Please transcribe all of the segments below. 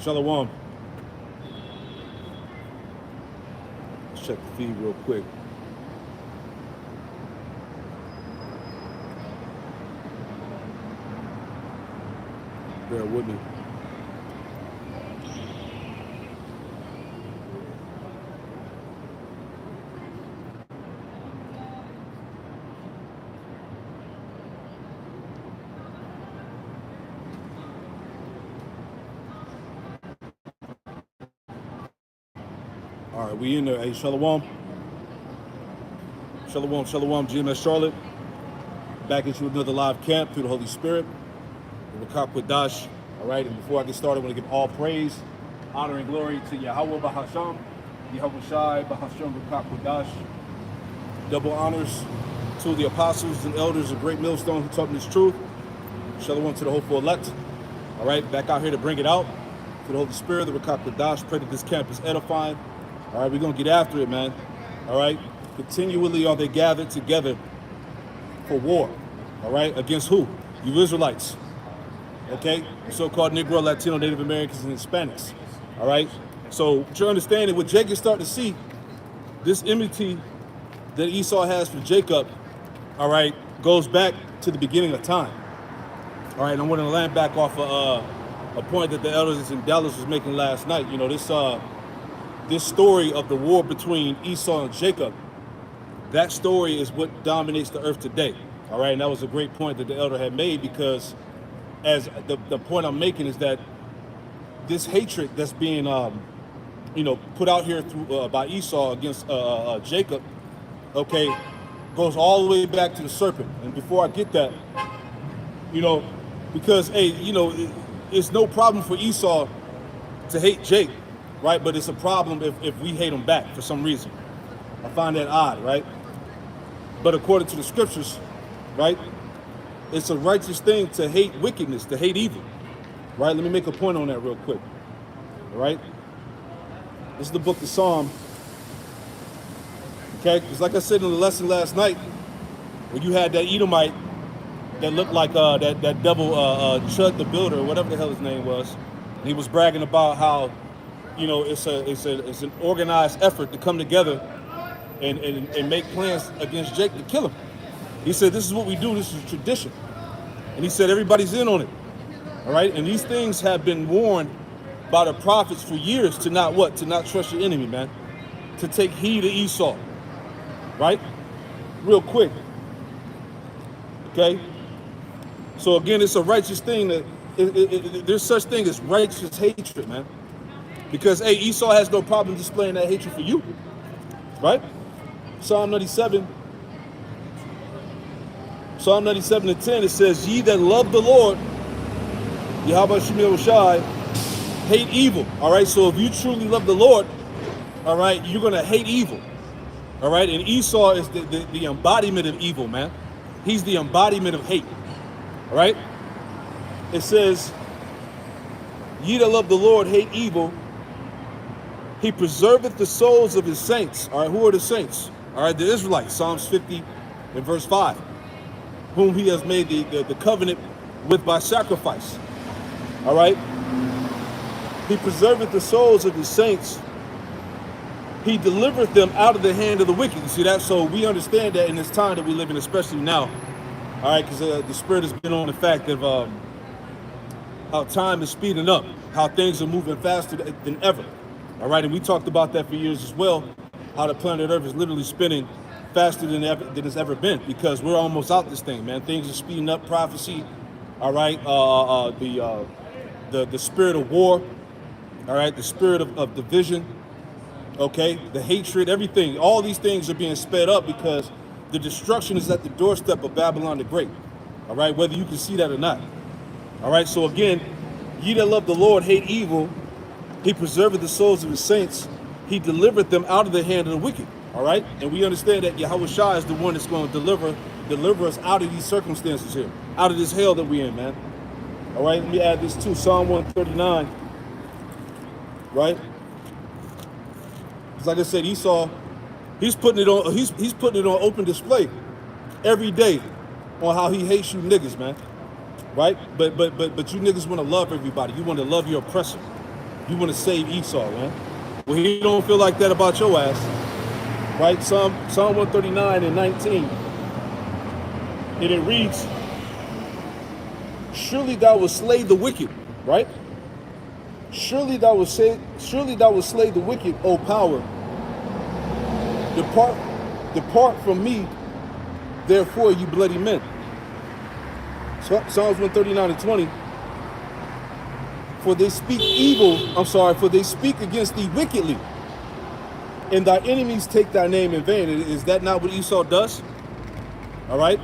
Shalom. Let's check the feed real quick. Bear with me. All right, we in there. Hey, Shalom. Shalom, Shalom, GMS Charlotte. Back into another live camp through the Holy Spirit. Rakak Dash. All right, and before I get started, I want to give all praise, honor, and glory to Yahweh Bahasham, Yahweh Shai Bahasham Rakak Dash. Double honors to the apostles and elders of Great Millstone who taught me this truth. Shalom to the hopeful elect. All right, back out here to bring it out to the Holy Spirit, the Rakak Dash. Pray that this camp is edifying. All right, we're going to get after it, man. All right, continually are they gathered together for war. All right, against who? You Israelites. Okay, so-called Negro, Latino, Native Americans, and Hispanics. All right, so what you're understanding, what Jacob starting to see, this enmity that Esau has for Jacob, all right, goes back to the beginning of time. All right, I'm going to land back off a point that the elders in Dallas was making last night. You know, this story of the war between Esau and Jacob, that story is what dominates the earth today. All right, and that was a great point that the elder had made, because as the point I'm making is that this hatred that's being, put out here through by Esau against Jacob, okay, goes all the way back to the serpent. And before I get that, because it's no problem for Esau to hate Jacob, right? But it's a problem if we hate him back for some reason. I find that odd, right? But according to the scriptures, right, it's a righteous thing to hate wickedness, to hate evil, right? Let me make a point on that real quick, all right? This is the book of Psalm, okay? Because like I said in the lesson last night, when you had that Edomite that looked like that devil Chud the Builder, or whatever the hell his name was, and he was bragging about how, it's an organized effort to come together and make plans against Jake to kill him. He said, this is what we do, this is tradition. And he said, everybody's in on it, all right? And these things have been warned by the prophets for years to not what? To not trust your enemy, man. To take heed of Esau, right? Real quick, okay? So again, it's a righteous thing that, there's such thing as righteous hatred, man. Because, hey, Esau has no problem displaying that hatred for you, right? Psalm 97 and 10, it says, ye that love the Lord, Yahweh Shemel Shai, hate evil. All right, so if you truly love the Lord, all right, you're going to hate evil. All right, and Esau is the embodiment of evil, man. He's the embodiment of hate. All right, it says, ye that love the Lord, hate evil. He preserveth the souls of his saints. All right, who are the saints? All right, the Israelites, Psalms 50 and verse 5. Whom he has made the covenant with by sacrifice. All right? He preserveth the souls of his saints. He delivereth them out of the hand of the wicked. You see that? So we understand that in this time that we live in, especially now. All right, because the Spirit has been on the fact of how time is speeding up, how things are moving faster than ever. All right, and we talked about that for years as well, how the planet Earth is literally spinning faster than it's ever been, because we're almost out this thing, man. Things are speeding up, prophecy, all right, the spirit of war, all right, the spirit of division, okay, the hatred, everything, all these things are being sped up because the destruction is at the doorstep of Babylon the Great, all right, whether you can see that or not. All right, so again, ye that love the Lord hate evil. He preserveth the souls of his saints. He delivered them out of the hand of the wicked. All right, and we understand that Yahweh Shai is the one that's going to deliver us out of these circumstances here, out of this hell that we're in, man. All right, let me add this too, Psalm 139. Right, because like I said, Esau, he's putting it on. He's putting it on open display every day on how he hates you niggas, man. Right, but you niggas want to love everybody. You want to love your oppressor. You want to save Esau, man. Well, he don't feel like that about your ass, right? Psalm 139 and 19, and it reads, surely thou wilt slay the wicked, right? Surely thou wilt slay the wicked, O power. Depart from me, therefore, you bloody men. Psalms 139 and 20. For they speak against thee wickedly, and thy enemies take thy name in vain. Is that not what Esau does? All right.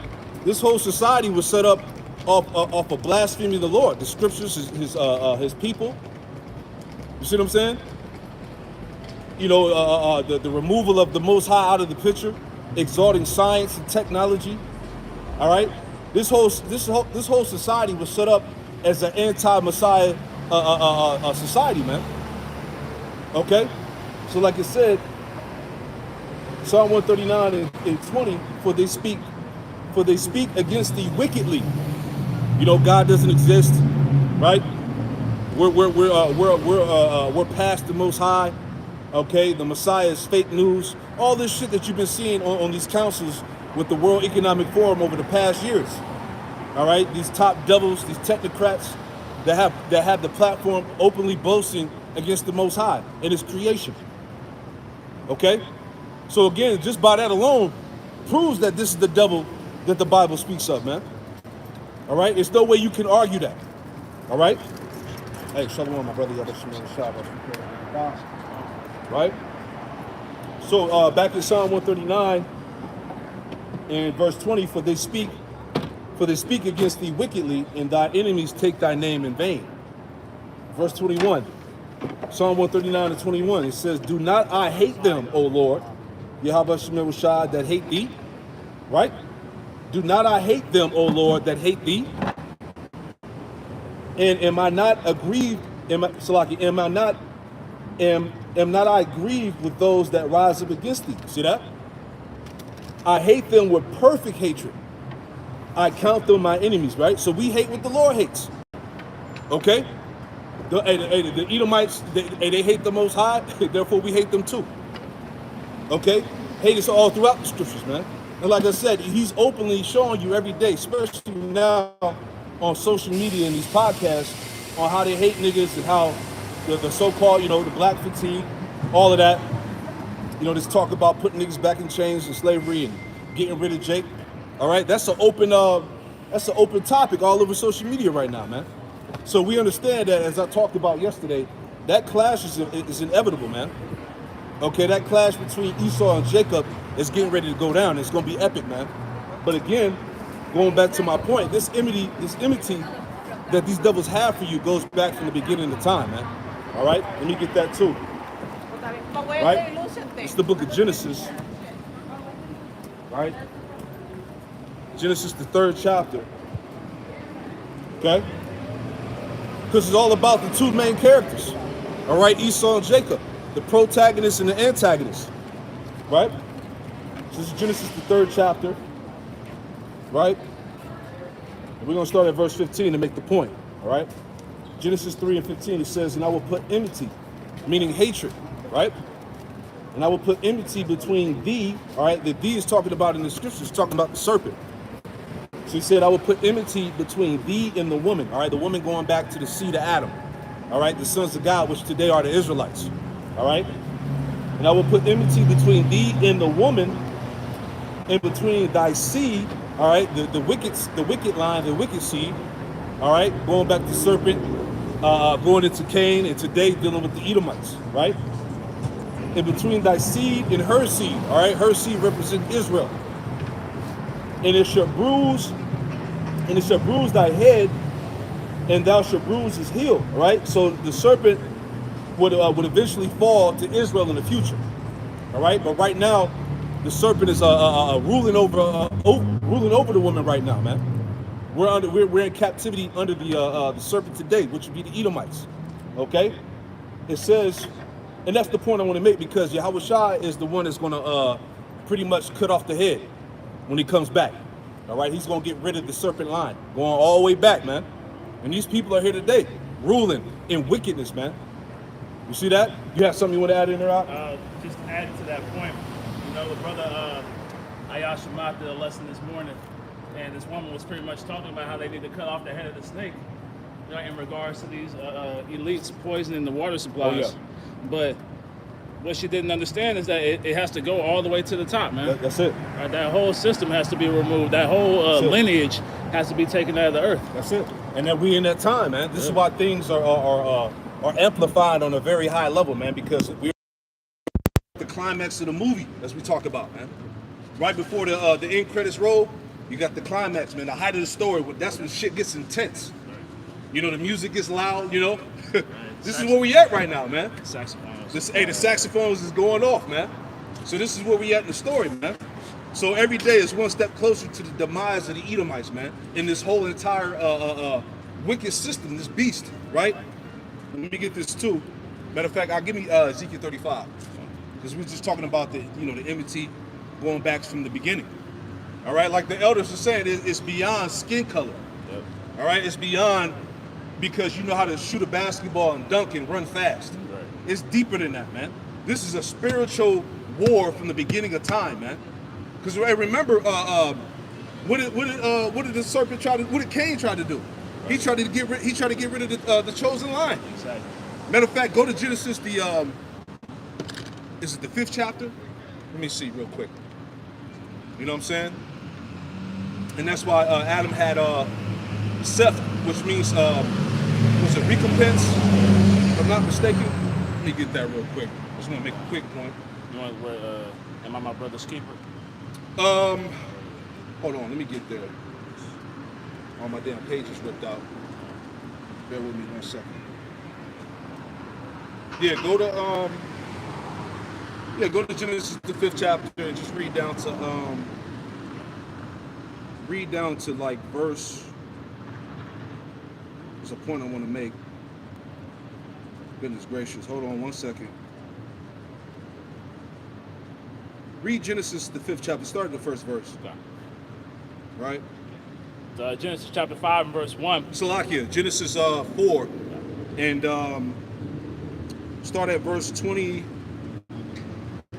This whole society was set up off of blaspheming the Lord, the scriptures, his people. You see what I'm saying? You know, the removal of the Most High out of the picture, exalting science and technology. All right. This whole society was set up as an anti-Messiah society, man. Okay, so like I said, Psalm 139 and 20, for they speak against thee wickedly. You know, God doesn't exist, right? We're past the Most High. Okay, the Messiah is fake news. All this shit that you've been seeing on these councils with the World Economic Forum over the past years. All right, these top devils, these technocrats that have the platform openly boasting against the Most High and His creation. Okay, so again, just by that alone proves that this is the devil that the Bible speaks of, man. All right, there's no way you can argue that. All right. Hey, shalom, my brother. Right. So back in Psalm 139 and verse 20, for they speak against thee wickedly, and thy enemies take thy name in vain. Verse 21, Psalm 139 and 21, it says, do not I hate them, O Lord, Yahweh Shemel Shad, that hate thee, right? Do not I hate them, O Lord, that hate thee? And am I not aggrieved, am not I grieved with those that rise up against thee? See that? I hate them with perfect hatred. I count them my enemies, right? So we hate what the Lord hates. Okay? The Edomites, they hate the Most High, therefore we hate them too. Okay? Hate is all throughout the scriptures, man. And like I said, he's openly showing you every day, especially now on social media and these podcasts, on how they hate niggas and how the so-called, you know, the black fatigue, all of that. You know, this talk about putting niggas back in chains and slavery and getting rid of Jake. All right, that's an open topic all over social media right now, man. So we understand that, as I talked about yesterday, that clash is inevitable, man. Okay, that clash between Esau and Jacob is getting ready to go down. It's going to be epic, man. But again, going back to my point, this enmity that these devils have for you goes back from the beginning of time, man. All right, let me get that too. Right, it's the book of Genesis. Right. Genesis, the 3rd chapter, okay? Because it's all about the two main characters, all right? Esau and Jacob, the protagonist and the antagonist, right? So this is Genesis, the 3rd chapter, right? And we're going to start at verse 15 to make the point, all right? Genesis 3 and 15, it says, and I will put enmity, meaning hatred, right? And I will put enmity between thee, all right? The thee is talking about in the scriptures, talking about the serpent. So he said, I will put enmity between thee and the woman. All right, the woman going back to the seed of Adam. All right, the sons of God, which today are the Israelites. All right. And I will put enmity between thee and the woman, and between thy seed. All right, the wicked line, the wicked seed. All right, going back to serpent, going into Cain, and today dealing with the Edomites. Right. And between thy seed and her seed. All right, her seed represents Israel. And it shall bruise thy head, and thou shalt bruise his heel. All right. So the serpent would eventually fall to Israel in the future. All right. But right now, the serpent is ruling over the woman right now, man. We're in captivity under the serpent today, which would be the Edomites. Okay. It says, and that's the point I want to make, because Yahweh Shai is the one that's going to pretty much cut off the head when he comes back. All right, he's going to get rid of the serpent line, going all the way back, man. And these people are here today, ruling in wickedness, man. You see that? You have something you want to add in there, Al? Just adding to that point, you know, the brother Ayash Shamat did a lesson this morning, and this woman was pretty much talking about how they need to cut off the head of the snake, you know, in regards to these elites poisoning the water supplies. Oh, yeah. But what she didn't understand is that it has to go all the way to the top, man. That's it. Right, that whole system has to be removed. That whole lineage has to be taken out of the earth. That's it. And then we in that time, man. This is why things are amplified on a very high level, man, because we're the climax of the movie, as we talk about, man. Right before the end credits roll, you got the climax, man, the height of the story. That's when shit gets intense. You know, the music gets loud, you know. This is where we at right now, man. Saxophones. The saxophones is going off, man. So this is where we at in the story, man. So every day is one step closer to the demise of the Edomites, man, in this whole entire wicked system, this beast, right? Let me get this too. Matter of fact, I'll give me Ezekiel 35, because we're just talking about the enmity going back from the beginning. All right, like the elders are saying, it's beyond skin color. Yep. All right, it's beyond because you know how to shoot a basketball and dunk and run fast. Right. It's deeper than that, man. This is a spiritual war from the beginning of time, man. Because remember, what did the serpent try to? What did Cain try to do? Right. He tried to get rid of the chosen line. Exactly. Matter of fact, go to Genesis. Is it the 5th chapter? Let me see real quick. You know what I'm saying? And that's why Adam had Seth, which means was it recompense? If I'm not mistaken. Let me get that real quick. I just want to make a quick point. You want am I my brother's keeper? Hold on, let me get there. All my damn pages ripped out. Bear with me 1 second. Yeah, go to Genesis the 5th chapter and just read down to like verse. There's a point I want to make. Goodness gracious, hold on 1 second. Read Genesis the 5th chapter. Start at the first verse. Okay. Right? Genesis chapter 5 and verse 1. Salakia, Genesis 4, and start at verse 20.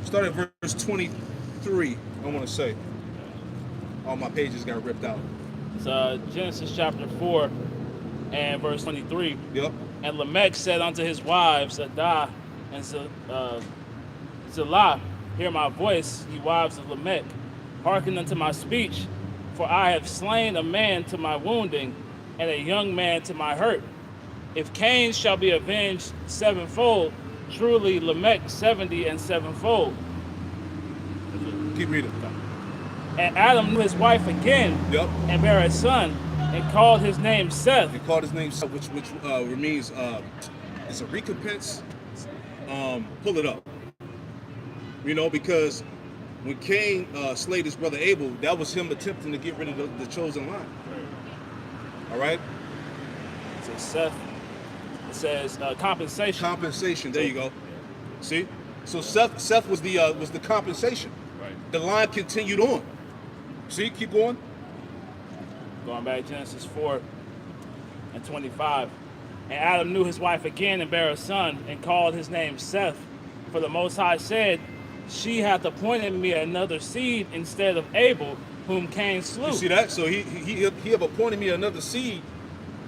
Start at verse 23. I want to say. All my pages got ripped out. It's Genesis chapter 4 and verse 23. Yep. And Lamech said unto his wives, Adah and Zillah, hear my voice, ye wives of Lamech. Hearken unto my speech, for I have slain a man to my wounding, and a young man to my hurt. If Cain shall be avenged sevenfold, truly Lamech 70 and sevenfold. Keep reading. And Adam knew his wife again, Yep. and bare a son, and called his name Seth. He called his name Seth, which means it's a recompense. Pull it up. You know, because when Cain slayed his brother Abel, that was him attempting to get rid of the chosen line. All right? So Seth, it says compensation. Compensation. There you go. See? So Seth was the compensation. Right. The line continued on. See? Keep going. Going back to Genesis 4 and 25. And Adam knew his wife again and bare a son, and called his name Seth. For the Most High said, she hath appointed me another seed instead of Abel, whom Cain slew. You see that? So he have appointed me another seed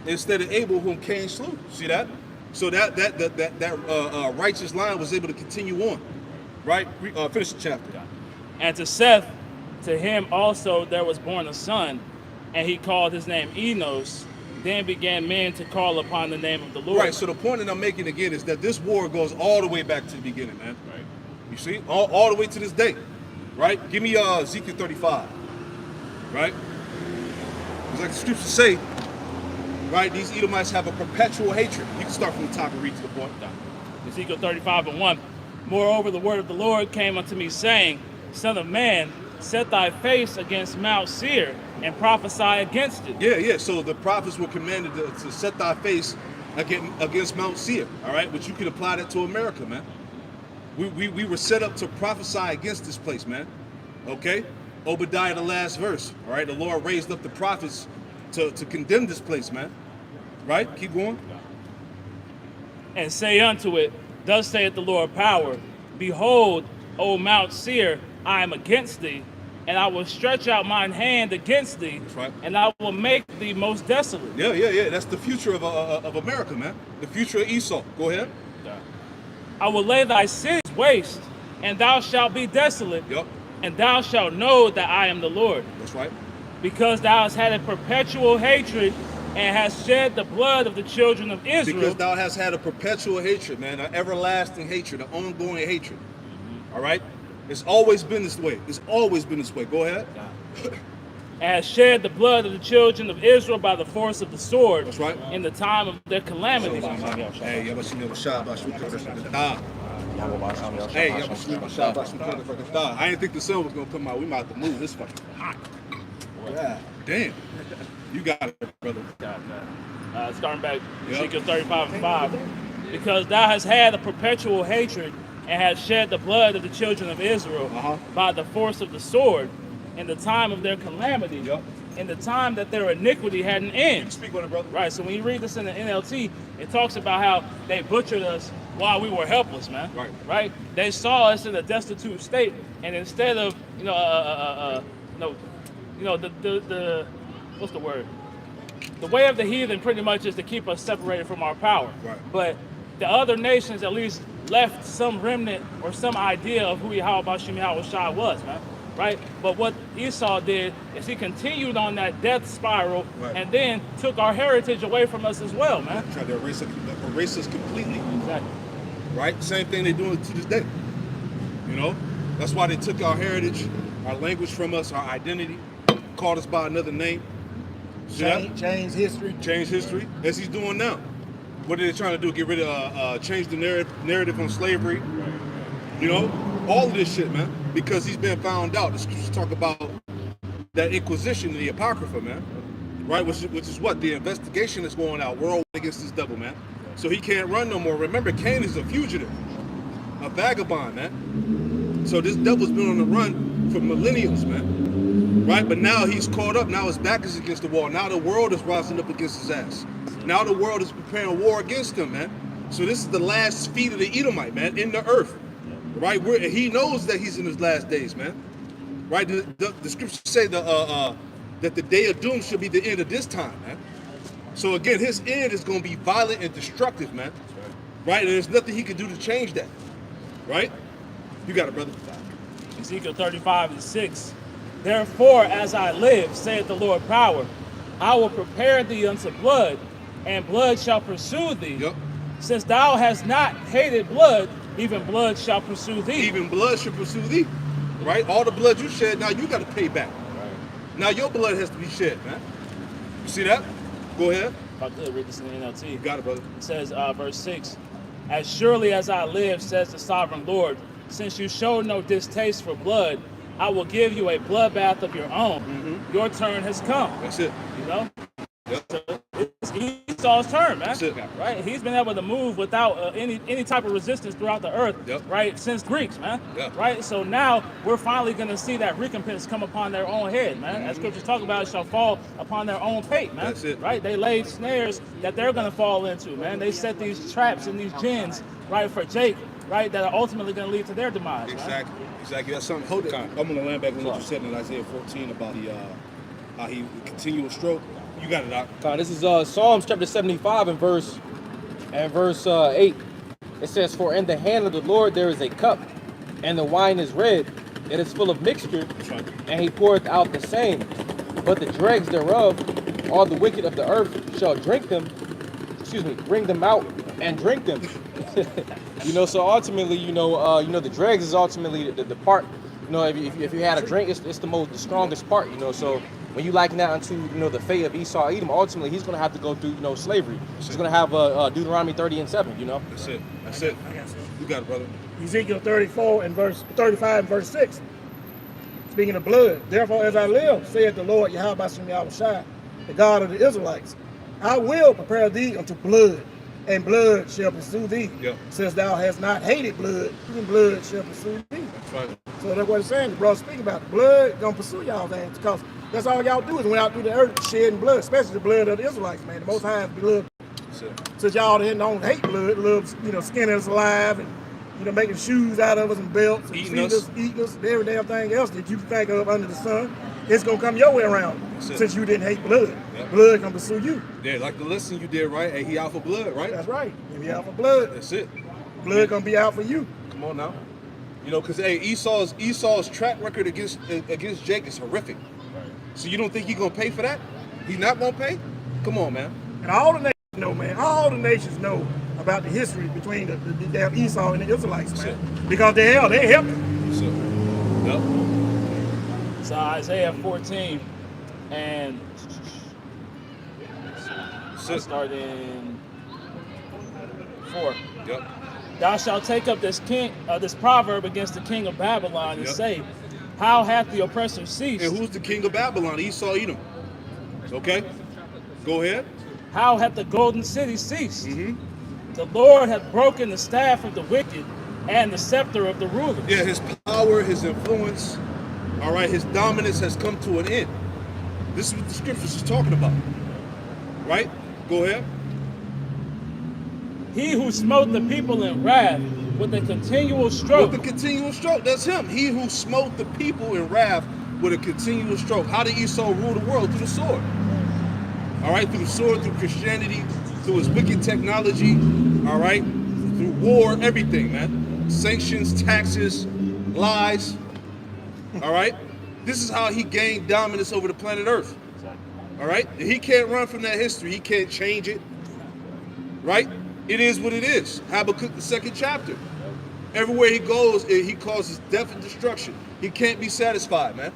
instead of Abel, whom Cain slew. See that? So that righteous line was able to continue on. Right? Finish the chapter. And to Seth, to him also there was born a son, and he called his name Enos. Then began men to call upon the name of the Lord. Right, so the point that I'm making again is that this war goes all the way back to the beginning, man. Right. You see? All the way to this day. Right? Give me Ezekiel 35. Right? Because like the scriptures say, right, these Edomites have a perpetual hatred. You can start from the top and read to the point. Ezekiel 35 and 1. Moreover, the word of the Lord came unto me, saying, Son of man, set thy face against Mount Seir, and prophesy against it. Yeah. So the prophets were commanded to set thy face against Mount Seir, all right? But you can apply that to America, man. We were set up to prophesy against this place, man. Okay? Obadiah, the last verse, all right? The Lord raised up the prophets to condemn this place, man. Right? Keep going. And say unto it, Thus saith the Lord of power, behold, O Mount Seir, I am against thee, and I will stretch out mine hand against thee, That's right. and I will make thee most desolate. Yeah. That's the future of America, man. The future of Esau. Go ahead. I will lay thy cities waste, and thou shalt be desolate, Yep. and thou shalt know that I am the Lord. That's right. Because thou hast had a perpetual hatred, and hast shed the blood of the children of Israel. Because thou hast had a perpetual hatred, man, an everlasting hatred, an ongoing hatred. All right? It's always been this way. It's always been this way. Go ahead. And hast shed the blood of the children of Israel by the force of the sword. That's right. In the time of their calamity. Hey, I didn't think the sun was gonna come out. We might have to move. This fucking hot. Yeah. Damn. You got it, brother. Starting back, Ezekiel 35:5. Because thou hast had a perpetual hatred, and hast shed the blood of the children of Israel by the force of the sword, in the time of their calamity, in the time that their iniquity had an end. Speak on it, brother. Right, so when you read this in the NLT, it talks about how they butchered us while we were helpless, man. Right? They saw us in a destitute state, and instead of, the what's the word? The way of the heathen pretty much is to keep us separated from our power. Right. But the other nations at least left some remnant or some idea of who Yahweh Shai was, man. Right? But what Esau did is he continued on that death spiral and then took our heritage away from us as well, man. Tried to erase us completely. Exactly. Right? Same thing they're doing to this day. You know? That's why they took our heritage, our language from us, our identity, called us by another name. Change history. Change history, as he's doing now. What are they trying to do? Get rid of, change the narrative on slavery. You know? All of this shit, man. Because he's been found out. The scriptures talk about that Inquisition, the Apocrypha, man. Right? Which is what? The investigation that's going out worldwide against this devil, man. So he can't run no more. Remember, Cain is a fugitive, a vagabond, man. So this devil's been on the run for millenniums, man. Right? But now he's caught up. Now his back is against the wall. Now the world is rising up against his ass. Now the world is preparing war against him, man. So this is the last feet of the Edomite, man, in the earth. Right? He knows that he's in his last days, man. Right? The scriptures say that the day of doom should be the end of this time, man. So again, his end is going to be violent and destructive, man. Right? And there's nothing he can do to change that. Right? You got it, brother. Ezekiel 35:6. Therefore, as I live, saith the Lord power, I will prepare thee unto blood, and blood shall pursue thee. Yep. Since thou hast not hated blood, even blood shall pursue thee. Even blood shall pursue thee. Right? All the blood you shed, now you got to pay back. Right. Now your blood has to be shed, man. You see that? Go ahead. If I could read this in the NLT. You got it, brother. It says, verse 6, as surely as I live, says the sovereign Lord, since you showed no distaste for blood, I will give you a bloodbath of your own. Mm-hmm. Your turn has come. That's it. You know? Yep. So it's Esau's turn, man. That's it. Right? He's been able to move without any type of resistance throughout the earth, right? Since Greeks, man. Yep. Right? So now we're finally going to see that recompense come upon their own head, man. As scriptures talk about, it shall fall upon their own fate, man. That's it. Right? They laid snares that they're going to fall into, man. They set these traps and these gins, right, for Jake, right, that are ultimately going to lead to their demise. Exactly. Man. Exactly. That's something. Hold it. I'm going to land back on what you said in Isaiah 14 about how he continual stroke. You got it, Doc. This is Psalms chapter 75 and verse 8. It says, for in the hand of the Lord there is a cup, and the wine is red. It is full of mixture, and he poureth out the same. But the dregs thereof, all the wicked of the earth shall drink them. Bring them out and drink them. So ultimately, the dregs is ultimately the part. If you had a drink, it's the strongest part. So when you liken that unto the fate of Esau, Edom, ultimately he's going to have to go through slavery. He's going to have Deuteronomy 30:7. That's it. That's it. You got it, brother. Ezekiel 35 and verse 6. Speaking of blood, therefore as I live, saith the Lord Yahweh Shai, the God of the Israelites, I will prepare thee unto blood, and blood shall pursue thee. Yep. Since thou hast not hated blood, even blood shall pursue thee. That's right. So that's what it's saying. The brother speaking about the blood gonna pursue y'all, man, because that's all y'all do is went out through the earth shedding blood, especially the blood of the Israelites, man. The Most High's blood Since y'all didn't don't hate blood, love, skinning us alive and, making shoes out of us and belts and Eating feeding us. eating us, and every damn thing else that you think of under the sun, it's gonna come your way around. Since you didn't hate blood. Yep. Blood gonna pursue you. Yeah, like the lesson you did, right? Hey, he out for blood, right? That's right. If you out for blood, That's it. blood gonna be out for you. Come on now. Because hey, Esau's track record against Jake is horrific. So you don't think he's gonna pay for that? He's not gonna pay? Come on, man. And all the nations know, man. All the nations know about the history between the damn Esau and the Israelites, man. Because they helped him. So, yep. So Isaiah 14 and So, start in 4. yep. Thou shalt take up this proverb against the king of Babylon and Yep. say, how hath the oppressor ceased? And who's the king of Babylon? Esau, Edom. Okay? Go ahead. How hath the golden city ceased? Mm-hmm. The Lord hath broken the staff of the wicked and the scepter of the rulers. Yeah, his power, his influence, all right, his dominance has come to an end. This is what the scriptures is talking about. Right? Go ahead. He who smote the people in wrath with a continual stroke. With a continual stroke, that's him. He who smote the people in wrath with a continual stroke. How did Esau rule the world? Through the sword. All right, through the sword, through Christianity, through his wicked technology, all right, through war, everything, man. Sanctions, taxes, lies, all right? This is how he gained dominance over the planet Earth, all right? He can't run from that history. He can't change it, right? It is what it is. Habakkuk, the 2nd chapter. Everywhere he goes, he causes death and destruction. He can't be satisfied, man,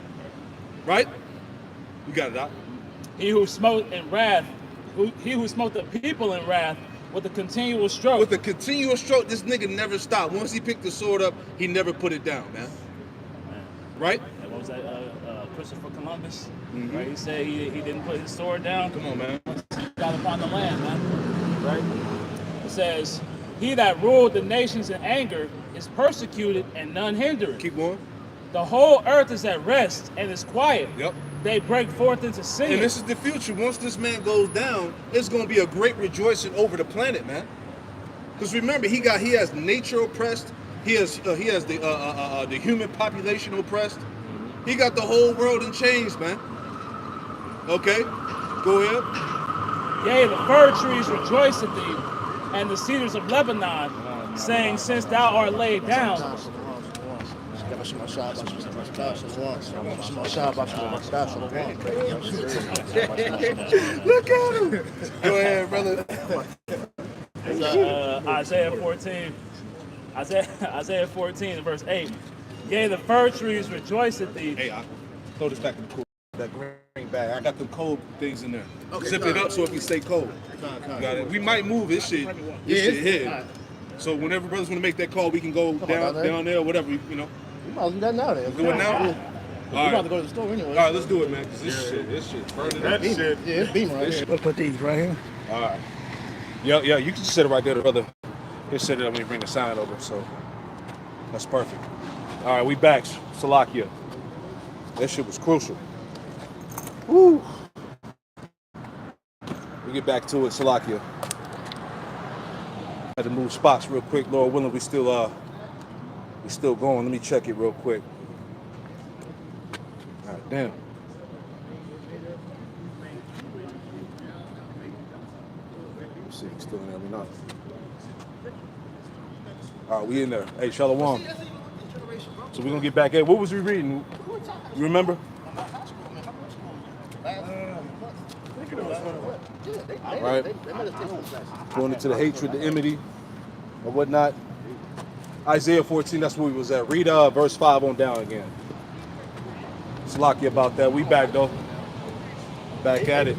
right? You got it, Doc. He who smote in wrath, he who smote the people in wrath with a continual stroke. With a continual stroke, this nigga never stopped. Once he picked the sword up, he never put it down, man. Right? And what was that? Christopher Columbus. Mhm. Right? He said he didn't put his sword down. Come on, man. He got upon the land, man. Right? It says, he that ruled the nations in anger is persecuted and none hindered. Keep going. The whole earth is at rest and is quiet. Yep. They break forth into singing. And this is the future. Once this man goes down, it's going to be a great rejoicing over the planet, man. Because remember, he has nature oppressed. He has the human population oppressed. He got the whole world in chains, man. Okay, go ahead. Yea, the fir trees rejoice at thee, and the cedars of Lebanon, saying, since thou art laid down. Look at him. Go ahead, brother. Isaiah 14. Isaiah 14 and verse 8. Yea, the fir trees rejoice at thee. Hey, I throw this back in the cool. That green bag. I got them cold things in there. Okay, zip it up so it can stay cold. Got it. We might move this shit. This shit here. So whenever brothers want to make that call, we can go down there, whatever, you know. We might as well do that now then. Do it now? Yeah. All We're about right. to go to the store anyway. All right, let's do it, man. Cause this shit burning up. Yeah, it's beaming right here. We'll put these right here. All right. Yeah, you can just set it right there, brother. Just set it up when you bring the sign over. So that's perfect. All right, we back. Salakia. That shit was crucial. Woo. We get back to it, Salakia. Had to move spots real quick. Lord willing, we still going. Let me check it real quick. All right, damn. Let's see if he's still in there or not. All right, we in there. Hey, Shalom. So we're gonna get back at what was we reading? You remember? All right. Going into the hatred, the enmity, or whatnot. Isaiah 14, that's where we was at. Read verse 5 on down again. Salakia about that. We back though. Back at it.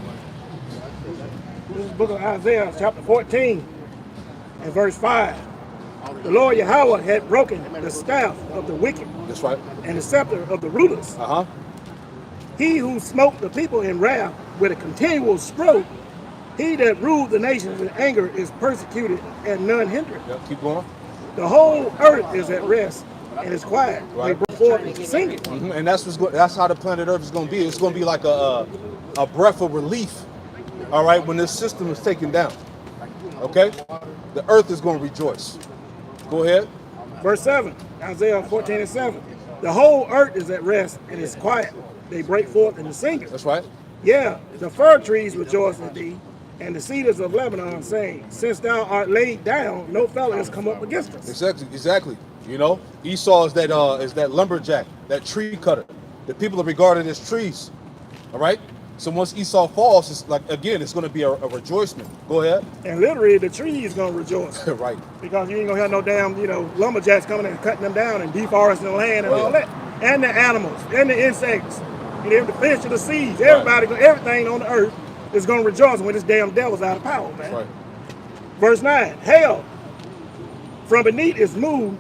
This is the book of Isaiah, chapter 14, and verse 5. The Lord Yahweh had broken the staff of the wicked That's right. and the scepter of the rulers. Uh-huh. He who smote the people in wrath with a continual stroke, he that ruled the nations in anger is persecuted and none hindered. Yep, keep going. The whole earth is at rest and is quiet. Right. They break forth into singing. Mm-hmm. And that's how the planet Earth is going to be. It's going to be like a breath of relief, all right, when this system is taken down. Okay? The earth is going to rejoice. Go ahead. Verse 7, Isaiah 14 and 7. The whole earth is at rest and is quiet. They break forth in the singing. That's right. Yeah, the fir trees rejoice in thee, and the cedars of Lebanon saying, since thou art laid down, no fellow has come up against us. Exactly. You know, Esau is that lumberjack, that tree cutter. The people are regarded as trees. All right. So once Esau falls, it's like again, it's going to be a rejoicement. Go ahead. And literally, the tree is going to rejoice. Right. Because you ain't going to have no damn, lumberjacks coming and cutting them down and deforesting the land and all that. And the animals, and the insects, and the fish of the seas. Everything on the earth is going to rejoice when this damn devil's out of power, man. Right. Verse 9, hell from beneath is moved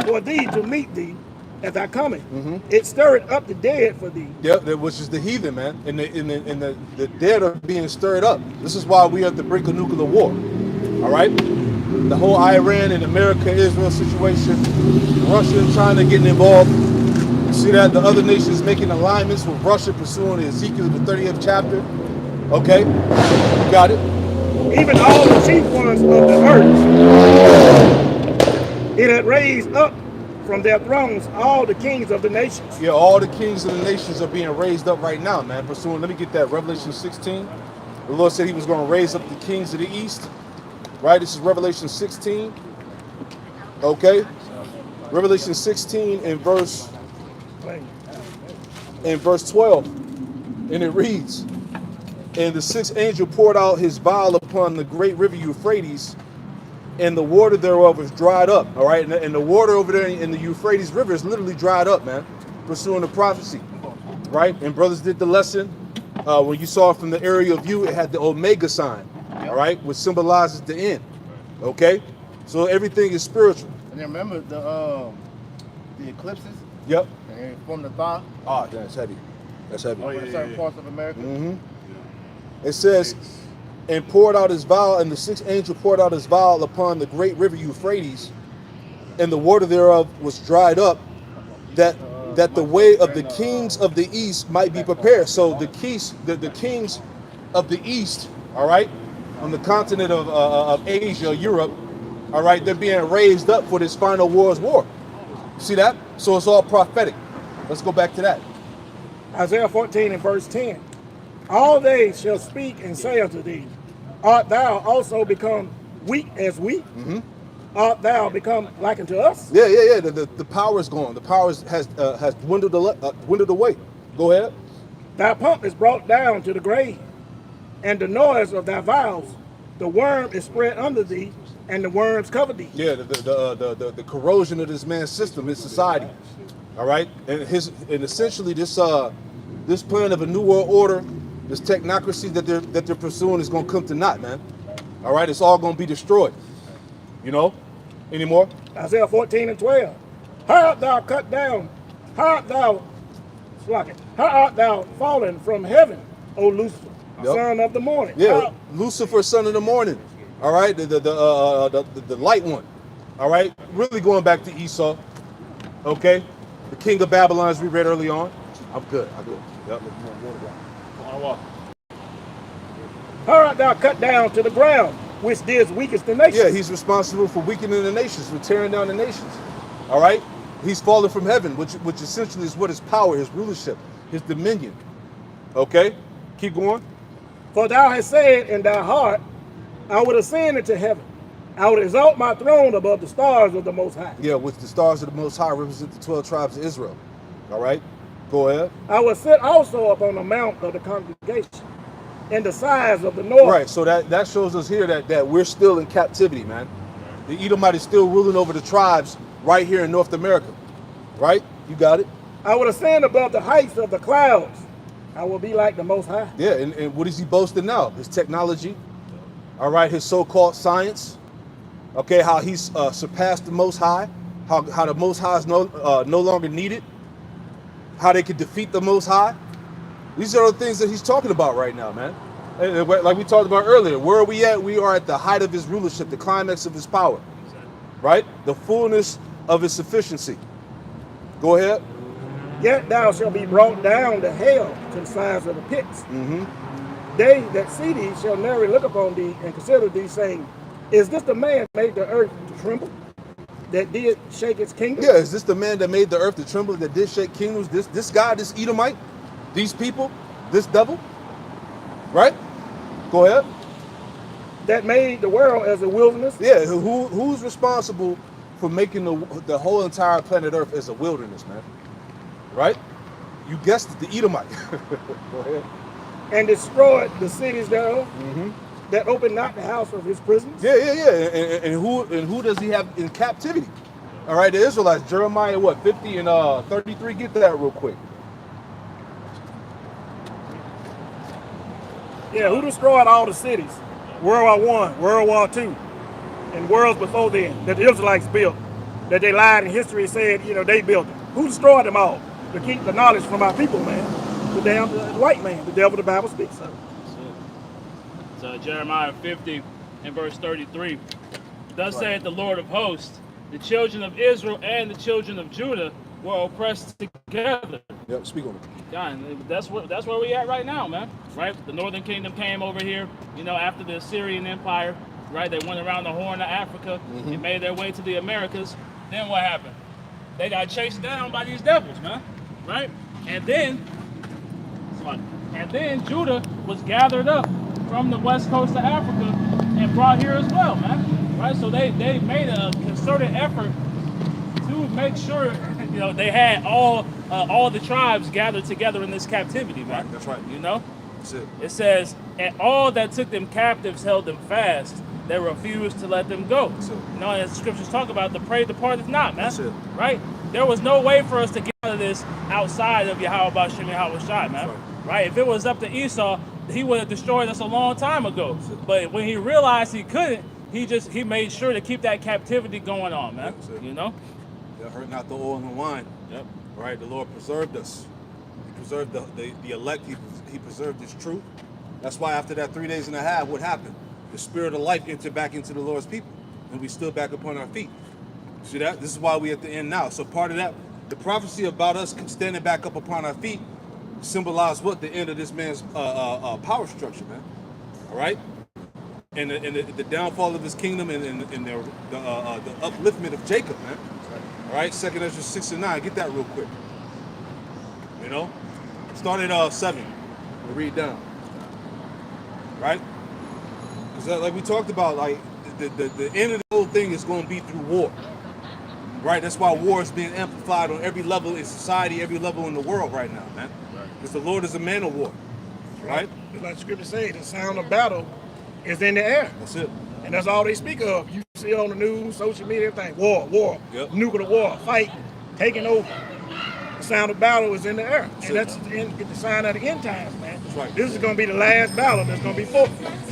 for thee to meet thee at thy coming. It stirred up the dead for thee. Yep, which is the heathen, man. And the dead are being stirred up. This is why we are at the brink of nuclear war. All right? The whole Iran and America-Israel situation, Russia and China getting involved. You see that? The other nations making alignments with Russia pursuing Ezekiel, the 30th chapter. Okay? You got it? Even all the chief ones of the earth, it had raised up from their thrones all the kings of the nations. Yeah, all the kings of the nations are being raised up right now, man. Pursuing, let me get that, Revelation 16. The Lord said he was going to raise up the kings of the east. Right? This is Revelation 16. Okay? Revelation 16 in verse 12. And it reads, and the sixth angel poured out his vial upon the great river Euphrates, and the water thereof was dried up. All right, and the water over there in the Euphrates River is literally dried up, man, pursuing the prophecy. Right? And brothers did the lesson. When you saw it from the aerial view, it had the Omega sign, all right, which symbolizes the end. Okay? So everything is spiritual. And then remember the eclipses? Yep. And they form the thaw Ah, that's heavy. That's heavy. in certain parts of America. It says, and poured out his vial, and the sixth angel poured out his vial upon the great river Euphrates, and the water thereof was dried up, that the way of the kings of the east might be prepared. So the kings of the east, all right, on the continent of Asia, Europe, all right, they're being raised up for this final world's war. See that? So it's all prophetic. Let's go back to that. Isaiah 14 and verse 10. All they shall speak and say unto thee, art thou also become weak as we? Art thou become like unto us? Yeah. The power is gone. The power has dwindled away. Go ahead. Thy pomp is brought down to the grave, and the noise of thy vows, the worm is spread under thee, and the worms cover thee. Yeah, the corrosion of this man's system, his society. All right, and essentially this plan of a new world order, this technocracy that they're pursuing is going to come to naught, man. All right, it's all going to be destroyed. You know, anymore? Isaiah 14 and 12. How art thou cut down? How art thou fallen from heaven, O Lucifer, son of the morning? Yeah, Lucifer, son of the morning. All right, the light one. All right, really going back to Esau. Okay, the king of Babylon, as we read early on. I'm good. Yep. How art thou cut down to the ground, which didst weakest the nations? Yeah, he's responsible for weakening the nations, for tearing down the nations. All right, he's fallen from heaven, which essentially is what his power, his rulership, his dominion. Okay, keep going. For thou hast said in thy heart, I would ascend into heaven. I would exalt my throne above the stars of the Most High. Yeah, with the stars of the Most High represent the 12 tribes of Israel. All right, go ahead. I will sit also upon the mount of the congregation, in the sides of the north. Right, so that shows us here that we're still in captivity, man. The Edomite is still ruling over the tribes right here in North America. Right? You got it? I will ascend above the heights of the clouds. I will be like the Most High. Yeah, and what is he boasting now? His technology, all right, his so-called science, okay, how he's surpassed the Most High, how the Most High is no longer needed, how they could defeat the Most High. These are the things that he's talking about right now, man. And like we talked about earlier, where are we at? We are at the height of his rulership, the climax of his power, right? The fullness of his sufficiency. Go ahead. Yet thou shalt be brought down to hell, to the sides of the pits. They that see thee shall narrowly look upon thee and consider thee, saying, is this the man that made the earth to tremble, that did shake its kingdom? Yeah, is this the man that made the earth to tremble, that did shake kingdoms? This guy, this Edomite, these people, this devil, right? Go ahead. That made the world as a wilderness? Yeah, who's responsible for making the whole entire planet Earth as a wilderness, man? Right? You guessed it, the Edomite. Go ahead. And destroyed the cities thereof, Mm-hmm. that opened not the house of his prisons? Yeah. And who does he have in captivity? All right, the Israelites, Jeremiah, what, 50 and 33? Get that real quick. Yeah, who destroyed all the cities? World War I, World War II, and worlds before then that the Israelites built, that they lied in history and said, they built them. Who destroyed them all to keep the knowledge from our people, man? The damn white man, the devil the Bible speaks of. So Jeremiah 50 and verse 33. Thus saith the Lord of hosts, the children of Israel and the children of Judah were oppressed together. Yep, speak on it. God, that's where we at right now, man. Right? The northern kingdom came over here, after the Assyrian Empire, right? They went around the Horn of Africa and made their way to the Americas. Then what happened? They got chased down by these devils, man. Right? And then Judah was gathered up from the west coast of Africa and brought here as well, man. Right? So they made a concerted effort to make sure they had all the tribes gathered together in this captivity, man. Right, that's right. That's it. It says, and all that took them captives held them fast. They refused to let them go. That's it. As the scriptures talk about, the prey departeth not, man. That's it. Right? There was no way for us to get out of this outside of Yahweh Shem Yahweh Shai, man. Right? If it was up to Esau, he would have destroyed us a long time ago. But when he realized he couldn't, he made sure to keep that captivity going on, man. That hurt not the oil and the wine. Yep. Right? The Lord preserved us. He preserved the elect. He preserved his truth. That's why after that 3 days and a half, what happened? The spirit of life entered back into the Lord's people, and we stood back upon our feet. See that? This is why we at the end now. So part of that, the prophecy about us standing back up upon our feet, symbolized what? The end of this man's power structure, man. All right? And the downfall of his kingdom and the upliftment of Jacob, man. All right? 2 Ezra 6 and 9. Get that real quick. Start at 7. We'll read down. Right? Because like we talked about, like the end of the whole thing is going to be through war. Right? That's why war is being amplified on every level in society, every level in the world right now, man. Because the Lord is a man of war. Right? It's like the scripture says, the sound of battle is in the air. That's it. And that's all they speak of. You see on the news, social media, everything. War, Yep. nuclear war, fighting, taking over. The sound of battle is in the air. And that's the sign of the end times, man. That's right. This is going to be the last battle that's going to be fought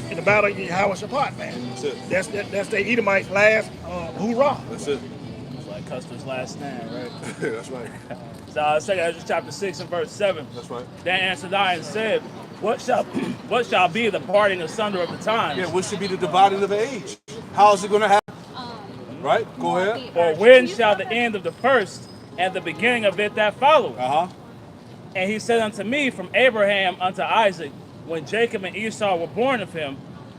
in the battle of Yahweh Shabbat, man. That's it. That's the Edomite's last hoorah. That's it. It's like Custer's last stand, right? That's right. So 2 Ezra chapter 6 and verse 7. That's right. Then answered I and said, What shall be the parting asunder of the times? Yeah, what should be the dividing of the age? How is it going to happen? Right? Go ahead. Or when shall the end of the first and the beginning of it that follow? And he said unto me, from Abraham unto Isaac, when Jacob and Esau were born of him,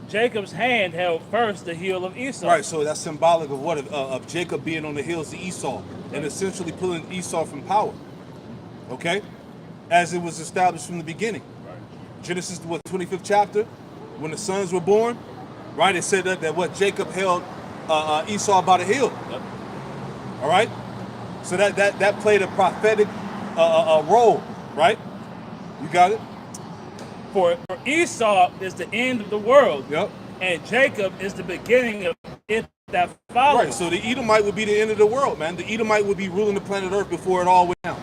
Jacob's hand held first the heel of Esau. Right, so that's symbolic of what? Of Jacob being on the heels of Esau and essentially pulling Esau from power. Okay? As it was established from the beginning. Genesis, 25th chapter, when the sons were born, right? It said that what Jacob held Esau by the heel. Yep. All right? So that played a prophetic role, right? You got it? For Esau is the end of the world, Yep. and Jacob is the beginning of it that follows. Right, so the Edomite would be the end of the world, man. The Edomite would be ruling the planet Earth before it all went down.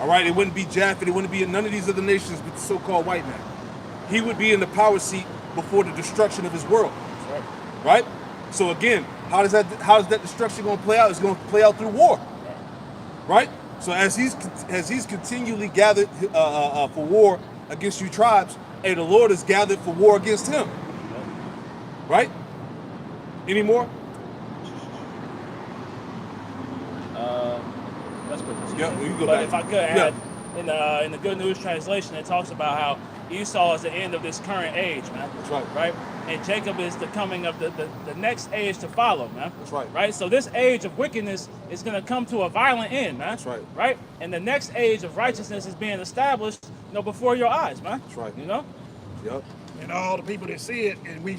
All right, it wouldn't be Japheth, it wouldn't be none of these other nations but the so-called white man. He would be in the power seat before the destruction of his world. Right? So again, how is that destruction going to play out? It's going to play out through war. Right? So as he's continually gathered for war against you tribes, hey, the Lord is gathered for war against him. Right? Any more? That's good. Yeah, you can go But back. if I could add, in the Good News translation, it talks about how Esau is the end of this current age, man. That's right. Right? And Jacob is the coming of the next age to follow, man. That's right. Right? So this age of wickedness is going to come to a violent end, man. That's right. Right? And the next age of righteousness is being established, before your eyes, man. That's right. Yep. And all the people that see it, and we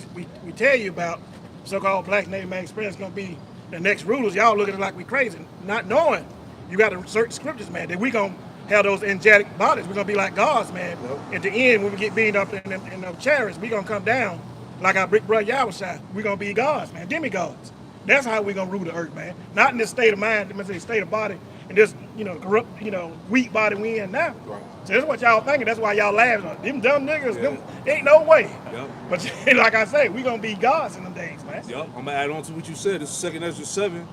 tell you about so-called Black Native Man Experience going to be the next rulers. Y'all look at it like we crazy, not knowing you got to search scriptures, man, that we going to have those angelic bodies. We're going to be like gods, man. Yep. At the end, when we get beaten up in the chariots, we going to come down like our big brother Yahushua. We're going to be gods, man, demigods. That's how we're going to rule the earth, man. Not in this state of mind, state of body, and this, corrupt, weak body we in now. Right. So that's what y'all thinking. That's why y'all laughing. Them dumb niggas, them ain't no way. Yep. But like I say, we gonna be gods in them days, man. Yep. I'm gonna add on to what you said. This is 2 Ezra 7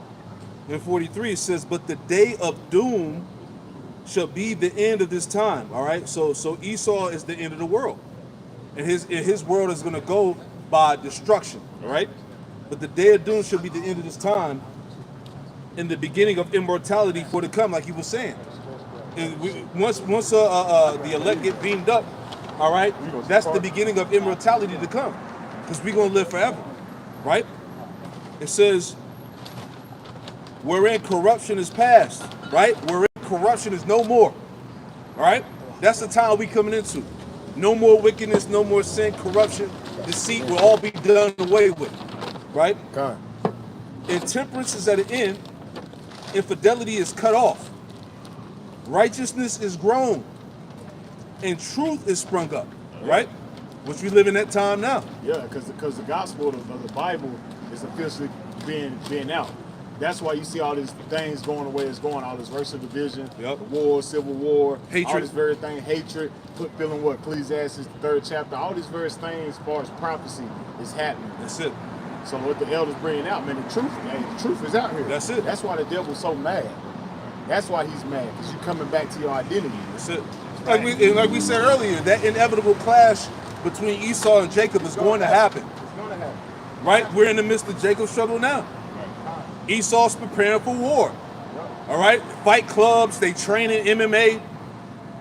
and 43. It says, "But the day of doom shall be the end of this time." All right. So Esau is the end of the world, and his world is gonna go by destruction. All right. But the day of doom shall be the end of this time, and the beginning of immortality for to come, like he was saying. And once the elect get beamed up, all right, that's the beginning of immortality to come, because we're gonna live forever, right? It says, wherein corruption is past, right? Wherein corruption is no more, all right? That's the time we coming into. No more wickedness, no more sin, corruption, deceit will all be done away with, right? God. Intemperance is at an end. Infidelity is cut off. Righteousness is grown, and truth is sprung up, right? Which we live in that time now. Yeah, because the gospel of the Bible is officially being out. That's why you see all these things going the way it's going, all this racial division, war, civil war, Hatred. all this very thing, hatred, fulfilling what Ecclesiastes, the 3rd chapter, all these various things as far as prophecy is happening. That's it. So what the elders bringing out, man, the truth is out here. That's it. That's why the devil's so mad. That's why he's mad, because you're coming back to your identity. That's it. Like we said earlier, that inevitable clash between Esau and Jacob is going to happen. It's going to happen. Right? We're in the midst of Jacob's struggle now. Esau's preparing for war. All right? Fight clubs, they train in MMA,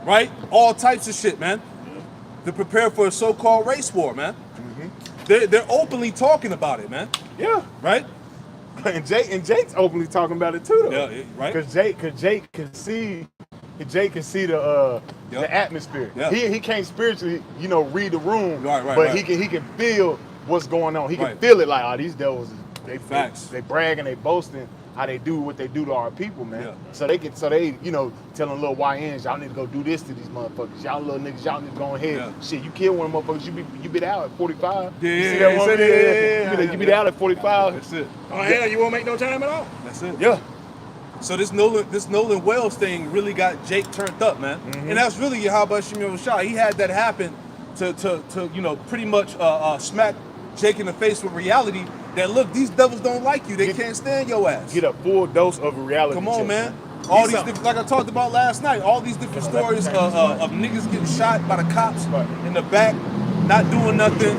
right? All types of shit, man. To prepare for a so-called race war, man. They're openly talking about it, man. Yeah. Right? And Jake's openly talking about it too, though. Yeah, right. Because Jake can see the atmosphere. Yeah. He can't spiritually, read the room, Right, but he can feel what's going on. He can Right. feel it like, oh, these devils, Facts. they bragging, they boasting how they do what they do to our people, man. Yeah. So they telling little YNs, y'all need to go do this to these motherfuckers. Y'all little niggas, y'all need to go ahead. Yeah. Shit, you kill one of them motherfuckers, you be out at 45. Yeah, you see yeah, that yeah, one yeah, video? yeah, You be out at 45. That's it. Oh hell, you won't make no time at all. That's it. Yeah. So this Nolan Wells thing really got Jake turned up, man. And that's really Yahweh Shemir Shah. He had that happen to pretty much smack Jake in the face with reality that, look, these devils don't like you. They can't stand your ass. Get a full dose of reality. Come on, check, man. All these something. different, like I talked about last night, all these different stories of niggas getting shot by the cops in the back, not doing nothing.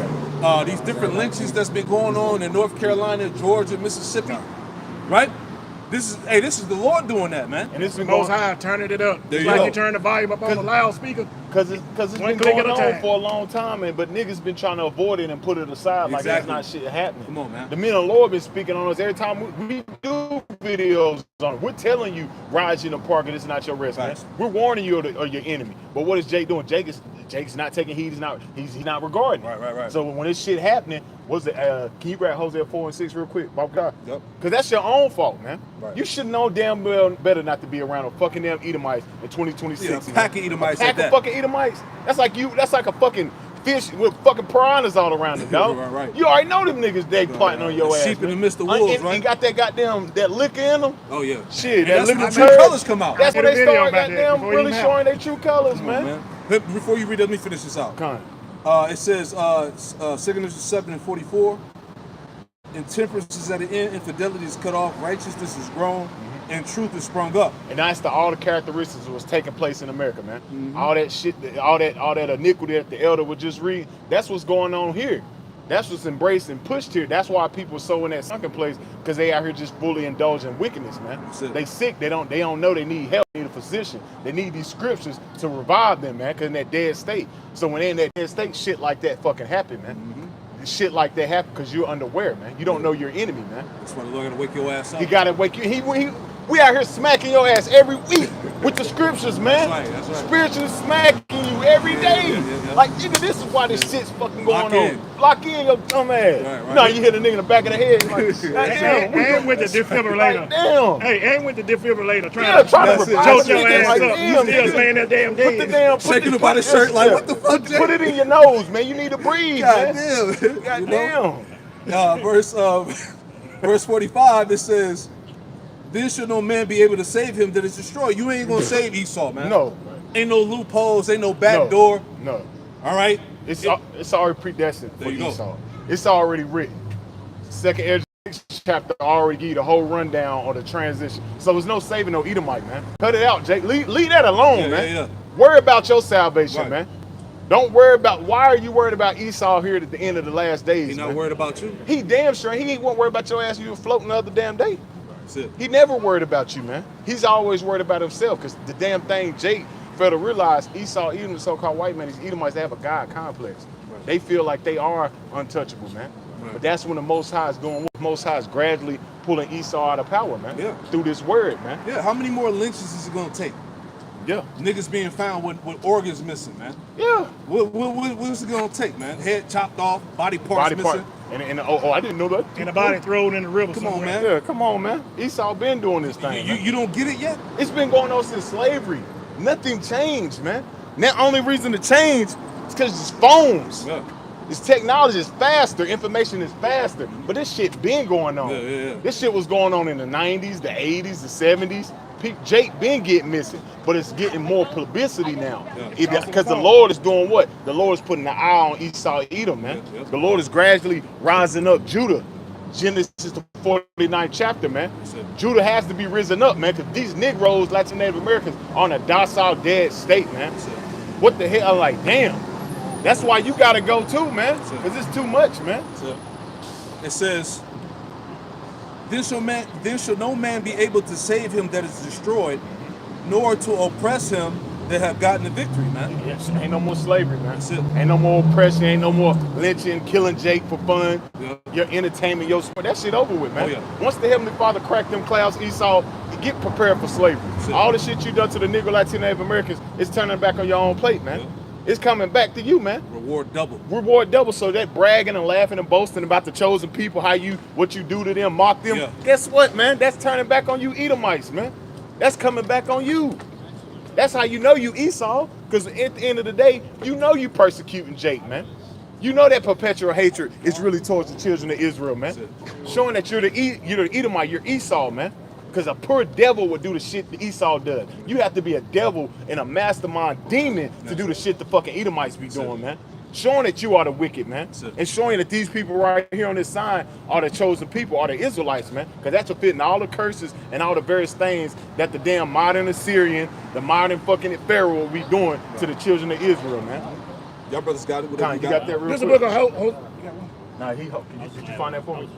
These different lynchings that's been going on in North Carolina, Georgia, Mississippi, right? This is the Lord doing that, man. And it's been Most going High turning it up. There It's you like go. you turn the volume up on the loudspeaker. because it's One been click going at a on time. for a long time, but niggas been trying to avoid it and put it aside like that's Exactly. not shit happening. Come on, man. The men of the Lord been speaking on us every time we do videos on it. We're telling you, rise in the park, and it's not your risk, man. Facts. We're warning you of your enemy. But what is Jake doing? Jake's not taking heed. He's not regarding it. Right. So when this shit happening, can you grab Hosea 4 and 6 real quick, Bob God? Yep. Because that's your own fault, man. Right. You should know damn well better not to be around a fucking damn Edomites in 2026. Yeah, a pack of Edomites A pack at that. of fucking Edomites. That's like a fucking fish with fucking piranhas all around it, dog. Right. You already know them niggas, they plotting on your ass. Sheep in the man. midst of wolves, And right? you got that liquor in them. Oh yeah. Shit, And that that's liquor when true turd. colors come out. That's I when did they a video start about that goddamn before it really even showing their true colors, Come on, man. Before you read, let me finish this out. Con. It says, 2 Corinthians 7 and 44, intemperance is at the end, infidelity is cut off, righteousness is grown, and truth is sprung up. And that's all the characteristics of what's taking place in America, man. All that shit, all that iniquity that the elder would just read, that's what's going on here. That's what's embraced and pushed here. That's why people are so in that sunken place, because they out here just fully indulging wickedness, man. That's it. They sick. They don't know they need help. They need a physician. They need these scriptures to revive them, man, because in that dead state. So when they're in that dead state, shit like that fucking happen, man. Shit like that happen because you're unaware, man. You don't know your enemy, man. That's why the Lord gonna wake your ass up. He gotta wake you. We out here smacking your ass every week with the scriptures, man. That's right. Spiritually smacking you every day. Yeah. Like, nigga, this is why this shit's fucking going Lock in. on. Lock in your dumb ass. Right. You know, you hit a nigga in the back of the head. Like, goddamn. And with the defibrillator. Like, damn. Hey, and with the defibrillator. Yeah, trying to jolt your niggas ass like, up. damn, You still nigga. laying there damn Put the dead. damn Shaking about his shirt like, what the fuck, Jay? Put it in your nose, man. You need to breathe, God man. damn. You know? Goddamn. Verse 45, it says, "Then shall no man be able to save him that is destroyed." You ain't gonna save Esau, man. No. Ain't no loopholes, ain't no back No. door. No. All right? It's already predestined for There you go. Esau. It's already written. Second Ezra chapter already give you the whole rundown on the transition. So there's no saving no Edomite, man. Cut it out, Jake. Leave that alone, man. Yeah. Worry about your salvation, Right. man. Don't worry about, why are you worried about Esau here at the end of the last days, He not man? worried about you. He damn sure, he ain't worried about your ass you were floating the other damn day. That's it. He never worried about you, man. He's always worried about himself, because the damn thing Jake failed to realize, Esau, even the so-called white man, these Edomites, they have a God complex. Right. They feel like they are untouchable, man. Right. But that's when the Most High is doing what? The Most High is gradually pulling Esau out of power, man. Yeah. Through this word, man. Yeah, how many more lynches is it gonna take? Yeah. Niggas being found with organs missing, man. Yeah. What's it gonna take, man? Head chopped off, body parts Body part. missing. And I didn't know that. And the body thrown in the river Come on, somewhere. man. Yeah, come on, man. Esau been doing this thing. man. You don't get it yet? It's been going on since slavery. Nothing changed, man. Now, only reason to change is because it's phones. Yeah. This technology is faster. Information is faster. But this shit been going on. Yeah. This shit was going on in the 90s, the 80s, the 70s. Jake been getting missing, but it's getting more publicity now. Yeah. Because the Lord is doing what? The Lord is putting the eye on Esau, Edom, man. Yeah. The Lord is gradually rising up Judah. Genesis the 49th chapter, man. That's it. Judah has to be risen up, man, because these Negroes, Latin Native Americans, are in a docile, dead state, man. That's it. What the hell? I'm like, damn. That's why you gotta go too, man. That's it. Because it's too much, man. So it says, then shall no man be able to save him that is destroyed, nor to oppress him that have gotten the victory, man. Yes, ain't no more slavery, man. That's it. Ain't no more oppression, ain't no more lynching, killing Jake for fun. Yeah. Your entertainment, your sport, that shit over with, man. Oh, yeah. Once the Heavenly Father cracked them clouds, Esau, get prepared for slavery. That's it. All the shit you done to the Negro, Latino, Native Americans, it's turning back on your own plate, man. Yeah. It's coming back to you, man. Reward double. Reward double. So that bragging and laughing and boasting about the chosen people, what you do to them, mock them. Yeah. Guess what, man? That's turning back on you Edomites, man. That's coming back on you. That's how you know you Esau, because at the end of the day, you know you persecuting Jake, man. You know that perpetual hatred is really towards the children of Israel, man. Showing that you're the Edomite, you're Esau, man. Because a poor devil would do the shit that Esau does. You have to be a devil and a mastermind demon to do the shit the fucking Edomites be doing, man. Showing that you are the wicked, man. And showing that these people right here on this sign are the chosen people, are the Israelites, man. Because that's fulfilling all the curses and all the various things that the damn modern Assyrian, the modern fucking Pharaoh will be doing to the children of Israel, man. Y'all brothers got it. Con, you got that real This is a quick? book of hope. Nah, did you find that for me?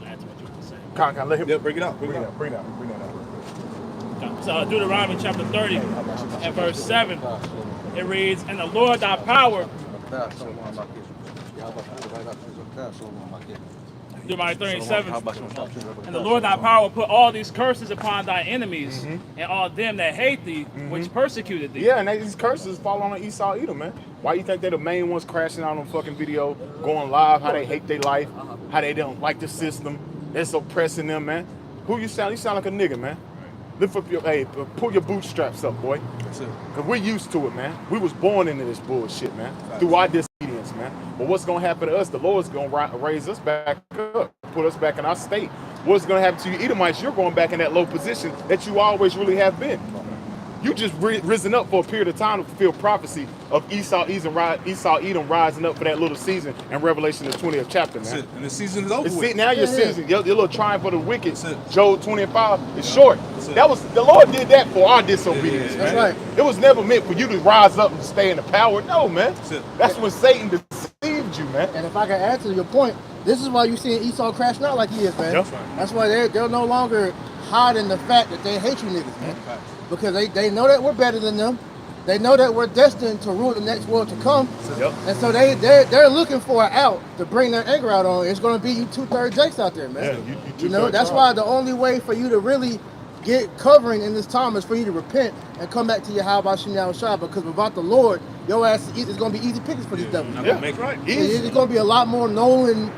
Con, let him. Yeah, bring it out. Bring that out. So Deuteronomy chapter 30 and verse 7, it reads, "And the Lord thy power," Deuteronomy 37, "And the Lord thy power put all these curses upon thy enemies and all them that hate thee, which persecuted thee." Yeah, and these curses fall on Esau, Edom, man. Why you think they're the main ones crashing out on fucking video, going live, how they hate their life, how they don't like the system, that's oppressing them, man. Who you sound? You sound like a nigga, man. Lift up pull your bootstraps up, boy. That's it. Because we're used to it, man. We was born into this bullshit, man. Through our disobedience, man. But what's going to happen to us? The Lord's going to raise us back up, put us back in our state. What's going to happen to you, Edomites? You're going back in that low position that you always really have been. You just risen up for a period of time to fulfill prophecy of Esau, Edom rising up for that little season in Revelation the 20th chapter, man. That's it. And the season is over See, with. now your season, your little triumph for the wicked, That's it. Job 25 is short. That's it. That was the Lord did that for our disobedience, Yeah, man. that's right. It was never meant for you to rise up and stay in the power. No, man. That's it. That's when Satan deceived you, man. And if I can add to your point, this is why you seeing Esau crashing out like he is, man. Yep. That's why they're no longer hiding the fact that they hate you niggas, man. because they know that we're better than them. They know that we're destined to rule the next world to come. Yep. And so they're looking for an out to bring their anger out on. It's going to be you 2/3 Jakes out there, man. Yeah, you know, that's why the only way for you to really get covering in this time is for you to repent and come back to your Yahweh Shem Yahushua, because without the Lord, your ass is going to be easy pickings for these devils. Yeah, Make right. It's going to be a lot more Nolan,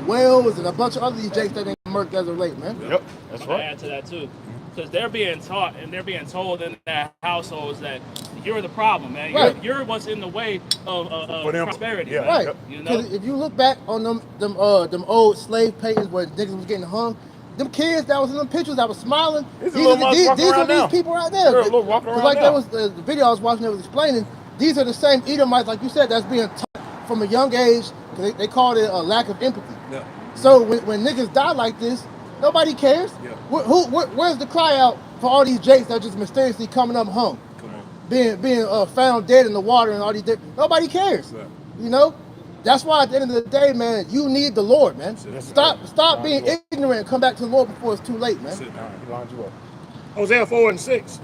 Wells, and a bunch of other these Jakes that ain't murked as of late, man. Yep, that's I'm gonna right. add to that too, because they're being taught and they're being told in their households that you're the problem, man. Right. You're what's in the way of For them, prosperity, yeah. man. Right. Yep. You know, Because if you look back on them old slave paintings where niggas was getting hung, them kids that was in them pictures that was smiling, These are little mugs walking these are around now. these people right there. They're little walking 'Cause around like now. that was the video I was watching that was explaining, these are the same Edomites, like you said, that's being taught from a young age, because they called it a lack of empathy. Yeah. So when niggas die like this, nobody cares. Yeah. Where's the cry out for all these Jakes that are just mysteriously coming up hung? Come on. being found dead in the water and all these nobody cares. Right. You know? That's why at the end of the day, man, you need the Lord, man. Yes, Stop being ignorant and come back to the Lord before it's too late, man. Sit down. He lined you up. Hosea 4:6.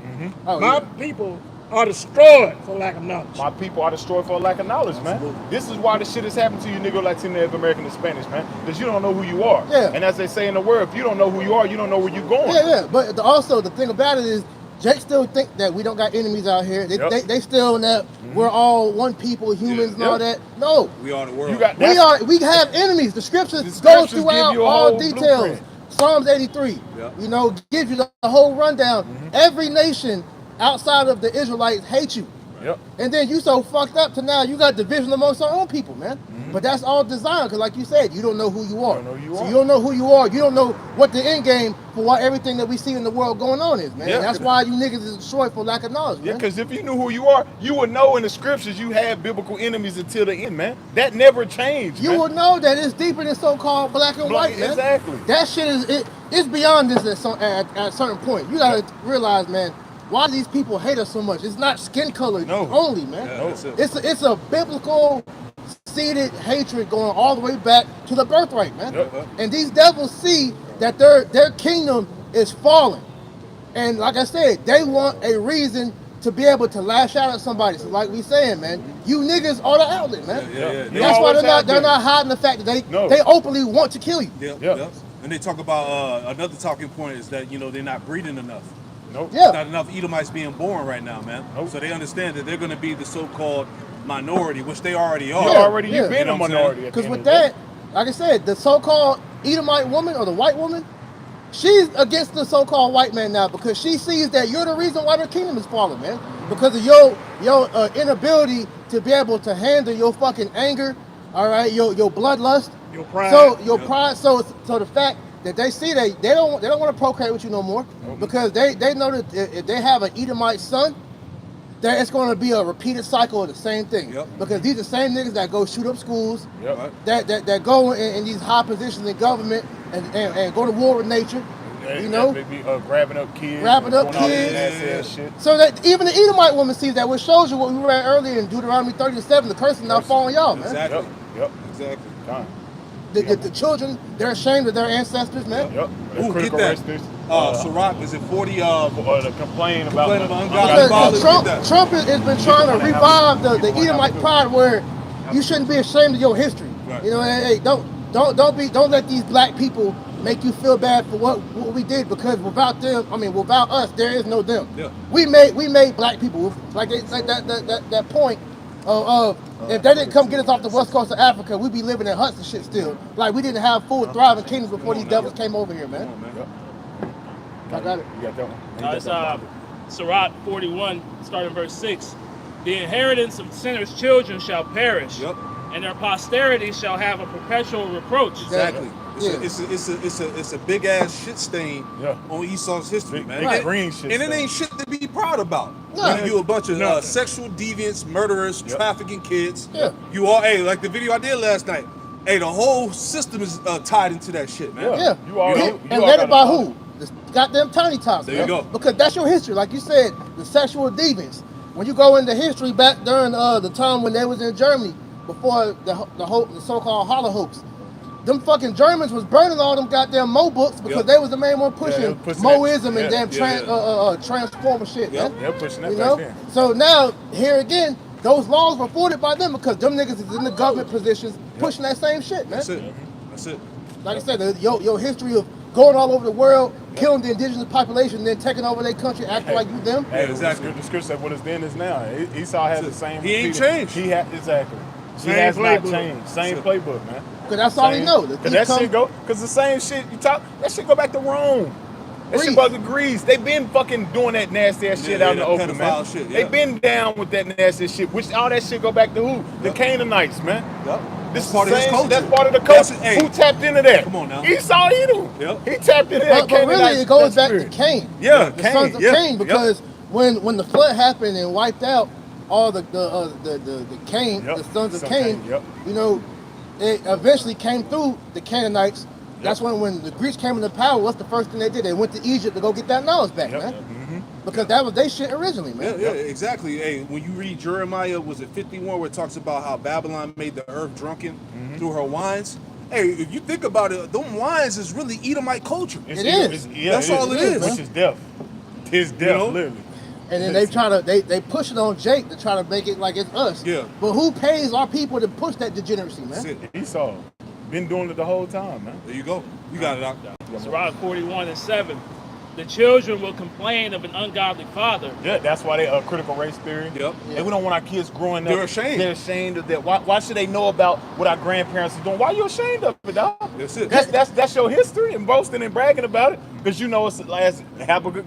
Oh, My yeah. people are destroyed for lack of knowledge. My people are destroyed for a lack of knowledge, man. This is why this shit has happened to you, Negro, Latino, Native American, and Spanish, man. Because you don't know who you are. Yeah. And as they say in the word, if you don't know who you are, you don't know where you're going. Yeah. But also the thing about it is Jake still think that we don't got enemies out here. They still in that we're all one people, humans and all that. No. We are the world. You got We have enemies. The scriptures, The go scriptures give throughout you a all whole details. blueprint. Psalms 83, Yeah. you know, gives you the whole rundown. Every nation outside of the Israelites hate you. Yep. And then you so fucked up to now you got division amongst our own people, man. But that's all designed, because like you said, you don't know who you are. You don't know who you So are. you don't know who you are. You don't know what the end game for what everything that we see in the world going on is, man. Yeah. That's why you niggas is destroyed for lack of knowledge, Yeah, man. because if you knew who you are, you would know in the scriptures you had biblical enemies until the end, man. That never changed, You man. will know that it's deeper than so-called black and white, man. Exactly. That shit it's beyond this at a certain point. You gotta realize, man, why these people hate us so much. It's not skin color No. only, man. Yeah, that's it. It's a biblical seated hatred going all the way back to the birthright, man. Yep. And these devils see that their kingdom is falling. And like I said, they want a reason to be able to lash out at somebody. So like we saying, man, you niggas are the outlet, man. Yeah. They That's why always have they're been. not hiding the fact that No. they openly want to kill you. Yep. Yeah. Yep. And they talk about another talking point is that they're not breeding enough. Nope. Yeah. Not enough Edomites being born right now, man. Nope. So they understand that they're going to be the so-called minority, which they already are. You've been You know a what I'm minority. at the Because end with of the day. that, like I said, the so-called Edomite woman or the white woman, she's against the so-called white man now, because she sees that you're the reason why their kingdom is falling, man. Because of your inability to be able to handle your fucking anger, all right, your bloodlust, Your pride. So your pride, so the fact that they see that they don't want to procreate with you no more, because they know that if they have an Edomite son, that it's going to be a repeated cycle of the same thing. Yep. Because these are the same niggas that go shoot up schools, Yep. that go in these high positions in government and go to war with nature, you know. They be grabbing up kids. Grabbing up doing all this kids. nasty ass shit. So that even the Edomite woman sees that, which shows you what we read earlier in Deuteronomy 30:7, the curse is not falling y'all, man. Exactly. Yep. Exactly. Done. The children, they're ashamed of their ancestors, man. Yep. The Ooh, critical get that. race Sirach, is it 40? to complain about Complain about ungodly Because fathers. Trump, Get that. Trump has been trying to revive the Edomite pride, where you shouldn't be ashamed of your history. Right. You know, hey, don't let these black people make you feel bad for what we did, because without them, without us, there is no them. Yeah. We made black people, like that point of if they didn't come get us off the west coast of Africa, we'd be living in huts and shit still. Like we didn't have full thriving kingdoms before these devils came over here, man. I got it. You got that one? It's Sirach 41, starting verse 6. The inheritance of sinners' children shall perish, Yep. and their posterity shall have a perpetual reproach. Exactly. Yeah. It's a big ass shit stain Yeah. on Esau's history, Big- man. big And- green shit And it stain. ain't shit to be proud about. No. You a bunch of Nothing. sexual deviants, murderers, Yep. trafficking kids. Yeah. You all, hey, like the video I did last night. Hey, the whole system is tied into that shit, man. Yeah. You already- Yeah. you And all led got it by a- who? The goddamn tiny tots, There man. you go. Because that's your history. Like you said, the sexual deviants. When you go into history back during the time when they was in Germany, before the so-called Holocaust, them fucking Germans was burning all them goddamn Mo books because Yep. they was the main one pushing, they was pushing Moism that. and damn Yeah. transformer shit, Yep. man. They're pushing that You back know? then. So now, here again, those laws were forwarded by them because them niggas is in the government positions pushing that same shit, man. That's it. That's it. Like I said, your history of going all over the world, killing the indigenous population, then taking over their country, acting like you them. Hey, exactly. The scripture said what is then is now. Esau has the same. He ain't repeated- changed. He had exactly. He Same has not playbook. changed. Same That's playbook, man. Because that's all he Same- know. The Cause thief that come- shit go. Cause the same shit you talk. That shit go back to Rome. That Greece. shit go to Greece. They been fucking doing that nasty ass shit Yeah, out in the that open, man. pedophile shit, They yeah. been down with that nasty shit. Which all that shit go back to who? The Yep. Canaanites, man. Yep. This That's is part of his same- culture. That's part of the That's culture. it. Hey, Who tapped into that? come on now. Esau Edom. Yep. He tapped into that. But really, Canaanite- it goes that back to spirit. Cain. Yeah, The Cain, sons of yeah, Cain, yep. because when the flood happened and wiped out all the Cain, Yep, the sons of son of Cain, Cain, yep. you know, it eventually came through the Canaanites. That's when the Greeks came into power. What's the first thing they did? They went to Egypt to go get that knowledge back, Yep. man. Mm-hmm. Because that was their shit originally, man. Yeah, exactly. Hey, when you read Jeremiah, was it 51, where it talks about how Babylon made the earth drunken through her wines? Hey, if you think about it, them wines is really Edomite culture. It is. That's all it is. Which is death. His death, You know? literally. And then they push it on Jake to try to make it like it's us. Yeah. But who pays our people to push that degeneracy, man? That's it. Esau been doing it the whole time, man. There you go. You got it out. Sirach 41:7. The children will complain of an ungodly father. Yeah, that's why they critical race theory. Yep. And we don't want our kids growing up. They're ashamed. They're ashamed of that. Why should they know about what our grandparents are doing? Why are you ashamed of it, dog? That's it. That's your history and boasting and bragging about it. Because you know it's the last Habakkuk,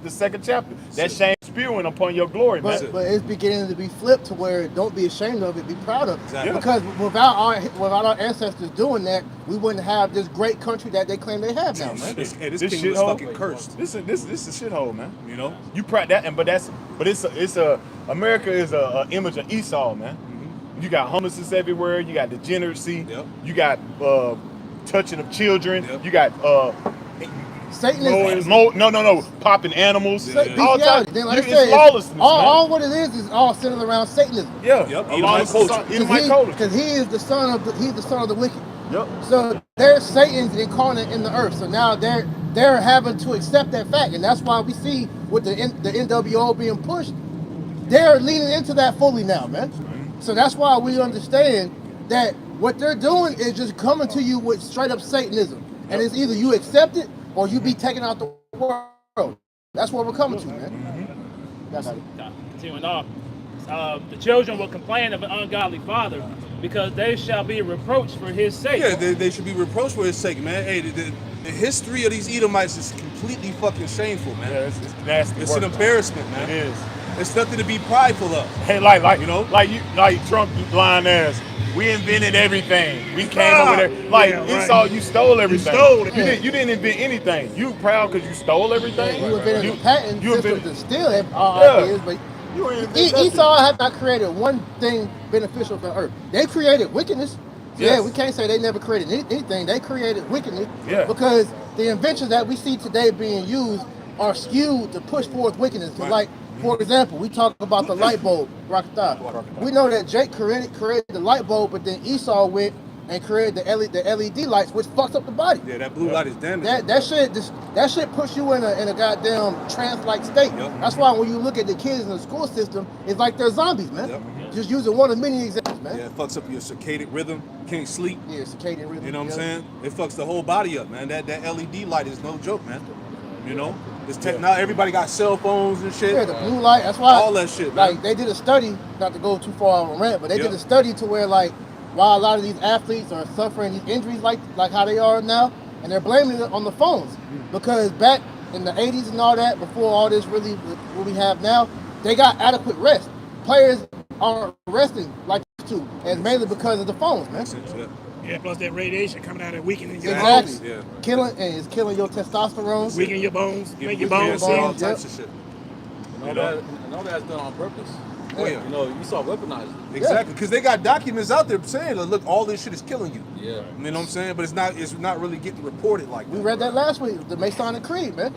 the second chapter. That shame spewing upon your glory, man. But it's beginning to be flipped to where don't be ashamed of it, be proud of it. Exactly. Because without our ancestors doing that, we wouldn't have this great country that they claim they have now, man. This kingdom is shithole- fucking cursed. This is a shithole, man. You know? You proud that, but it's a America is a image of Esau, man. You got homelessness everywhere. You got degeneracy. Yep. You got touching of children. Yep. You got Satanism. no, popping animals. Yeah, yeah. All Bestiality. type, Then, like I it's said, it's lawlessness, man. all what it is all centered around Satanism. Yeah. Yep. Edomite culture. Edomite culture. Because he is the son of the wicked. Yep. So there's Satan's incarnate in the earth. So now they're having to accept that fact, and that's why we see with the NWO being pushed, they're leaning into that fully now, man. So that's why we understand that what they're doing is just coming to you with straight up Satanism, and it's either you accept it or you be taken out the world. That's what we're coming to, man. That's it. Continuing on. The children will complain of an ungodly father because they shall be reproached for his sake. Yeah, they should be reproached for his sake, man. Hey, the history of these Edomites is completely fucking shameful, man. Yeah, it's nasty. It's work, an embarrassment, man. It is. It's nothing to be prideful of. Hey, like You know? like Trump lying ass. We invented everything. We came up with it. Like Yeah, right. Esau, you stole everything. stole it. You didn't invent anything. You proud because you stole everything. You invented a patent you system invented- to steal our Yeah. ideas, but You ain't invent nothing. Esau have not created one thing beneficial for earth. They created wickedness. So Yes. yeah, we can't say they never created anything. They created wickedness Yeah. because the inventions that we see today being used are skewed to push forth wickedness. So Right. like, for example, we talk about the light bulb, Rakatah. We know that Jake created the light bulb, but then Esau went and created the LED lights, which fucks up the body. Yeah, that blue light is damaging. That shit puts you in a goddamn trance-like state. Yep. That's why when you look at the kids in the school system, it's like they're zombies, man. Yep. Just using one of many examples, man. Yeah, it fucks up your circadian rhythm. Can't sleep. Yeah, circadian rhythm. You know what I'm yeah. saying? It fucks the whole body up, man. That LED light is no joke, man. You know? Now everybody got cell phones and shit. Yeah, the blue light. That's why All that shit, man. Like they did a study, not to go too far on a rant, but they Yep. did a study to where like while a lot of these athletes are suffering these injuries like how they are now, and they're blaming it on the phones because back in the 80s and all that, before all this really what we have now, they got adequate rest. Players aren't resting like to, and mainly because of the phones, man. Makes sense, yeah. Yeah, plus that radiation coming out and weakening your Exactly. bones. Yeah. It's killing your testosterone. Weaken your bones, make your Yeah, bones all sing. types of shit. And all that's done on purpose. Oh, yeah. You know, Esau weaponized it. Exactly, because they got documents out there saying, look, all this shit is killing you. Yeah. You know what I'm saying? But it's not really getting reported like that. We read that last week, the Masonic Creed, man.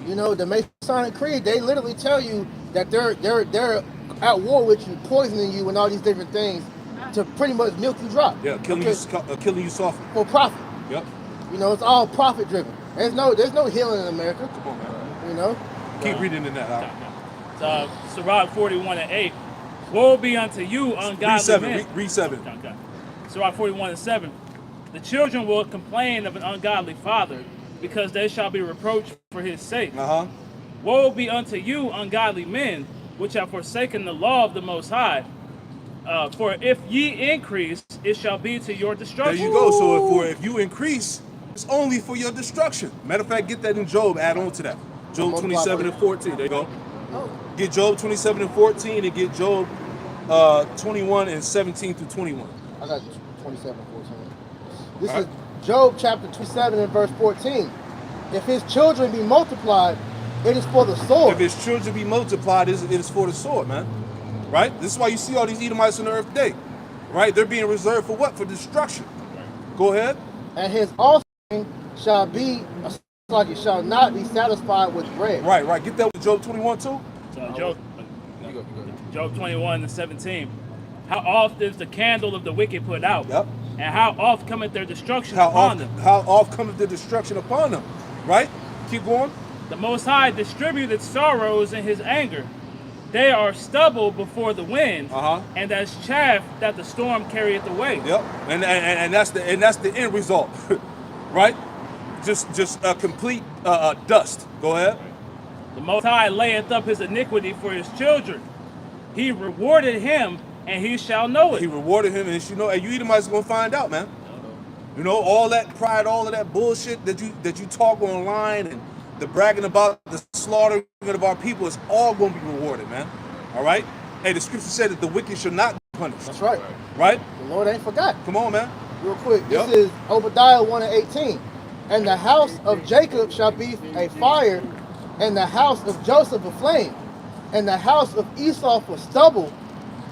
You know, the Masonic Creed, they literally tell you that they're at war with you, poisoning you, and all these different things to pretty much milk you dry. Yeah, killing you softly. For profit. Yep. You know, it's all profit driven. There's no healing in America. Come on, man. You know. Keep reading in that. Sirach 41:8. Woe be unto you, ungodly men. Read 7. Okay. Sirach 41:7. The children will complain of an ungodly father, because they shall be reproached for his sake. Woe be unto you, ungodly men, which have forsaken the law of the Most High. For if ye increase, it shall be to your There destruction. you go. So if you increase, it's only for your destruction. Matter of fact, get that in Job. Add on to that. Job 27:14. There you go. Get Job 27:14 and get Job 21:17 through 21. I got 27:14. This is Job chapter 27 and verse 14. If his children be multiplied, it is for the sword. If his children be multiplied, it is for the sword, man. Right? This is why you see all these Edomites on the earth today. Right? They're being reserved for what? For destruction. Go ahead. And his offspring shall be like it shall not be satisfied with bread. Right. Get that with Job 21 too. So Job 21:17. How oft is the candle of the wicked put out? Yep. And how oft cometh their destruction upon them? How oft cometh the destruction upon them? Right? Keep going. The Most High distributed sorrows in his anger. They are stubble before the wind, and as chaff that the storm carrieth away. Yep. And that's the end result. Right? Just a complete dust. Go ahead. The Most High layeth up his iniquity for his children. He rewarded him, and he shall know it. He rewarded him, and and you Edomites are gonna find out, man. You know, all that pride, all of that bullshit that you talk online, and the bragging about the slaughtering of our people is all gonna be rewarded, man. All right. Hey, the scripture said that the wicked shall not be punished. That's right. Right. The Lord ain't forgot. Come on, man. Real quick. Yep. This is Obadiah 1:18. And the house of Jacob shall be a fire, and the house of Joseph a flame, and the house of Esau for stubble,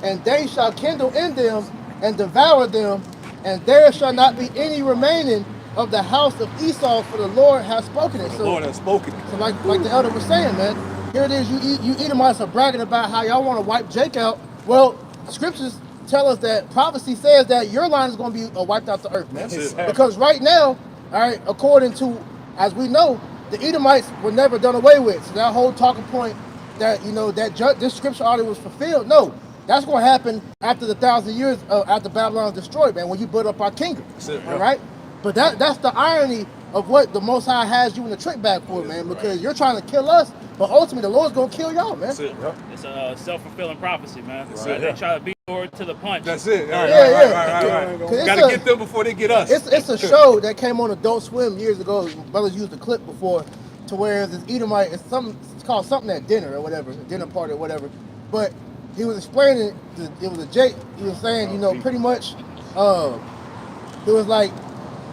and they shall kindle in them and devour them, and there shall not be any remaining of the house of Esau, for the Lord has spoken it. The Lord has spoken it. So like the elder was saying, man, here it is, you Edomites are bragging about how y'all want to wipe Jake out. Well, scriptures tell us that prophecy says that your line is going to be wiped out the earth, man. That's it. Because right now, all right, according to, as we know, the Edomites were never done away with. So that whole talking point that, this scripture already was fulfilled, no. That's going to happen after the 1,000 years after Babylon is destroyed, man, when you build up our kingdom. That's it, all right? But that's the irony of what the Most High has you in the trick bag for, man, because you're trying to kill us, but ultimately the Lord's going to kill y'all, man. That's it. Yep. It's a self-fulfilling prophecy, man. Right. They try to beat Lord to the punch. That's it. Yeah. Right. Gotta get them before they get us. It's a show that came on Adult Swim years ago. Brothers used the clip before, to where this Edomite, it's called something at dinner or whatever, a dinner party or whatever. But he was explaining, it was a Jake. He was saying, pretty much, it was like,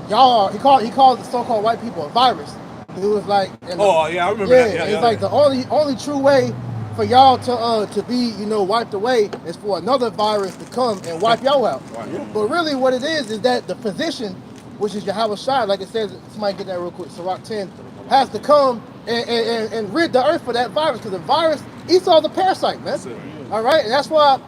y'all, he called the so-called white people a virus. It was like, I remember that. Yeah, it's like the only true way for y'all to be, wiped away is for another virus to come and wipe y'all out. Right. But really what it is that the physician, which is Yahweh Shai, like it says, somebody get that real quick, Sirach 10, has to come and rid the earth for that virus, because the virus, Esau's a parasite, man. All right, and that's why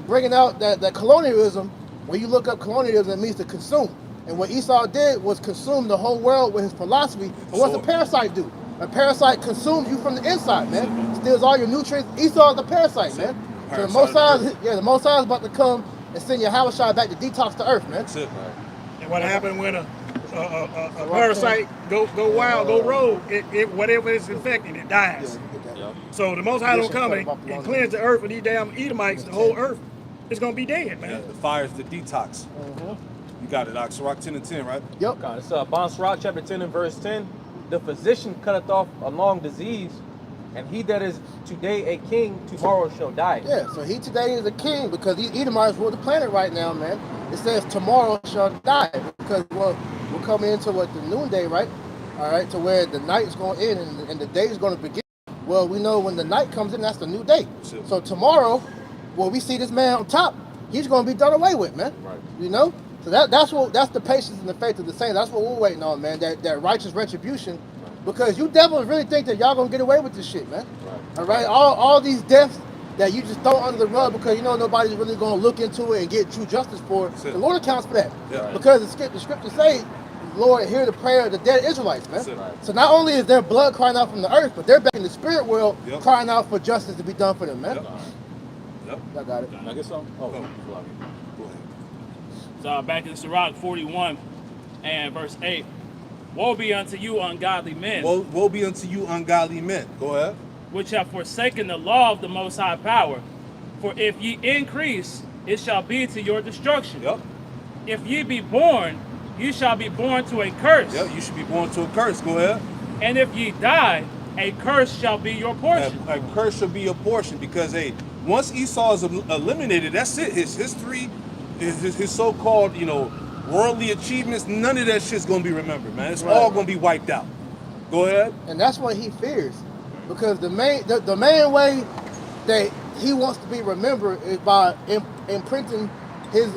bringing out that colonialism, when you look up colonialism, it means to consume. And what Esau did was consume the whole world with his philosophy. But what's a parasite do? A parasite consumes you from the inside, man. Steals all your nutrients. Esau is a parasite, man. So the Most High is about to come and send Yahweh Shai back to detox the earth, man. That's it. And what happened when a parasite go wild, go rogue, it whatever it's infecting, it dies. So the Most High don't come and cleanse the earth with these damn Edomites, the whole earth is gonna be dead, man. Yeah, the fire's the detox. You got it, Sirach 10 and 10, right? Yep. It's Bon Sirach chapter 10 and verse 10. The physician cutteth off a long disease, and he that is today a king, tomorrow shall die. Yeah, so he today is a king because these Edomites rule the planet right now, man. It says tomorrow shall die because we're coming into the noonday, right? All right, to where the night is going in and the day is going to begin. Well, we know when the night comes in, that's the new day. Sure. So tomorrow, we see this man on top, he's going to be done away with, man. Right. So that's the patience and the faith of the saints. That's what we're waiting on, man. That righteous retribution, because you devils really think that y'all gonna get away with this shit, man. Right. All right. All these deaths that you just throw under the rug because you know nobody's really going to look into it and get true justice for it. That's it. The Lord accounts for that. Yeah. Because the scriptures say, Lord, hear the prayer of the dead Israelites, man. That's it. So not only is their blood crying out from the earth, but they're back in the spirit world Yep. crying out for justice to be done for them, man. Yep. Yep. I got it. Can I get some? Oh, Go. go. Go ahead. So back in Sirach 41 and verse 8. Woe be unto you, ungodly men, Woe be unto you, ungodly men. Go ahead. which have forsaken the law of the Most High Power. For if ye increase, it shall be to your destruction. Yep. If ye be born, you shall be born to a curse. Yep. You should be born to a curse. Go ahead. And if ye die, a curse shall be your portion. A curse should be your portion because, hey, once Esau is eliminated, that's it. His history, his so-called, worldly achievements, none of that shit's gonna be remembered, man. It's all gonna be wiped out. Go ahead. And that's what he fears. Because the main way that he wants to be remembered is by imprinting his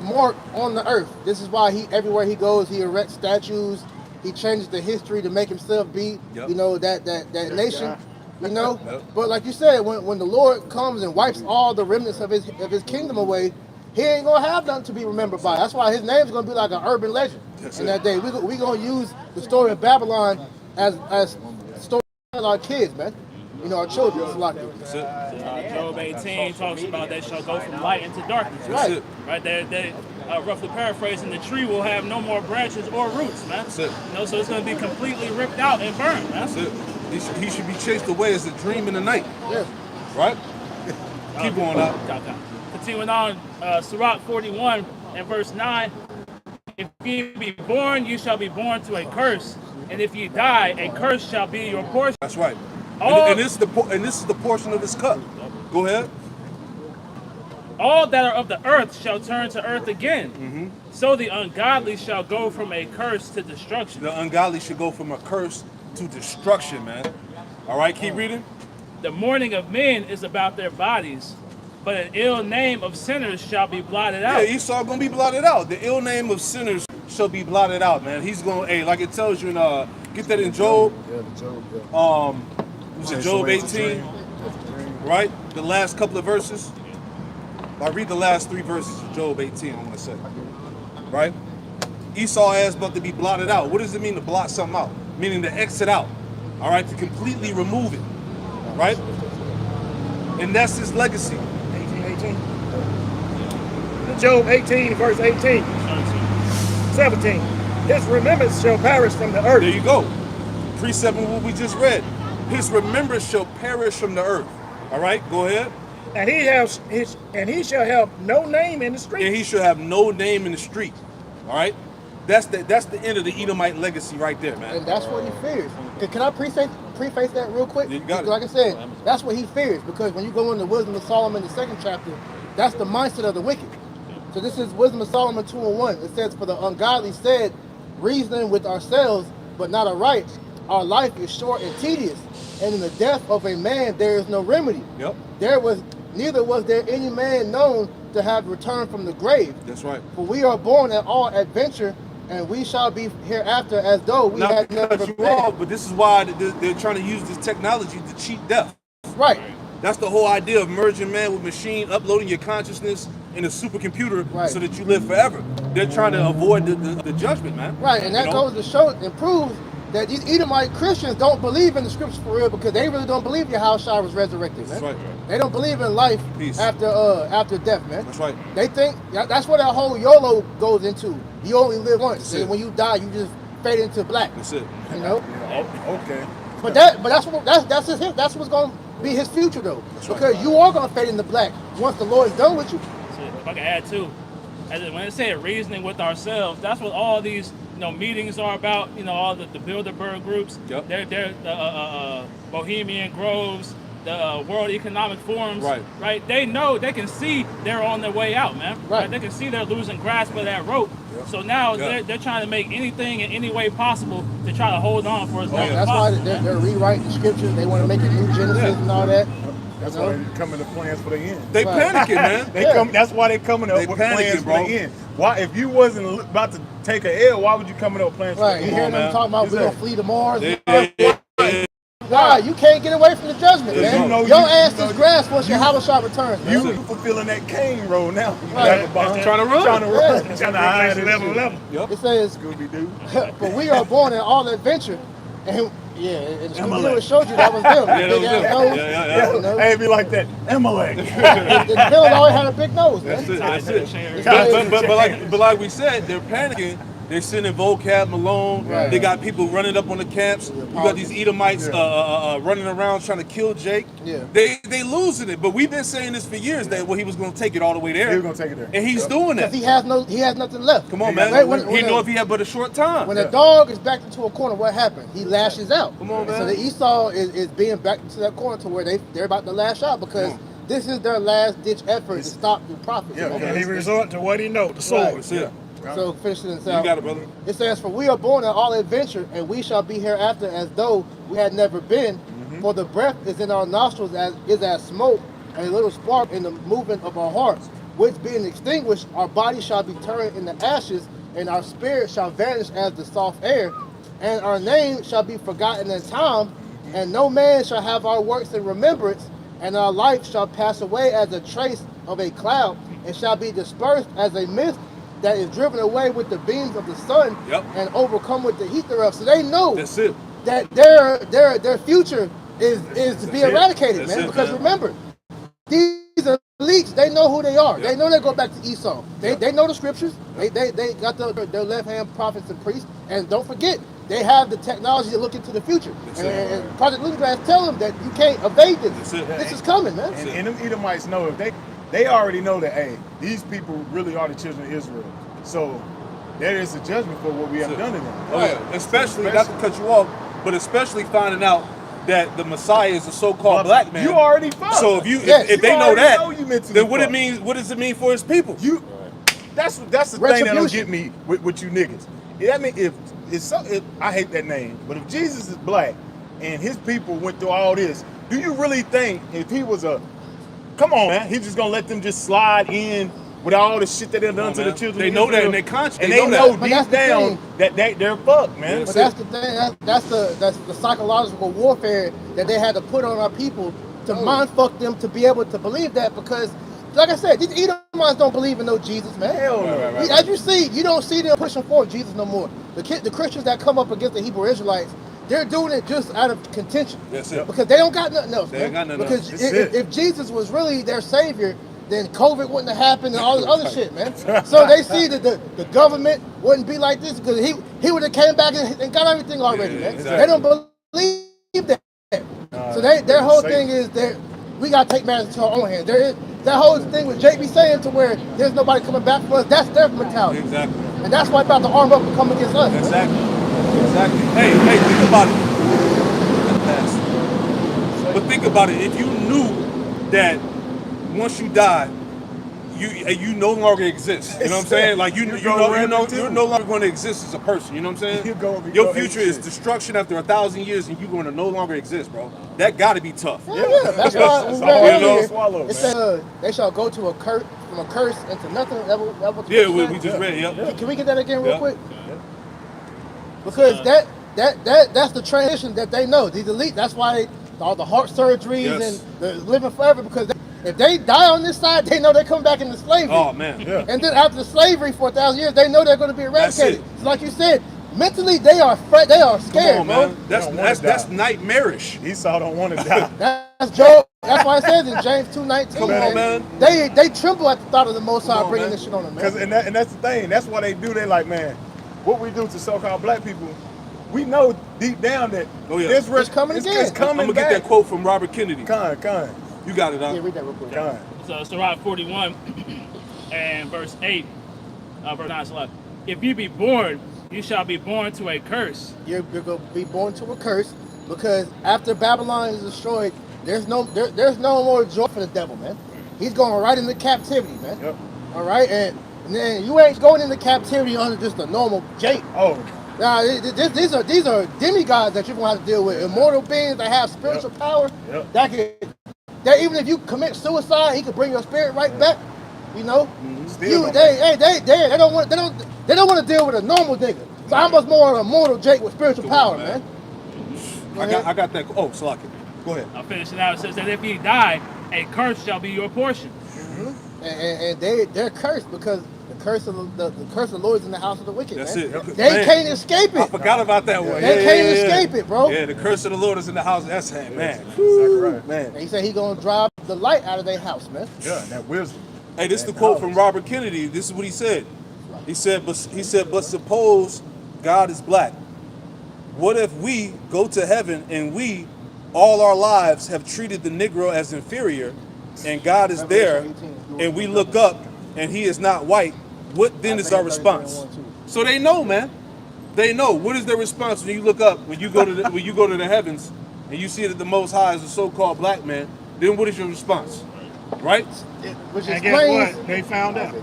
mark on the earth. This is why everywhere he goes, he erects statues. He changes the history to make himself be, Yep. that nation. Yep. But like you said, when the Lord comes and wipes all the remnants of his kingdom away, he ain't gonna have nothing to be remembered by. That's why his name's gonna be like an urban legend. That's in it. that day. We gonna use the story of Babylon as story of our kids, man. Our children. It's like That's it. Job 18 talks about they shall go from light into darkness. That's it. Right there, they roughly paraphrasing, the tree will have no more branches or roots, man. That's it. So it's going to be completely ripped out and burned, man. That's it. He should be chased away as a dream in the night. yeah. Right? Keep going up. Okay. Continuing on, Sirach 41 and verse 9. If ye be born, you shall be born to a curse, and if ye die, a curse shall be your portion. That's right. All- And this is the portion of his cup. Go ahead. All that are of the earth shall turn to earth again. So the ungodly shall go from a curse to destruction. The ungodly should go from a curse to destruction, man. All right, keep reading. The mourning of men is about their bodies, but an ill name of sinners shall be blotted Yeah, out. Esau gonna be blotted out. The ill name of sinners shall be blotted out, man. He's gonna, like it tells you in get that in Job. Yeah, the Job. Yeah. Was it Job 18? Right? The last couple of verses. I'll read the last 3 verses of Job 18, I want to say. Right? Esau asked about to be blotted out. What does it mean to blot something out? Meaning to exit out. All right? To completely remove it. Right? And that's his legacy. 18. Job 18, verse 18, 17. His remembrance shall perish from the earth. There you go. Precept of what we just read. His remembrance shall perish from the earth. All right? Go ahead. And he shall have no name in the street. And he should have no name in the street. All right? That's the end of the Edomite legacy right there, man. And that's what he fears. Can I preface that real quick? You got it. Like I said, that's what he fears. Because when you go into Wisdom of Solomon, the 2nd chapter, that's the mindset of the wicked. So this is Wisdom of Solomon 2 and 1. It says, for the ungodly said, reasoning with ourselves, but not aright, our life is short and tedious. And in the death of a man, there is no remedy. Yep. Neither was there any man known to have returned from the grave. That's right. For we are born at all adventure, and we shall be hereafter as though we Not had never because you been. are, but this is why they're trying to use this technology to cheat death. Right. That's the whole idea of merging man with machine, uploading your consciousness in a supercomputer Right. so that you live forever. They're trying to avoid the judgment, man. Right, and that You know? goes to show and prove that these Edomite Christians don't believe in the scriptures for real because they really don't believe Yahushua was resurrected, man. That's right. They don't believe in life Peace. after death, man. That's right. They think that's what that whole YOLO goes into. You only live once, That's and it. when you die, you just fade into black. That's it. You know. Okay. But that's what's gonna be his future though, because you are gonna fade into black once the Lord is done with you. If I can add too, when it said reasoning with ourselves, that's what all these meetings are about. All the Bilderberg groups. Yep. They're Bohemian Groves, the World Economic Forums. Right. They know, they can see they're on their way out, man. Right. They can see they're losing grasp of that rope. Yep. So now Yeah. they're trying to make anything in any way possible to try to hold on for as long as That's why possible. they're rewriting the scriptures. They want to make a new Genesis Yeah. and all that. That's You know? why they come into plans for the end. They Right. panicking, man. They Yeah. come. That's why they coming up They with panicking, plans bro. for the end. Why, if you wasn't about to take a L, why would you come up with plans Right, for you the hear end? them man. talking about we're gonna Exactly. flee to Mars. They Nah, you can't get away from the judgment, Yes, man. you know Your you- ass you know is grass once your Habashah returns, man. You fulfilling that Cain role now. Right. Vagabond. Trying to run. Trying to run. Yeah. Trying to hide Revelation and 11, shit. 11. It says, Scooby-Doo. but we are born in all adventure. And yeah, and Scooby-Doo Amalek. showed you that was them. Yeah, that was Big ass them. nose. Yeah. You know? Hey, be like that. Amalek. The Bill always had a big nose, man. That's it. It's But like we said, they're panicking. They're sending vocab Malone. Right. They got people running up on the camps. You got these Edomites running around trying to kill Jake. Yeah. They losing it. But we've been saying this for years that he was going to take it all the way there. He was gonna take it there. And he's doing Because that. he has nothing left. Come on, He man. got- He know if he had but a short time. When a dog is backed into a corner, what happens? He lashes out. Come on, And so man. the Esau is being backed into that corner to where they're about to lash out because this is their last ditch effort to stop the prophets. Yeah, And he resort to what he know, the sword. That's it. So finish it You got it, brother. It says, "For we are born in all adventure, and we shall be hereafter as though we had never been. For the breath is in our nostrils as smoke, and a little spark in the movement of our hearts, which being extinguished, our body shall be turned into ashes, and our spirit shall vanish as the soft air, and our name shall be forgotten in time, and no man shall have our works in remembrance, and our life shall pass away as a trace of a cloud, and shall be dispersed as a mist that is driven away with the beams of the sun Yep. and overcome with the heat thereof." So they know That's it. that their future is to be That's it. eradicated, That's man. it, Because man. remember, these elites, they know who they are. Yeah. They know they go back to Esau. They know the scriptures. They got their left hand prophets and priests. And don't forget, they have the technology to look into the future. That's And, it. and Project Lungrass tell them that you can't evade this. That's it. This is coming, man. And them Edomites know if they already know that, hey, these people really are the children of Israel. So there is a judgment for what we have done to them. Oh yeah, especially not to cut you off, but especially finding out that the Messiah is a so-called black man. You already fucked. So if Yes, if they you know already that, know you mentally then what it fucked. means? What does it mean for his people? That's the thing that don't Retribution. get me with you niggas. I mean, if I hate that name, but if Jesus is black and his people went through all this, do you really think if he was come on, man, he's just gonna let them just slide in with all the shit that they've done on, to the man. children? They of know that Israel? in their conscience. and They they know know that. But that's deep the down thing. that they're fucked, man. But that's the thing. That's the psychological warfare that they had to put on our people to mind fuck them to be able to believe that, because, like I said, these Edomites don't believe in no Jesus, man. Hell no. As you see, you don't see them pushing for Jesus no more. The Christians that come up against the Hebrew Israelites, they're doing it just out of contention. That's it. Because they don't got nothing else. They ain't man. got nothing because else. That's if Jesus was really their savior, then COVID wouldn't have happened and all this other shit, man. So they see that the government wouldn't be like this because he would have came back and got everything already, Yeah, man. exactly. They don't believe that. So their whole Satan. thing is that we gotta take matters into our own hands. There is that whole thing with JB saying to where there's nobody coming back for us. That's their mentality, Exactly. and that's why they're about to arm up and come against us. man. Exactly. Hey, think about it. But think about it. If you knew that once you die, you no longer exist. You know what I'm saying? Like you're no longer going to exist as a person. You know what I'm You go- saying? you Your go future ape is shit. destruction after 1,000 years, and you're going to no longer exist, bro. That got to be tough. Yeah, that's why That's we all read you know, earlier, swallow, it man. said they shall go to from a curse into nothing. That what the Yeah, verse we said? just read. Yep. Can we get that again real Yeah. quick? Because that's the transition that they know. These elite, that's why all the heart surgeries Yes. and the living forever, because if they die on this side, they know they come back into slavery. Oh man. Yeah. And then after slavery for 1,000 years, they know they're going to be That's eradicated. it. So like you said, mentally they are they are Come scared, on, bro. man. That's don't wanna that's die. nightmarish. Esau don't want to die. That's Job. That's why it says in James 2:19. Come on, man. They tremble at the thought of the Most High Come on, bringing man. this shit on them, man. And that's the thing. That's why they do. They like, man, what we do to so-called black people, we know deep down that Oh, yeah. this risk It's coming it's again. coming I'm gonna back. get that quote from Robert Kennedy. Con. You got it, Yeah, huh? read that real quick. Con. So Sirach 41 and verse 8, verse 9 to 11. If you be born, you shall be born to a curse. You're going to be born to a curse, because after Babylon is destroyed, there's no more joy for the devil, man. He's going right into captivity, man. Yep. All right, and then you ain't going into captivity under just a normal Jake. Oh, Nah, these are demigods that you're gonna have to deal with. Immortal beings that have spiritual power. Yep. That even if you commit suicide, he could bring your spirit right back. You know, Still don't they don't want to deal with a normal nigga. So I must more on a mortal Jake with spiritual power, on, man. I got that. Oh, Salaki. Go ahead. I'll finish it out. It says that if ye die, a curse shall be your portion. And they're cursed because the curse of the curse of the Lord is in the house of the wicked. That's man. it. They Man, can't escape I it. forgot about that one. They can't escape it, bro. Yeah, the curse of the Lord is in the house. That's it, man. Man. And he said he gonna drive the light out of their house, man. Yeah, that wisdom. Hey, this is the quote from Robert Kennedy. This is what he said. He said, but suppose God is black. What if we go to heaven and we, all our lives, have treated the Negro as inferior, and God is there, and we look up and he is not white? What then is our response? So they know, man. They know. What is their response when you look up, when you go to the heavens, and you see that the Most High is a so-called black man? Then what is your response? Right? Which And guess explains, what? They found out.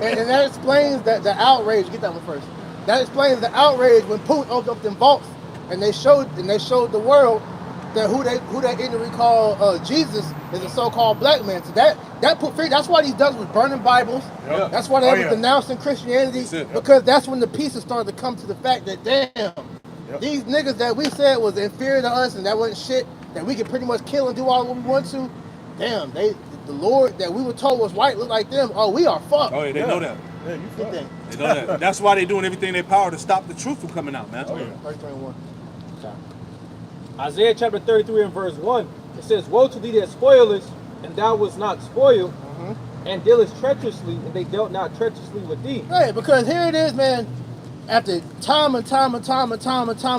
and that explains that the outrage. Get that one first. That explains the outrage when Putin opened up them vaults and they showed the world that who they ignorantly call Jesus is a so-called black man. So that put fear. That's why these dudes was burning Bibles. Yeah. That's why they was denouncing Christianity, That's it. because that's when the pieces started to come to the fact that damn, these niggas that we said was inferior to us and that wasn't shit, that we could pretty much kill and do all what we want to. Damn, the Lord that we were told was white look like them. Oh, we are fucked. Oh, yeah, they know that. Yeah, you Get fucked. that. They know that. That's why they're doing everything in their power to stop the truth from coming out, man. Verse 21. Isaiah chapter 33 and verse 1, it says, woe to thee that spoilest, and thou wast not spoiled, and dealest treacherously, and they dealt not treacherously with thee. Right, because here it is, man. After time and time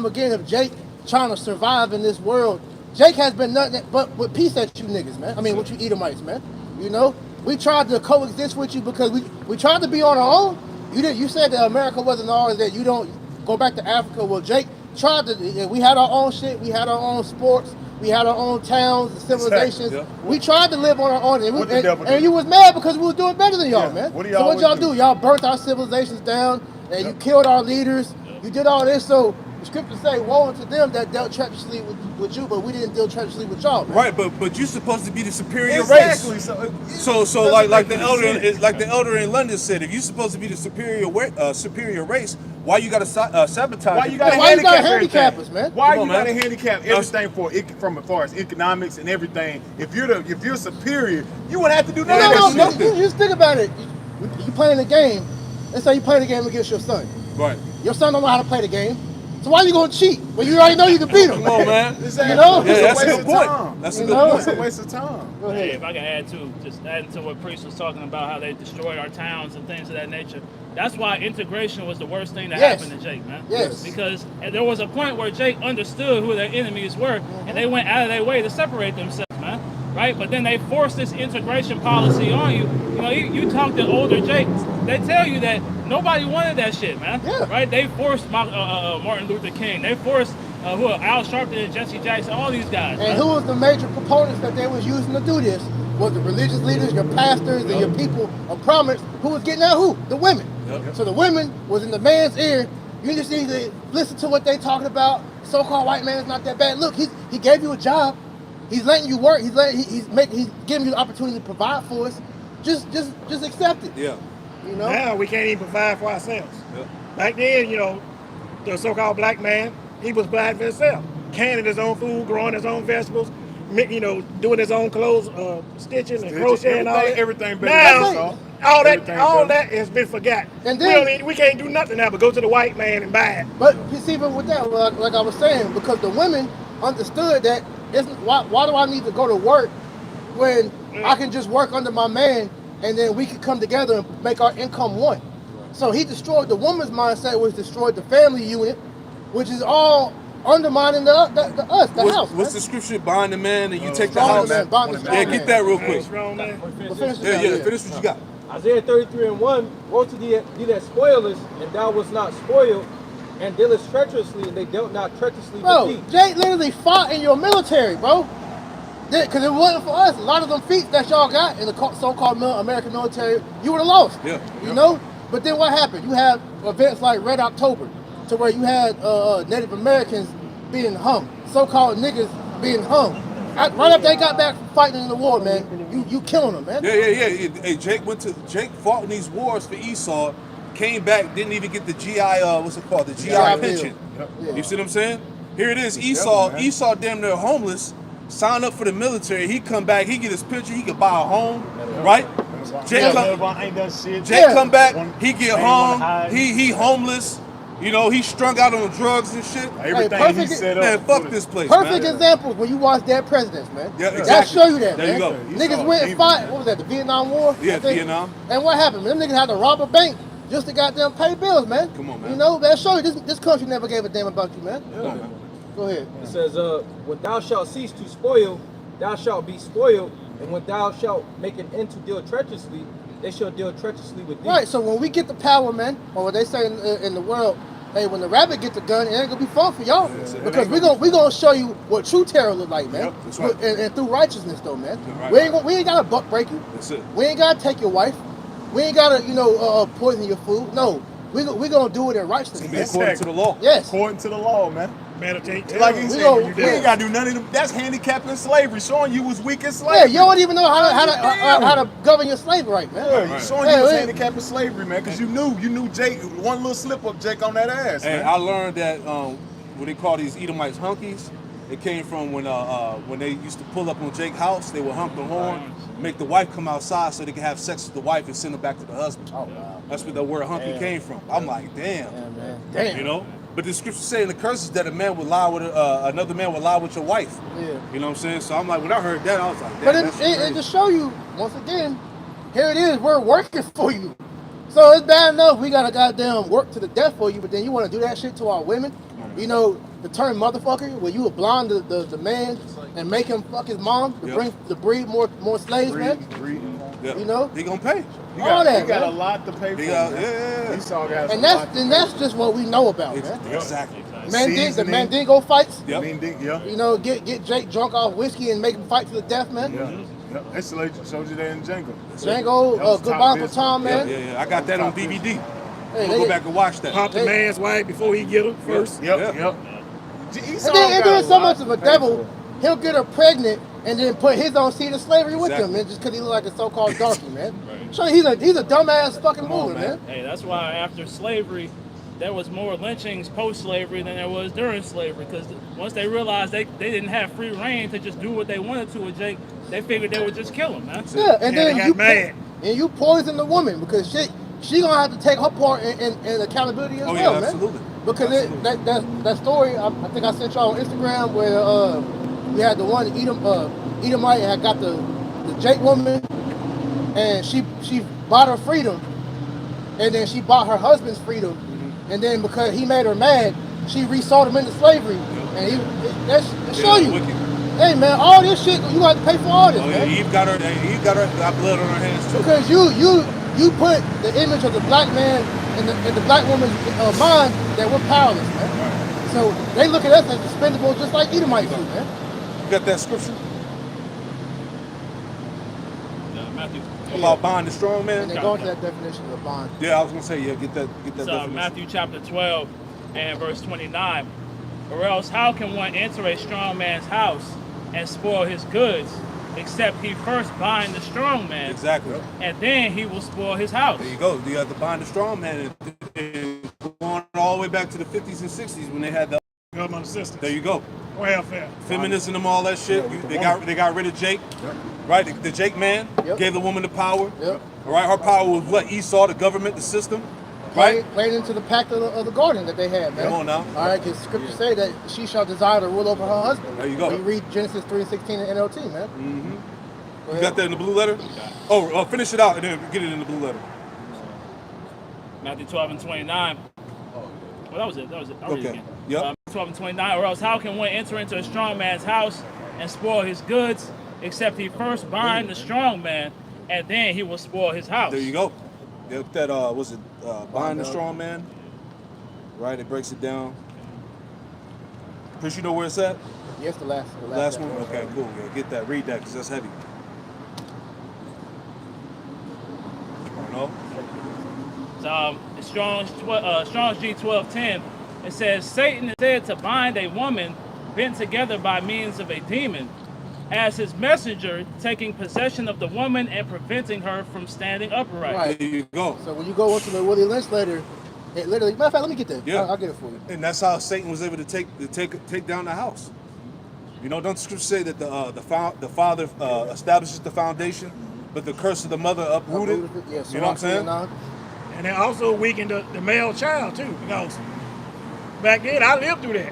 again of Jake trying to survive in this world, Jake has been nothing but with peace at you niggas, man. I mean, with you Edomites, man. You know, we tried to coexist with you because we tried to be on our own. You said that America wasn't ours, that you don't go back to Africa. Well, Jake tried to. We had our own shit. We had our own sports. We had our own towns and civilizations. Yeah. We tried to live on our own, What the devil do? and you was mad because we was doing better than y'all, Yeah. man. What do So y'all what y'all always do? do? Y'all burnt our civilizations down, and you killed our leaders. You did all this. So the scriptures say, woe unto them that dealt treacherously with you, but we didn't deal treacherously with y'all, man. Right, but you're supposed to be the superior Exactly. race. So, So like the elder in London said, if you're supposed to be the superior race, why you got to sabotage? why you got to Why you gotta handicap handicap us, everything? man? Why Come you on, got to man. handicap everything from as far as economics and everything? If you're superior, you wouldn't have to do none of No, that shit. you just think about it. You playing the game. Let's say you playing the game against your son. Right. Your son don't know how to play the game. So why you gonna cheat when you already know you can beat him? Come on, man. Exactly. You know? Yeah, that's a waste good of point. time. That's a You good know? It's point. a waste of time. Go Hey, ahead. if I can add to, just adding to what Priest was talking about, how they destroyed our towns and things of that nature. That's why integration was the worst thing that Yes. happened to Jake, man. Yes. Because there was a point where Jake understood who their enemies were, and they went out of their way to separate themselves, man. Right? But then they forced this integration policy on you. You know, you talk to older Jake, they tell you that nobody wanted that shit, man. Yeah. Right? They forced Martin Luther King. They forced Al Sharpton and Jesse Jackson, all these guys. And man. who was the major proponents that they was using to do this? Was the religious leaders, your pastors, and your people of prominence. Who was getting out? Who? The women. Yep. So the women was in the man's ear. You just need to listen to what they talking about. So-called white man is not that bad. Look, he gave you a job. He's letting you work. He's giving you the opportunity to provide for us. Just accept it. Yeah. You know. Now we can't even provide for ourselves. Yeah. Back then, you know, the so-called black man, he was providing for himself, canning his own food, growing his own vegetables, you know, doing his own clothes, stitching and crocheting and all that. Everything better Now, than us, all Everything better. that has been forgotten. And then- we can't do nothing now but go to the white man and buy it. But you see, even with that, like I was saying, because the women understood that why do I need to go to work when I can just work under my man and then we can come together and make our income one. So he destroyed the woman's mindset, which destroyed the family unit, which is all undermining the house. What's the scripture? Bind the man and you take the Bind the house. man, bind the strong Yeah, man. get that real quick. Strong man. Well, finish it Yeah, out, yeah. Finish what you got. Isaiah 33 and 1, woe to thee that spoilest, and thou wast not spoiled, and dealest treacherously, and they dealt not treacherously Bro, with thee. Jake literally fought in your military, bro. Because if it wasn't for us, a lot of them feats that y'all got in the so-called American military, you would have lost. Yeah. You know? But then what happened? You have events like Red October, to where you had Native Americans being hung, so-called niggas being hung. Right after they got back from fighting in the war, man, you killing them, man. Yeah. Hey, Jake fought in these wars for Esau, came back, didn't even get the GI, what's it called? The GI GI Bill. pension. Yeah. You see what I'm saying? Here it is. Esau, man. Esau damn near homeless, signed up for the military. He come back, he get his picture, he could buy a home, right? Jake ain't done shit. Jake come back, One- he get ain't home, wanna hide. he homeless, you know, he strung out on drugs and shit. Everything perfect- he set up. Man, fuck for this place, Perfect man. example when you watch Dead Presidents, man. Yeah, That exactly. show you that, There man. you go. Niggas went and fought. What was that? The Vietnam War. Yeah, I think? Vietnam. And what happened? Them niggas had to rob a bank just to goddamn pay bills, man. Come on, man. You know that show you this country never gave a damn about you, man. Come on, man. Go ahead. It says, when thou shalt cease to spoil, thou shalt be spoiled, and when thou shalt make an end to deal treacherously, they shall deal treacherously with thee. Right. So when we get the power, man, or what they say in the world, hey, when the rabbit gets the gun, it ain't gonna be fun for y'all because we gonna show you what true terror look like, man. Yep, that's right. And through righteousness, though, man. Right, We ain't gotta buck break you. That's it. We ain't gotta take your wife. We ain't gotta poison your food. No, we gonna do it in righteousness, Be man. according to the law. Yes. According to the law, man. Meditate. Like he We said, gonna- you ain't gotta do none of them. That's handicapping slavery, showing you was weak in Yeah, slavery. you don't even know how Damn. to govern your slave right, man. Yeah, you showing Hey, you was hey. handicapping slavery, man, because you knew Jake, one little slip up, Jake on that ass, And man. I learned that what they call these Edomites hunkies, it came from when they used to pull up on Jake's house, they would hump the horn, make the wife come outside so they could have sex with the wife and send her back to the husband. Oh wow. That's where the word hunky came from. I'm like, damn. Yeah, man. Damn. You know? But the scripture say in the curses that a man would lie with another man would lie with your wife. Yeah. You know what I'm saying? So I'm like, when I heard that, I was like, damn, But that's it crazy. to show you, once again, here it is, we're working for you. So it's bad enough we gotta goddamn work to the death for you, but then you wanna do that shit to our women? You know, the term motherfucker, where you would blind the man and make him fuck his mom to Yep. breed more slaves, man. Yeah. you know? He gonna pay. All that, You got man. a lot to pay for. He got- man. yeah. Esau got And a lot that's just what we know about, man. Exactly. The Seasoning. Mandingo fights, Yep. Yeah. you know, get Jake drunk off whiskey and make him fight to the death, man. Yeah. They showed you that in Django. Django, That was Goodbye top for business. Tom, Yeah, man. yeah, yeah. I got that on DVD. Hey, I'm gonna go back and watch that. Pop the man's wife before he get her first. Yep. Yeah. Esau And got then a so lot much to of a pay devil, for. he'll get her pregnant and then put his own seed of slavery with Exactly. him, man, just because he look like a so-called darky, man. So he's a dumbass fucking Come on, mover, man. man. Hey, that's why after slavery, there was more lynchings post-slavery than there was during slavery. Because once they realized they didn't have free reign to just do what they wanted to with Jake, they figured they would just kill him, man. Yeah, and Yeah, then they got you mad. and you poison the woman because she gonna have to take her part in accountability as Oh, well, yeah, man. absolutely. Because that story, I think I sent y'all on Instagram where we had the one Edomite had got the Jake woman, and she bought her freedom, and then she bought her husband's freedom, and then because he made her mad, she resold him into slavery, and that show you. Wicked. Hey man, all this shit you got to pay for all this, Oh yeah, man. Eve got blood on her hands too. Because you put the image of the black man in the black woman's mind that we're powerless, man. So they look at us as expendable, just like Edomites do, man. You got that scripture Matthew. about buying the strong And man? they go into that definition of a bond. Yeah, I was gonna say, yeah, get that It's definition. Matthew chapter 12 and verse 29. Or else how can one enter a strong man's house and spoil his goods, except he first bind the strong man, Exactly. and then he will spoil his house. There you go. You got to bind the strong man, and going all the way back to the 50s and 60s when they had the. Government assistance. There you go. Welfare. Feminism and all that shit. They got rid of Jake, right? The Jake man Yep. gave the woman the power. Yep. All right, her power was what? Esau, the government, the system, right? Played into the pact of the garden that they had, man. Come on now. All right, because scriptures say that she shall desire to rule over her husband. There you go. We read Genesis 3:16 in NLT, man. You got that in the blue letter? Oh, finish it out and then get it in the blue letter. Matthew 12 and 29. Well, that was it. I'll read it Okay. again. Yep. 12 and 29. Or else how can one enter into a strong man's house and spoil his goods, except he first bind the strong man, and then he will spoil his house. There you go. Get that, was it bind the strong man? Right, it breaks it down. Chris, you know where it's at? Yes, the last Last one? Okay, cool. Yeah, get that. Read that, because that's heavy. You know? Strong's G12:10. It says Satan is said to bind a woman bent together by means of a demon, as his messenger, taking possession of the woman and preventing her from standing upright. Right. There you go. So when you go into the Willie Lynch letter, It literally. Matter of fact, let me get that. Yeah. I'll get it for you. And that's how Satan was able to take down the house. You know, don't the scripture say that the father establishes the foundation, but the curse of the mother uprooted? Yeah, You know what I'm saying? And it also weakened the male child too, because back then I lived through that.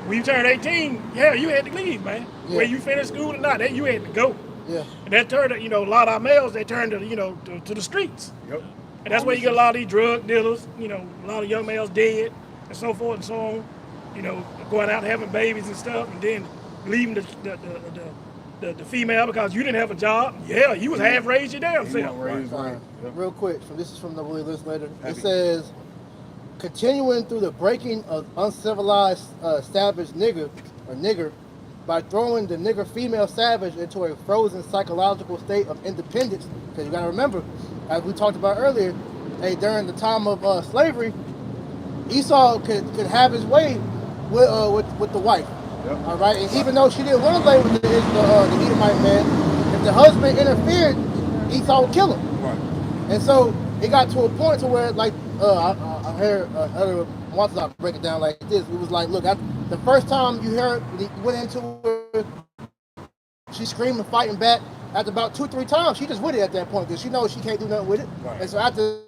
When you turned 18, yeah, you had to leave, man. Yeah. Whether you finished school or not, you had to go. Yeah. And that turned, a lot of our males, they turned to the streets. Yep. And that's where you get a lot of these drug dealers, a lot of young males dead and so forth and so on, going out having babies and stuff, and then leaving the female because you didn't have a job. Yeah, you was half raised your damn self. Real quick, this is from the Willie List letter. It says, continuing through the breaking of uncivilized savage nigger by throwing the nigger female savage into a frozen psychological state of independence. Because you got to remember, as we talked about earlier, during the time of slavery, Esau could have his way with the wife. Yep. All right, and even though she didn't want to lay with the Edomite man, if the husband interfered, Esau would kill him. Right. And so it got to a point to where, like, I heard other Martha break it down like this. It was like, look, the first time you heard he went into her, she screaming, fighting back. After about 2-3 times, she just with it at that point because she knows she can't do nothing with it. Right. And so after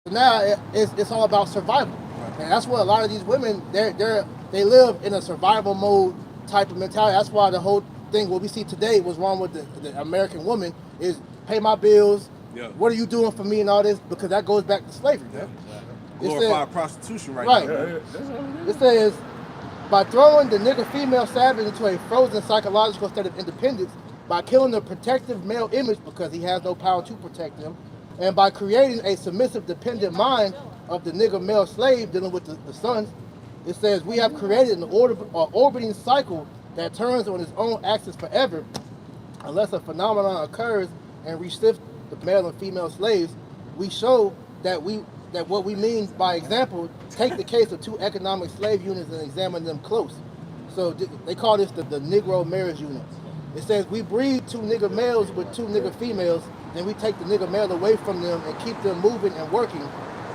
now, it's all about survival. Right. And that's what a lot of these women they live in a survival mode type of mentality. That's why the whole thing what we see today was wrong with the American woman is pay my bills. Yeah. What are you doing for me and all this? Because that goes back to slavery. Yeah. Glorified prostitution right now. It says, by throwing the nigger female savage into a frozen psychological state of independence, by killing the protective male image because he has no power to protect them, and by creating a submissive, dependent mind of the nigger male slave dealing with the sons, it says, we have created an orbiting cycle that turns on its own axis forever, unless a phenomenon occurs and reshifts the male and female slaves. We show that what we mean by example, take the case of 2 economic slave units and examine them close. So they call this the Negro marriage unit. It says we breed 2 nigger males with 2 nigger females, then we take the nigger male away from them and keep them moving and working.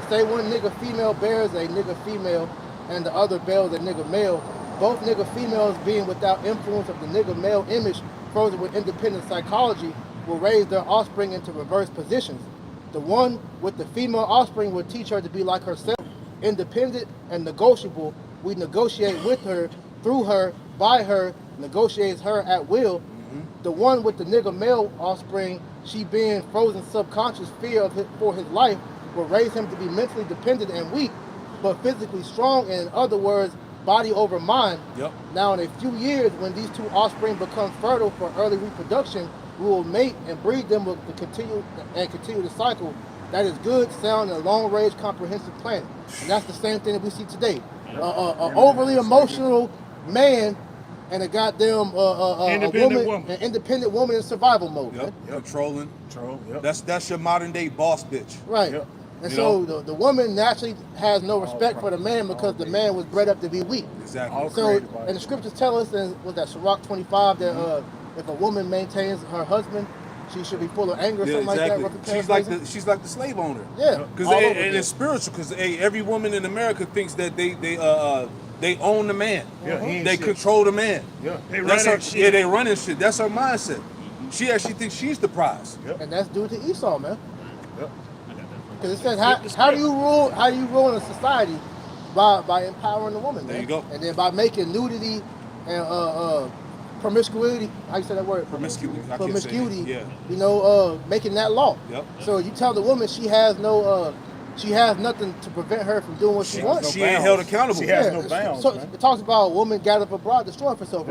Say one nigger female bears a nigger female and the other bears a nigger male. Both nigger females being without influence of the nigger male image frozen with independent psychology will raise their offspring into reverse positions. The one with the female offspring will teach her to be like herself, independent and negotiable. We negotiate with her, through her, by her, negotiates her at will. Mm-hmm. The one with the nigger male offspring, she being frozen subconscious fear for his life, will raise him to be mentally dependent and weak, but physically strong, and in other words, body over mind. Yep. Now in a few years, when these 2 offspring become fertile for early reproduction, we will mate and breed them to continue the cycle that is good, sound, and long-range comprehensive planning. And that's the same thing that we see today. An overly emotional man and a goddamn an independent woman in survival mode. Yep. Controlling. Yep. That's your modern day boss bitch. Right. Yep. And so the woman naturally has no respect for the man because the man was bred up to be weak. Exactly. So, and the scriptures tell us, and was that Sirach 25, that if a woman maintains her husband, she should be full of anger or something exactly. like that. She's like the slave owner. Yeah. And it's spiritual because every woman in America thinks that they own the man. Yeah. They control the man. Yeah. They running shit. That's her mindset. She actually thinks she's the prize. Yep. And that's due to Esau, man. Yep. Because it says how do you rule in a society? By empowering the woman. There you go. And then by making nudity and promiscuity, how you say that word? Promiscuity. Yeah. Making that law. Yep. So you tell the woman she has nothing to prevent her from doing what she wants. She ain't held accountable. She has no bounds. So it talks about a woman gathered abroad, destroying herself.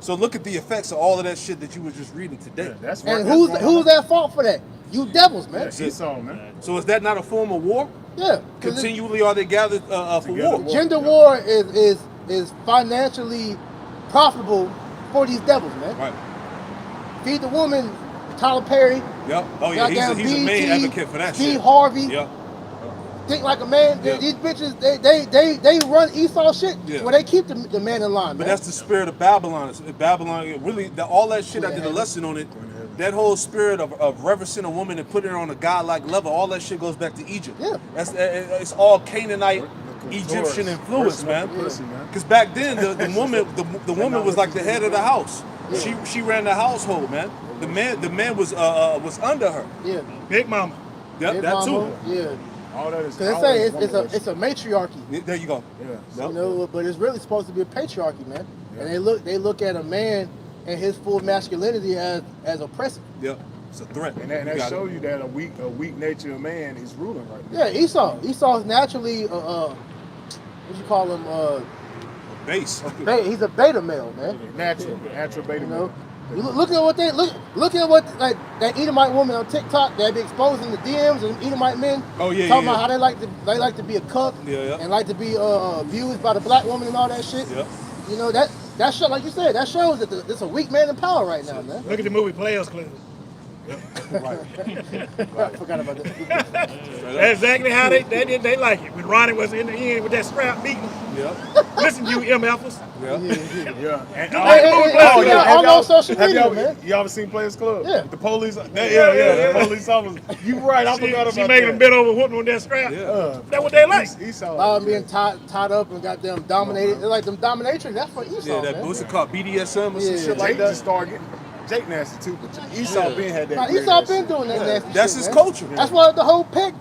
So look at the effects of all of that shit that you were just reading today. And who's at fault for that? You devils, man. That's Esau, man. So is that not a form of war? Yeah. Continually are they gathered for war? Gender war is financially profitable for these devils, man. Right. Feed the woman, Tyler Perry. Yep. Oh yeah, he's a main advocate for that Steve shit. Harvey. Yep. Think like a man. Yep. These bitches, they run Esau shit where they keep the man in line, man. But that's the spirit of Babylon. Babylon, really, all that shit. I did a lesson on it. that whole spirit of reverencing a woman and putting her on a godlike level, all that shit goes back to Egypt. Yeah. It's all Canaanite, Egyptian influence, man. Because back then the woman was like the head of the house. She ran the household, man. The man was under her. Yeah. Big mama. Yep, Big that mama, too. Yeah. All that is. Because they say it's a matriarchy. There you go. Yeah. You know, but it's really supposed to be a patriarchy, man. And they look at a man and his full masculinity as oppressive. Yep. It's a threat. And that shows you that a weak nature of man is ruling right now. Yeah, Esau. Esau's naturally what you call him? Base. He's a beta male, man. Natural beta You male. know, you look at what they look at what like that Edomite woman on TikTok that be exposing the DMs and Edomite men. Oh, yeah, talking yeah. about how they like to be a cuck and like to be abused by the black woman and all that shit. Yep. You know that show, like you said, that shows that there's a weak man in power right now, man. Look at the movie Players Club. I forgot about that. That's exactly how they like it. When Ronnie was in the end with that strap beating. Yep. Listen, you MFers. Yep. Yeah. And I'm on social media, man. You ever seen Players Club? Yeah. The police. The police officers. You right. I forgot about She making them that. bend over whooping on that strap. Yeah. That's what they like. Esau. Being tied up and got them dominated. They're like them dominatrix. That's for Esau, Yeah, that man. what's it called? BDSM or some shit Jake like that. just started getting Jake nasty too, but Esau been had that. Nah, weird Esau ass been shit. doing that nasty That's shit, his man. culture. That's where the whole peg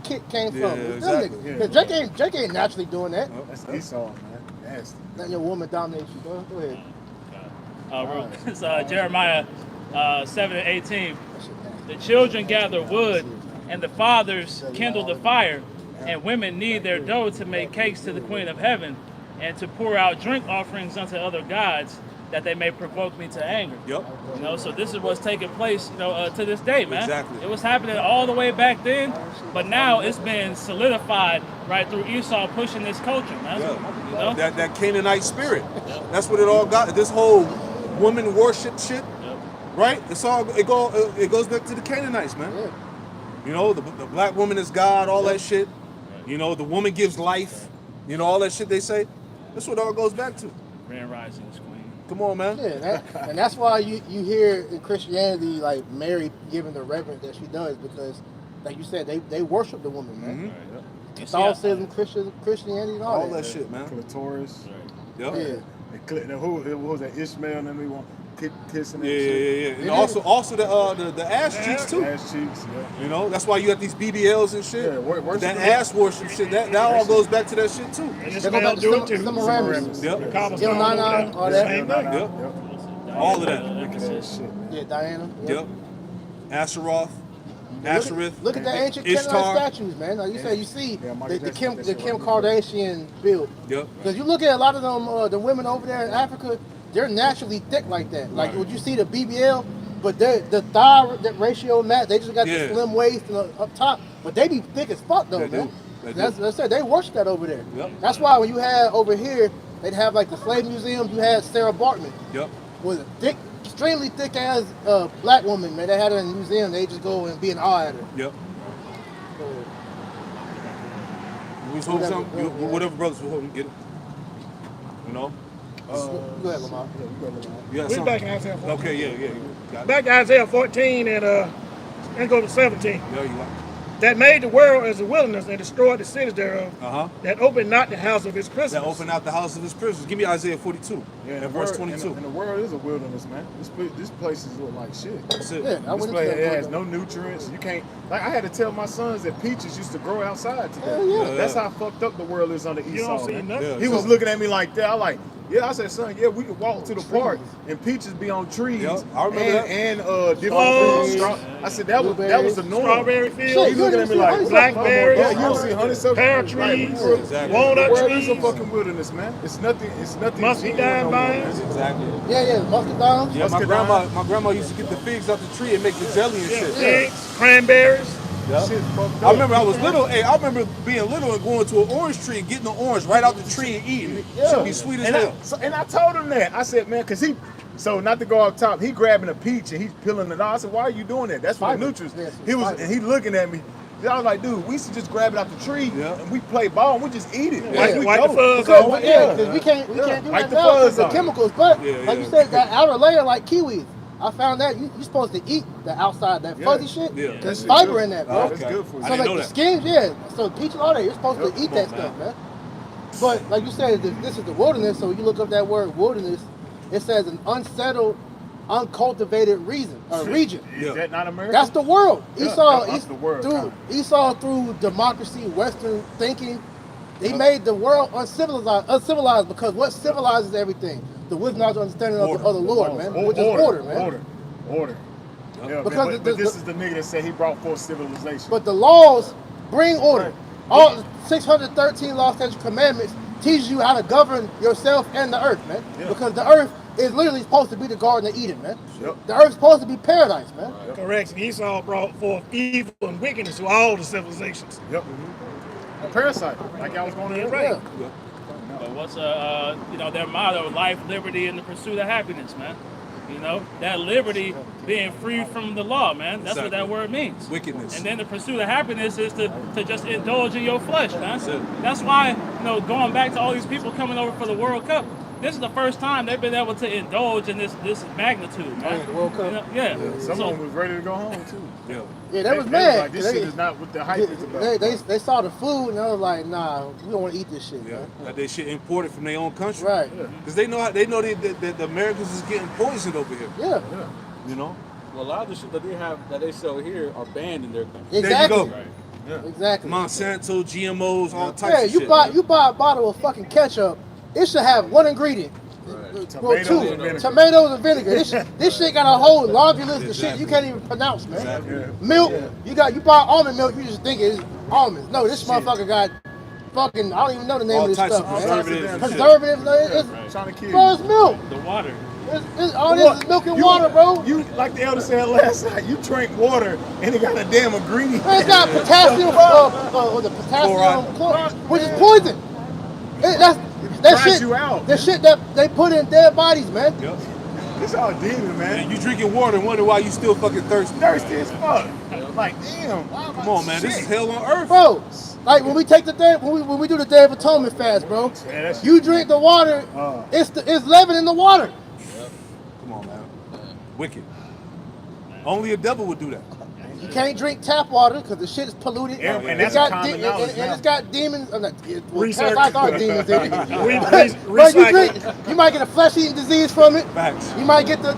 kick came from. Yeah, Them exactly. niggas. 'Cause Jake ain't naturally doing that. That's Esau, man. Nasty. Let your woman dominate you. Go ahead. It's Jeremiah 7:18. The children gather wood, and the fathers kindle the fire, and women knead their dough to make cakes to the Queen of Heaven, and to pour out drink offerings unto other gods, that they may provoke me to anger. Yep. You know, so this is what's taking place, to this day, man. Exactly. It was happening all the way back then, but now it's been solidified right through Esau pushing this culture, man. Yeah. You know? That Canaanite spirit. That's what it all got. This whole woman worship shit, right? It goes back to the Canaanites, man. Yeah. You know, the black woman is God, all that shit. You know, the woman gives life. You know, all that shit they say. That's what it all goes back to. Grand Rising is queen. Come on, man. Yeah, and that's why you hear in Christianity like Mary giving the reverence that she does, because like you said, they worship the woman, man. Catholicism, Christianity, and all All that shit, man. Clitoris. Yep. Yeah. Who was that? Ishmael and them want kissing and Yeah, shit. And also the ass cheeks too. Ass cheeks, yeah. You know, that's why you got these BBLs and shit. Yeah, worship that the- ass worship shit. That all goes back to that shit too. And They go back to do it too. Semiramis. Yep. The cobblestone, Nana, all that. same thing. Yep. All of that. Wicked ass shit. Yeah, Diana. Yep. Asheroth, Asherith. Look at the ancient Canaanite Ishtar. statues, man. Like you said, you see Yeah, Michael the Jackson, Kim that shit Kardashian build. Yep. Because you look at a lot of them, the women over there in Africa, they're naturally thick like that. Like would you see the BBL, but the thigh ratio match, they just got Yeah. the slim waist and up top, but they be thick as fuck though, They man. do. They do. That's said they worship that over there. Yep. That's why when you had over here, they'd have like the slave museums. You had Sarah Bartman, Yep. was a thick, extremely thick ass black woman, man. They had her in the museum. They just go and be in awe at her. Yep. We was holding something. Whatever brothers were holding, get it. You know. Go ahead, Lamar. You got We're something? back in Isaiah 14. Okay. Yeah. Got it. Back to Isaiah 14 and go to 17. Yeah, you got. That made the world as a wilderness and destroyed the cities thereof. That opened not the house of his prisoners. That opened out the house of his prisoners. Give me Isaiah 42 Yeah, and verse 22. And the world is a wilderness, man. This places look like shit. That's it. Yeah, I This went into place that it has book. no nutrients. You can't. Like I had to tell my sons that peaches used to grow outside today. Hell yeah. That's how fucked up the world is under You Esau. don't see man. nothing. Yeah. He was looking at me like that. I like, yeah. I said, son, yeah, we could walk to the park and peaches be on trees. Yep, I remember that. And different Plums. fruits. I said that was the norm. Strawberry Shit, fields, He looking at me like blackberries, Yeah, you don't see honeysuckle. pear Like, trees, Exactly. the walnut world is a trees, fucking wilderness, man. It's nothing. musky genuine dime no more, vines. man. Exactly. Yeah, muscadine. Yeah, my Muscadine. grandma used to get the figs out the tree and make the jelly and shit. Figs, cranberries. Yep. Shit fucked I up. remember I was little. Hey, I remember being little and going to an orange tree and getting the orange right out the tree and eating it. Should be sweet as and hell. and I told him that. I said, man, because so not to go off top, he grabbing a peach and he's peeling it off. I said, why are you doing that? That's for the Fiber. nutrients. Yes, it's He was, fiber. and he looking at me. I was like, dude, we used to just grab it out the tree Yeah. and we play ball and we just eat it. Wipe- we wipe the go. fuzz Because- off. Yeah, because we can't do Wipe that the now because fuzz the off. chemicals. But Yeah, like yeah. you said, that outer layer, like kiwis, I found that you're supposed to eat the outside, that fuzzy shit. Yeah. There's That shit fiber good. in that, Oh, bro. that's good for you. I So didn't like know the that. skins, yeah. So peach and all that, you're supposed to eat that Come on, stuff, man. But like you said, this is the wilderness. So when you look up that word wilderness, it says an unsettled, uncultivated region. Is that not America? That's the world. Yeah, Esau, that's the world, through kinda. Esau through democracy, Western thinking, he made the world uncivilized because what civilizes everything? The wisdom, knowledge, understanding of the Lord, man, which is order, man. Order. Yeah, Because but this is the nigga that said he brought forth civilization. But the laws bring order. Right. All 613 laws, statutes, commandments teaches you how to govern yourself and the earth, man. Yeah. Because the earth is literally supposed to be the Garden of Eden, man. Yep. The earth's supposed to be paradise, man. Correction. Esau brought forth evil and wickedness to all the civilizations. Yep. A parasite, like I was going to Right. Yeah. But what's their motto: life, liberty, and the pursuit of happiness, man. You know, that liberty being free from the law, man. That's what that Exactly. word means. Wickedness. And then the pursuit of happiness is to just indulge in your flesh, man. That's it. That's why, going back to all these people coming over for the World Cup, this is the first time they've been able to indulge in this magnitude, man. Oh, yeah, the World Cup. Yeah. Some So- of them was ready to go home too. Yeah. Yeah, they was They mad. like, this 'cause shit they- is not what the hype is about. They saw the food and they was like, nah, we don't want to eat this shit, Yeah. man. Like they shit imported from their own country. Right. Because they know that the Americans is getting poisoned over here. Yeah. You know. Well, a lot of the shit that they have that they sell here are banned in their country. Exactly. There you go. Exactly. Monsanto, GMOs, all types Yeah, of you shit. buy a bottle of fucking ketchup. It should have one ingredient. Well, Tomatoes two. and vinegar. Tomatoes and vinegar. This shit got a whole laundry list of shit you can't even pronounce, man. Exactly. Milk. You buy almond milk. You just think it's almonds. No, this motherfucker got fucking. I don't even know the name All of this types stuff, of man. preservatives and shit. Preservatives. Trying to kill Bro, you. it's milk. The water. It's all this is milk and water, bro. You, like the elder said last night, you drink water and it got a damn ingredient. Man, it's got potassium, or the potassium chloride, which is poison. That dries shit. you out. The shit that they put in dead bodies, man. Yep. It's all demon, man. And you drinking water and wonder why you still fucking thirsty. Thirsty as fuck. Like, damn. Come on, man. This is hell on earth. Bro, like when we take the day, when we do the Day of Atonement fast, bro. Yeah, that's- You drink the water, it's leaven in the water. Come on, man. Wicked. Only a devil would do that. You can't drink tap water because the shit is polluted. Yeah, and It's that's got common knowledge and now. it's got demons. Research. Parasites are demons in it. Recycle. But you might get a flesh-eating disease from it. Facts. You might get the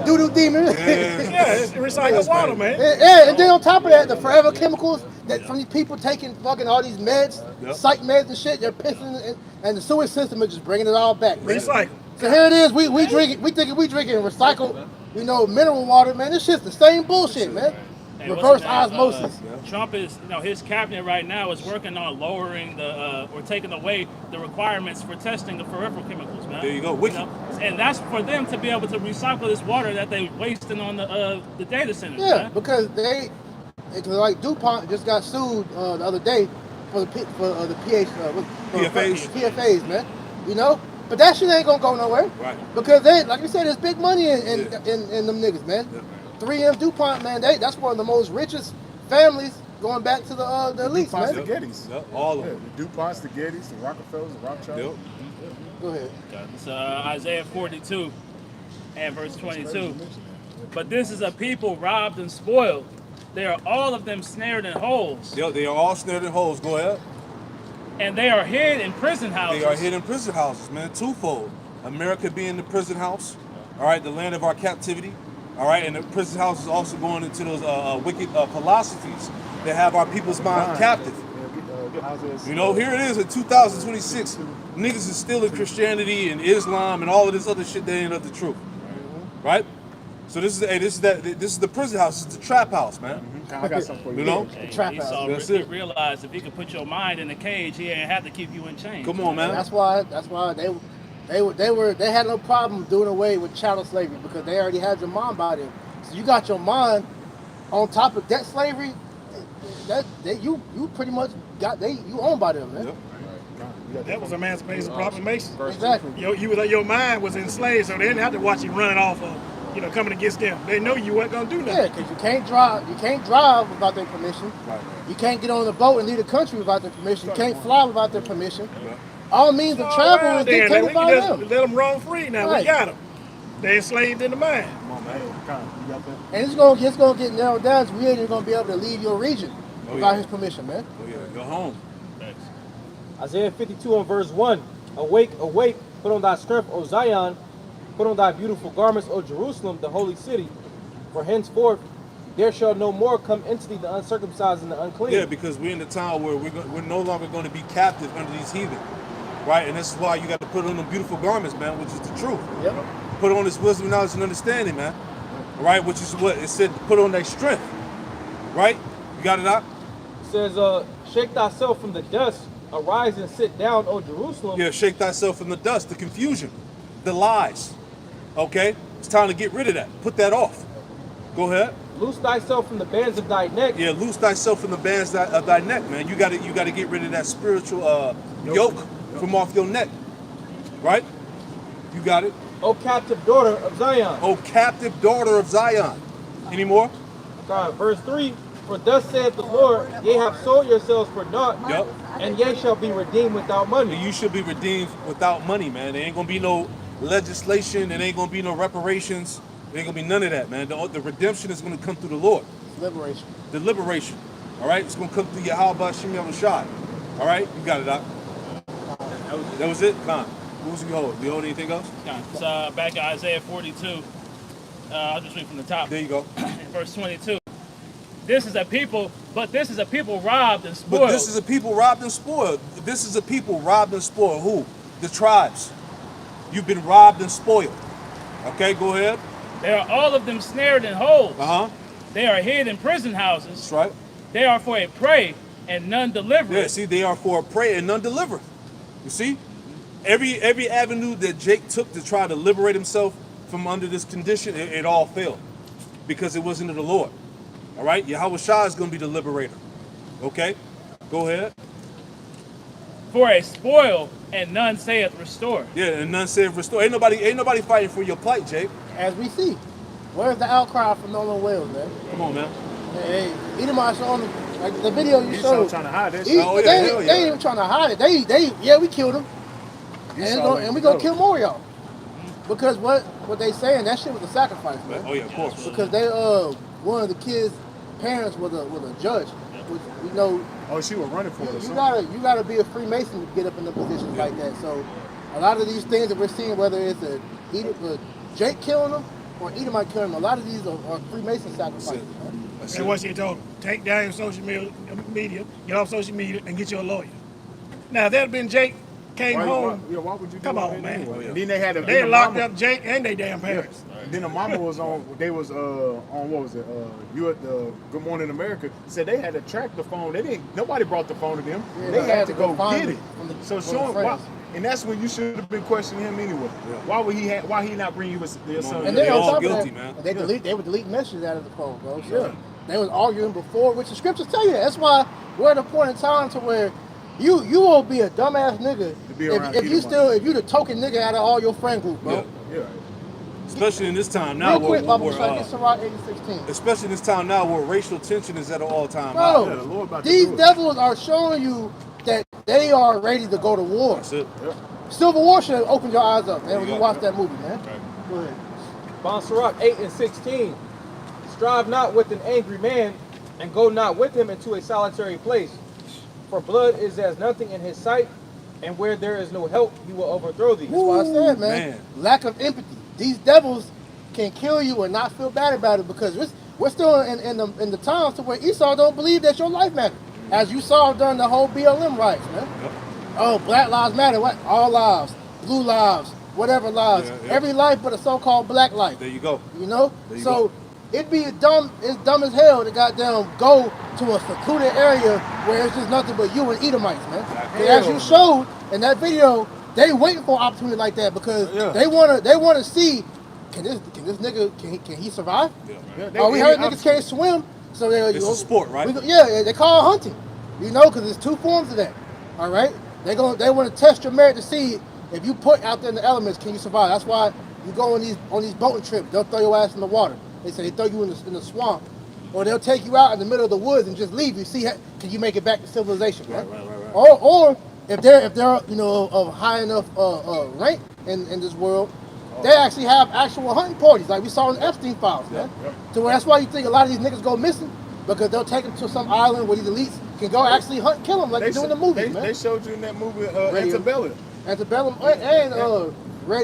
doo-doo demon. Yeah. Yeah, it's recycled water, man. Yeah, and then on top of that, the forever chemicals that from these people taking fucking all these meds, Yep. psych meds and shit, they're pissing, and the sewage system is just bringing it all back. man. Recycle. So here it is, we drinking recycled, mineral water, man. This shit's the same bullshit, man. Hey, what's Reverse the name? osmosis. Trump is, his cabinet right now is working on lowering or taking away the requirements for testing the peripheral chemicals, man. There you go, wicked. And that's for them to be able to recycle this water that they wasting on the data centers, Yeah, man. because like DuPont just got sued the other day for the PFAs? PFAs, man. But that shit ain't gonna go nowhere. Right. Because like you said, there's big money in them niggas, man. 3M DuPont, man, that's one of the most richest families going back to the elites, DuPonts, the man. Gettys. Yep, all of Yeah, them. the DuPonts, the Gettys, the Rockefellers, the Rothschilds. Yep. Go ahead. It's Isaiah 42 and verse 22. But this is a people robbed and spoiled. They are all of them snared in holes, Yep, they are all snared in holes. Go ahead. and they are hid in prison houses. They are hid in prison houses, man. Twofold. America being the prison house, all right, the land of our captivity, all right, and the prison house is also going into those wicked philosophies that have our people's mind captive. Here it is in 2026. Niggas is still in Christianity and Islam and all of this other shit that ain't of the truth, right? So this is the prison house. It's the trap house, man. I got something for you. You know? Hey, trap Esau house. That's it. realized if he could put your mind in a cage, he ain't have to keep you in chains. Come on, man. That's why they had no problem doing away with chattel slavery because they already had your mind by them. So you got your mind on top of that slavery. You pretty much you owned by them, man. Yep. That was Emancipation Proclamation. Exactly. Your mind was enslaved, so they didn't have to watch you running off of, coming against them. They know you weren't gonna do Yeah, nothing. because you can't drive without their permission. Right. You can't get on the boat and leave the country without their permission. You can't fly without their permission. All means of travel is There, dictated we by can just them. let them roam free now. Right. We got them. They enslaved in the mind. Come on, And it's gonna get narrowed down. So we ain't even gonna be able to leave your region without his permission, man. Oh yeah, go home. Isaiah 52 and verse 1. Awake, awake, put on thy strength, O Zion. Put on thy beautiful garments, O Jerusalem, the holy city. For henceforth there shall no more come into thee the uncircumcised and the unclean. Yeah, because we're in a time where we're no longer going to be captive under these heathen, right? And this is why you got to put on the beautiful garments, man, which is the truth. Yep. Put on this wisdom, knowledge, and understanding, man. All right, which is what it said. Put on that strength, right? You got it out. It says, shake thyself from the dust, arise and sit down, O Jerusalem. Yeah, shake thyself from the dust, the confusion, the lies. Okay, it's time to get rid of that. Put that off. Go ahead. Loose thyself from the bands of thy neck. Yeah, loose thyself from the bands of thy neck, man. You got to get rid of that spiritual yoke from off your neck, right? You got it. O captive daughter of Zion. Oh, captive daughter of Zion. Any more? God, verse 3. For thus saith the Lord, ye have sold yourselves for naught, Yep. and ye shall be redeemed without money. You should be redeemed without money, man. There ain't gonna be no legislation. There ain't gonna be no reparations. There ain't gonna be none of that, man. The redemption is gonna come through the Lord. Liberation. The liberation. All right, it's gonna come through Yahweh Shem Yahushua. All right, you got it out. That was it, Khan. What was we hold? We hold anything else? It's back in Isaiah 42. I'll just read from the top. There you go. Verse 22. This is a people robbed and spoiled. But this is a people robbed and spoiled. This is a people robbed and spoiled. Who? The tribes. You've been robbed and spoiled. Okay, go ahead. They are all of them snared in holes. Uh-huh. They are hid in prison houses. That's right. They are for a prey, and none deliver. Yeah, see, they are for a prey and none deliver. You see? Every avenue that Jake took to try to liberate himself from under this condition, it all failed. Because it wasn't of the Lord. All right? Yahweh Shah is going to be the liberator. Okay? Go ahead. For a spoil, and none saith restore. Yeah, and none save restore. Ain't nobody fighting for your plight, Jake. As we see. Where's the outcry from Nolan Wales, man? Come on, man. Hey, Edomites on like the video you showed. Trying to hide this. Oh, yeah, they hell yeah. ain't even trying to hide it. They we killed them. And we gonna kill more of y'all. Because what they saying, that shit was a sacrifice, man. Oh yeah, of course. Because they one of the kids' parents was a judge. Which, you know, Oh, she was running for it. you gotta be a Freemason to get up in the positions like that. So a lot of these things that we're seeing, whether it's a Jake killing them or Edomite killing them, a lot of these are Freemason sacrifices, man. And what she told him, take down your social media, get off social media, and get you a lawyer. Now, if that had been Jake, came home, Why would you do come all on, that man. anyway? Then they had they then the locked mama- up Jake and they damn parents. Then the mama was on. They was on what was it? You at the Good Morning America said they had to track the phone. They didn't. Nobody brought the phone to them. Yeah, they had to go find get it it. from the- So from show him the why. friends. And that's when you should have been questioning him anyway. Why would why he not bring you your son? And They then on all top guilty, of man. that, they would delete messages out of the phone, bro. So they was arguing before, which the scriptures tell you that. That's why we're at a point in time to where you will be a dumbass nigga be around if you the token nigga out of all your friend group, bro. Yeah. Especially in this time now, Real quick, Bubba, so I where get Sirach 8:16. especially in this time now where racial tension is at an all-time Bro, high. Yeah, the Lord about to these do it. devils are showing you that they are ready to go to war. That's it. Civil War should have opened your eyes up, man, when you you go. watch that movie, man. Go ahead. Sirach 8 and 16. Strive not with an angry man, and go not with him into a solitary place. For blood is as nothing in his sight, and where there is no help, he will overthrow thee. That's what I said, man. man. Lack of empathy. These devils can kill you and not feel bad about it because we're still in the times to where Esau don't believe that your life matters. As you saw during the whole BLM riots, man. Yep. Oh, Black Lives Matter. What? All lives. Blue lives. Whatever lives. Yeah. Every life but a so-called black life. There you go. You know? There you So go. it'd be dumb as hell to goddamn go to a secluded area where it's just nothing but you and Edomites, man. And as you showed in that video, they waiting for an opportunity like that because they wanna see can this nigga can he survive? Yeah. We heard niggas can't swim, so they It's a sport, right? Yeah, they call it hunting. You know, because there's two forms of that. All right, they want to test your merit to see if you put out there in the elements, can you survive? That's why you go on these boating trips. They'll throw your ass in the water. They say they throw you in the swamp, or they'll take you out in the middle of the woods and just leave you. See, can you make it back to civilization? Right. Or if they're of high enough rank in this world, They actually have actual hunting parties, like we saw in Epstein files, man. So that's why you think a lot of these niggas go missing, because they'll take them to some island where these elites can go actually hunt and kill them like they do in the movies, man. They showed you in that movie Radio. Antebellum. Antebellum and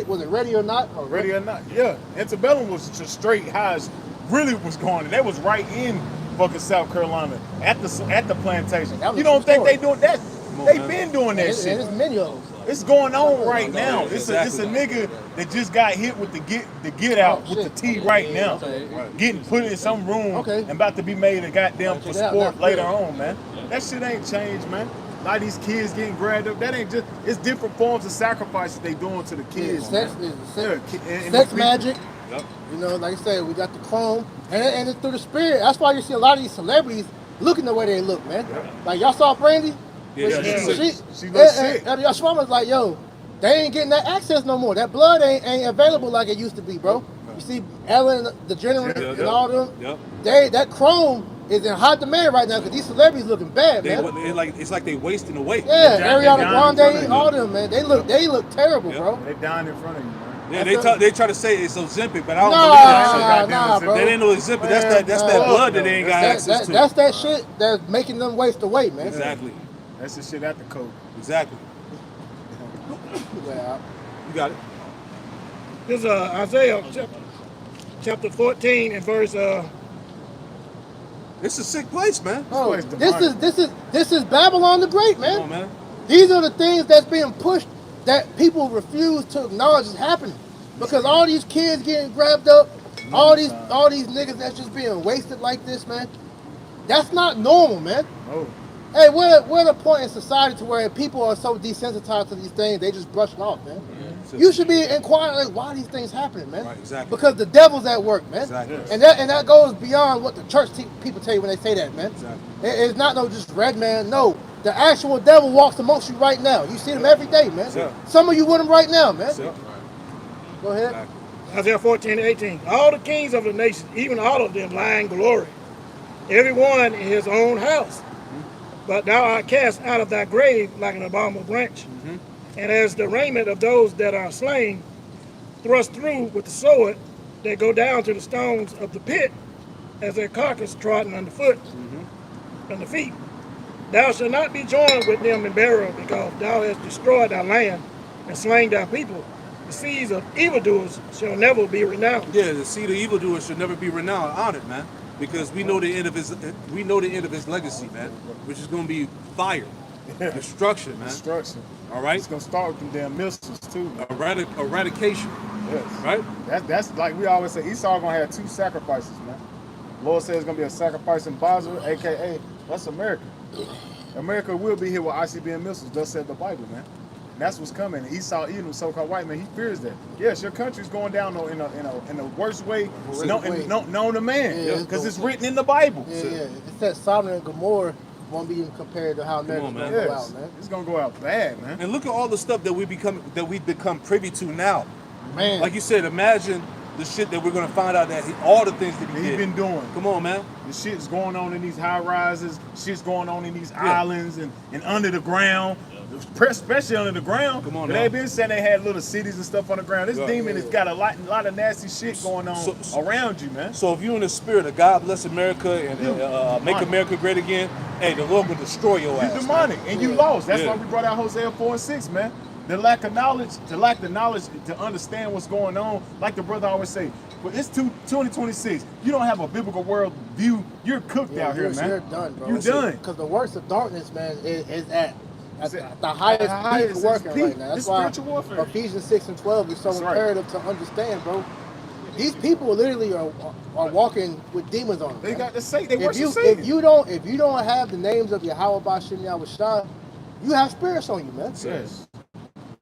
was it Ready or Not? Ready or Not? Yeah, Antebellum was just straight highs. Really was going. That was right in fucking South Carolina at the plantation. That was You a don't true think story. they doing that? They've been doing that And shit. it's many of them. It's going on right now. It's a Exactly. nigga that just got hit with the get out Oh, with the shit. T right now. Okay. Getting put in some room Okay. and about to be made a goddamn for Check it out. sport Now, later yeah. on, man. That shit ain't changed, man. A lot of these kids getting grabbed up. That ain't just, it's different forms of sacrifices they doing to the kids. Sex, man. sex the people- magic. Yep. You know, like I said, we got the chrome, and it's through the spirit. That's why you see a lot of these celebrities looking the way they look, man. Like y'all saw Brandy. Yeah, When she looks sick. And Yashua was like, yo, they ain't getting that access no more. That blood ain't available like it used to be, bro. You see Ellen DeGeneres Yep. and all them. Yep. That chrome is in hot demand right now because these celebrities looking bad, They, man. it's like they wasting away. Yeah, They Ariana down in front of Grande, you. all them, man. They look terrible, Yep. bro. They dying in front of you, man. Yeah, they try to say it's Ozempic, but I don't Nah, believe bro. that. That ain't no Ozempic. That's that Man, blood that they ain't got access to. That's that shit that's making them waste away, man. Exactly. That's the shit at the coat. Exactly. Yeah. You got it. This is Isaiah chapter 14 and verse It's a sick place, man. Oh, place this is Babylon the Great, man. Come on, man. These are the things that's being pushed that people refuse to acknowledge is happening. Because all these kids getting grabbed up, all these niggas that's just being wasted like this, man. That's not normal, man. Oh. Hey, we're at a point in society to where people are so desensitized to these things, they just brush it off, man. You should be inquiring like, why are these things happening, man? Right, exactly. Because the devil's at work, man. Exactly. And that goes beyond what the church people tell you when they say that, man. Exactly. It's not no just red man. No, the actual devil walks amongst you right now. You see him every day, man. Yeah. Some of you with him right now, man. Yeah. Go ahead. Exactly. Isaiah 14 and 18. All the kings of the nations, even all of them, lie in glory, every one in his own house. But thou art cast out of thy grave like an abominable branch. And as the raiment of those that are slain, thrust through with the sword, they go down to the stones of the pit, as their carcass trodden underfoot, under feet. Thou shalt not be joined with them in burial, because thou hast destroyed thy land and slain thy people. The seeds of evildoers shall never be renowned. Yeah, the seed of evildoer should never be renowned, honored, man. Because we know the end of his legacy, man, which is gonna be fire, destruction, man. Destruction. All right, It's gonna start with them damn missiles too. Man. eradication, Yes. right? That's like we always say. Esau gonna have two sacrifices, man. Lord says it's gonna be a sacrifice in Basra, aka that's America. America will be here with ICBM missiles. Thus said the Bible, man. And that's what's coming. Esau, Edom, so-called white man, he fears that. Yes, your country's going down in the worst way known to man, Yeah, because it's written in the Bible. Yeah, yeah. It says Sodom and Gomorrah won't be even compared to how America's on, gonna man. go Yes, out, man. it's gonna go out bad, man. And look at all the stuff that we've become privy to now. Man. Like you said, imagine the shit that we're gonna find out that all the things that he He's did. been doing. Come on, man. The shit's going on in these high rises, shit's going on in these islands and under the ground, especially under the ground. Come on But now. they've been saying they had little cities and stuff on the ground. This Yeah. demon has got a lot of nasty shit going on around you, man. So if you're in the spirit of God bless America and make America great again, hey, the Lord will destroy your You ass. demonic and you lost. That's Yeah. why we brought out Hosea 4 and 6, man. The lack of knowledge, to understand what's going on. Like the brother always say, but it's 2026. You don't have a biblical world view. You're cooked out here, man. You're done, bro. You done. Because the works of darkness, man, is at It's the highest peak it's working peak. right now. That's It's why spiritual warfare. Ephesians 6 and 12 is so That's right. imperative to understand, bro. These people literally are walking with demons on them. They man. got to say they if worship you Satan. if you don't have the names of Yahweh Bashem Yahushua, you have spirits on you, man. Yes.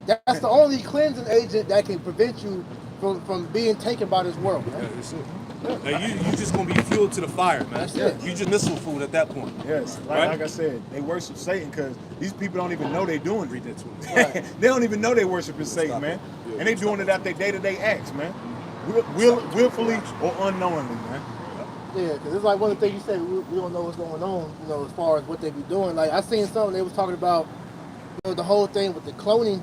That's the only cleansing agent that can prevent you from being taken by this world, man. Yeah, that's it. Like you just gonna be fueled to the fire, man. That's it. You just missile food at that point. Yes, Right? like I said, they worship Satan because these people don't even know they're doing Read it. that to me. They don't even know they worshiping Satan, Stop man. it. Yeah, And they doing it out their day-to-day acts, man. Willfully or unknowingly, man. Yeah, because it's like one of the things you said, we don't know what's going on, you know, as far as what they be doing. Like, I seen something, they was talking about, you know, the whole thing with the cloning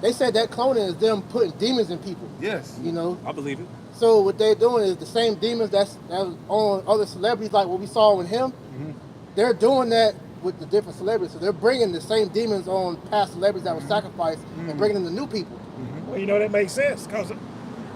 they said that cloning is them putting demons in people. Yes. You know, I believe it. so what they're doing is the same demons that was on other celebrities, like what we saw with him. They're doing that with the different celebrities. So they're bringing the same demons on past celebrities that were sacrificed and bringing them to new people. Well, you know, that makes sense because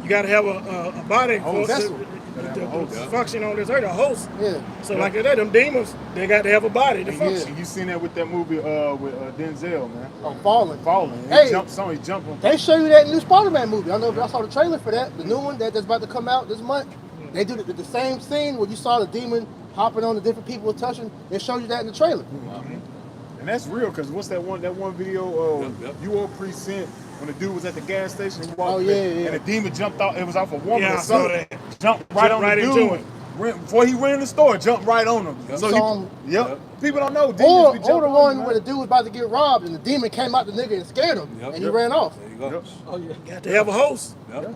you got to have a body for vessel. to function on this earth, a host. Yeah. So like that, them demons, they got to have a body to function. And you seen that with that movie with Denzel, man. Oh, falling. Falling. Hey. He jumps on, he jumping. They show you that new Spider-Man movie. I don't know if y'all saw the trailer for that, the new one that's about to come out this month. They do the same scene where you saw the demon hopping on the different people touching. They showed you that in the trailer. And that's real, because what's that one video, Yep. You All Precinct, when the dude was at the gas station, he walked Oh, in, yeah. and the demon jumped out, it was off a woman Yeah, or I saw something. that. Jumped right on right the into dude. him. Before he went in the store, jumped right on him. So Saw him. People don't know. Demons be Or jumping the on one you, where the man. dude was about to get robbed and the demon came out the nigga and scared him and he ran off. There you go. Yep. Oh yeah. Got to have a host. Yep.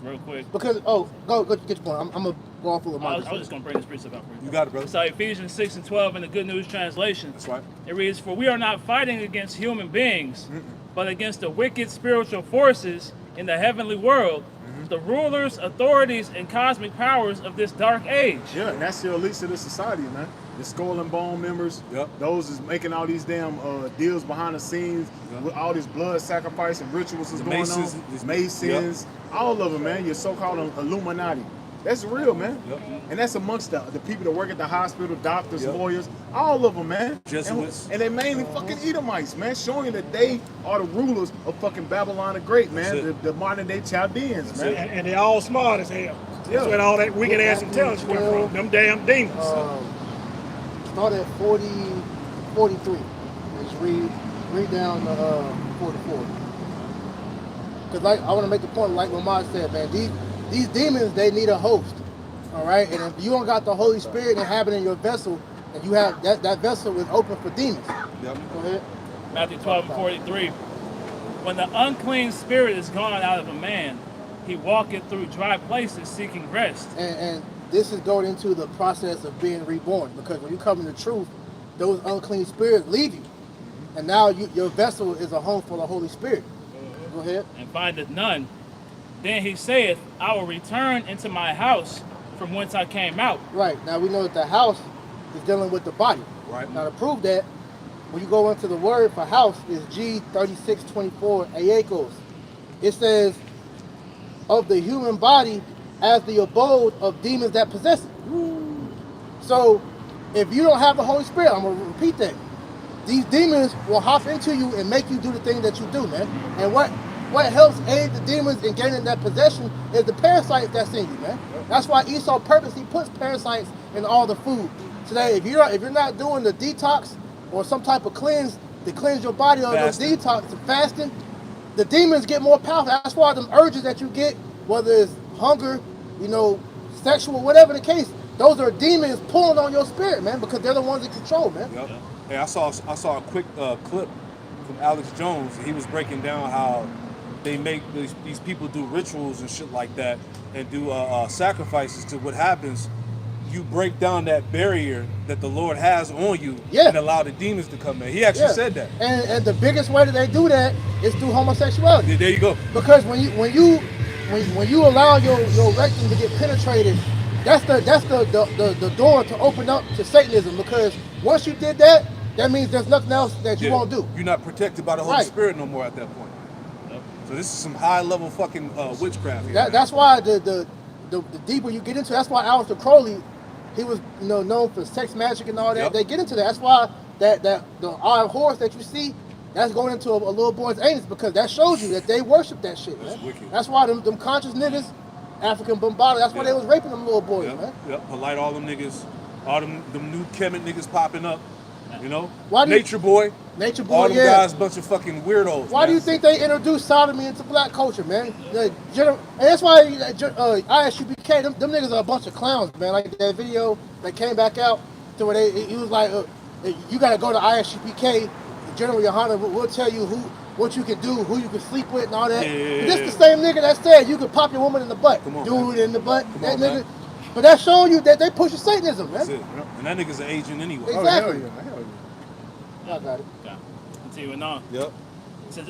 Real quick. Because go get your point. I'm gonna go off with I my. was just going to bring this precept up for you. You got it, brother. So Ephesians 6:12 in the Good News Translation. That's right. It reads, "For we are not fighting against human beings, but against the wicked spiritual forces in the heavenly world, the rulers, authorities, and cosmic powers of this dark age." Yeah, and that's the elites of the society, man. The Skull and Bone members, Yep. those is making all these damn deals behind the scenes with all this blood sacrifice and rituals is The going Masons, on. these- Masons, all of them, man. Your so-called Illuminati. That's real, man. Yep. And that's amongst the people that work at the hospital, doctors, Yep. lawyers, all of them, man. Jesuits. And they mainly fucking Edomites, man, showing you that they are the rulers of fucking Babylon the Great, man. That's it. The modern day Chaldeans, man. And they all smart as hell. That's Yeah. where all that wicked ass intelligence come from. Them damn demons. Start at 43. Just read down to 44. Because like I want to make the point, like Lamar said, man, these demons, they need a host. All right, and if you don't got the Holy Spirit inhabiting your vessel, and you have that vessel is open for demons. Yep. Go ahead. Matthew 12:43. "When the unclean spirit is gone out of a man, he walketh through dry places seeking rest." And this is going into the process of being reborn, because when you come into truth, those unclean spirits leave you, and now your vessel is a home for the Holy Spirit. Go ahead. "And findeth none. Then he saith, I will return into my house from whence I came out." Right. Now we know that the house is dealing with the body. Right. Now to prove that, when you go into the word for house is G3624 Aekos. It says, of the human body as the abode of demons that possess it. So if you don't have the Holy Spirit, I'm gonna repeat that. These demons will hop into you and make you do the thing that you do, man. And what helps aid the demons in gaining that possession is the parasites that's in you, man. That's why Esau purposely puts parasites in all the food. Today, if you're not doing the detox or some type of cleanse to cleanse your body or those Fasting. detox, the fasting, the demons get more powerful. That's why them urges that you get, whether it's hunger, sexual, whatever the case, those are demons pulling on your spirit, man, because they're the ones that control, man. Yep. Hey, I saw a quick clip from Alex Jones. He was breaking down how they make these people do rituals and shit like that, and do sacrifices. To what happens, you break down that barrier that the Lord has on you, Yeah. and allow the demons to come in. He actually said that. And the biggest way that they do that is through homosexuality. There you go. Because when you allow your rectum to get penetrated, that's the door to open up to Satanism. Because once you did that, that means there's nothing else that you won't do. You're not protected by the Holy Right. Spirit no more at that point. So this is some high level fucking witchcraft here. That's why the deeper you get into, that's why Aleister Crowley, he was known for sex magic and all that. Yep. They get into that. That's why that the iron horse that you see, that's going into a little boy's anus, because that shows you that they worship that shit, man. That's wicked. That's why them conscious niggas, African Bombada, that's why they was raping them little boys, man. Yep. Polite all them niggas, all them new Kemet niggas popping up. Why do you- Nature Boy. Nature Boy, All them yeah. guys, bunch of fucking weirdos. Why do you think they introduced sodomy into black culture, man? And that's why ISUPK, them niggas are a bunch of clowns, man. Like that video that came back out to where he was like, you gotta go to ISUPK, General Yohana will tell you what you can do, who you can sleep with and all that. Yeah. This the same nigga that said you could pop your woman in the butt. Come on, Dude man. in the butt. Come That on, nigga. man. But that's showing you that they pushing Satanism, man. That's it. And that nigga's an agent anyway. Oh, Exactly. hell yeah, hell yeah. I got it. Okay. Continuing on. Yep. It says,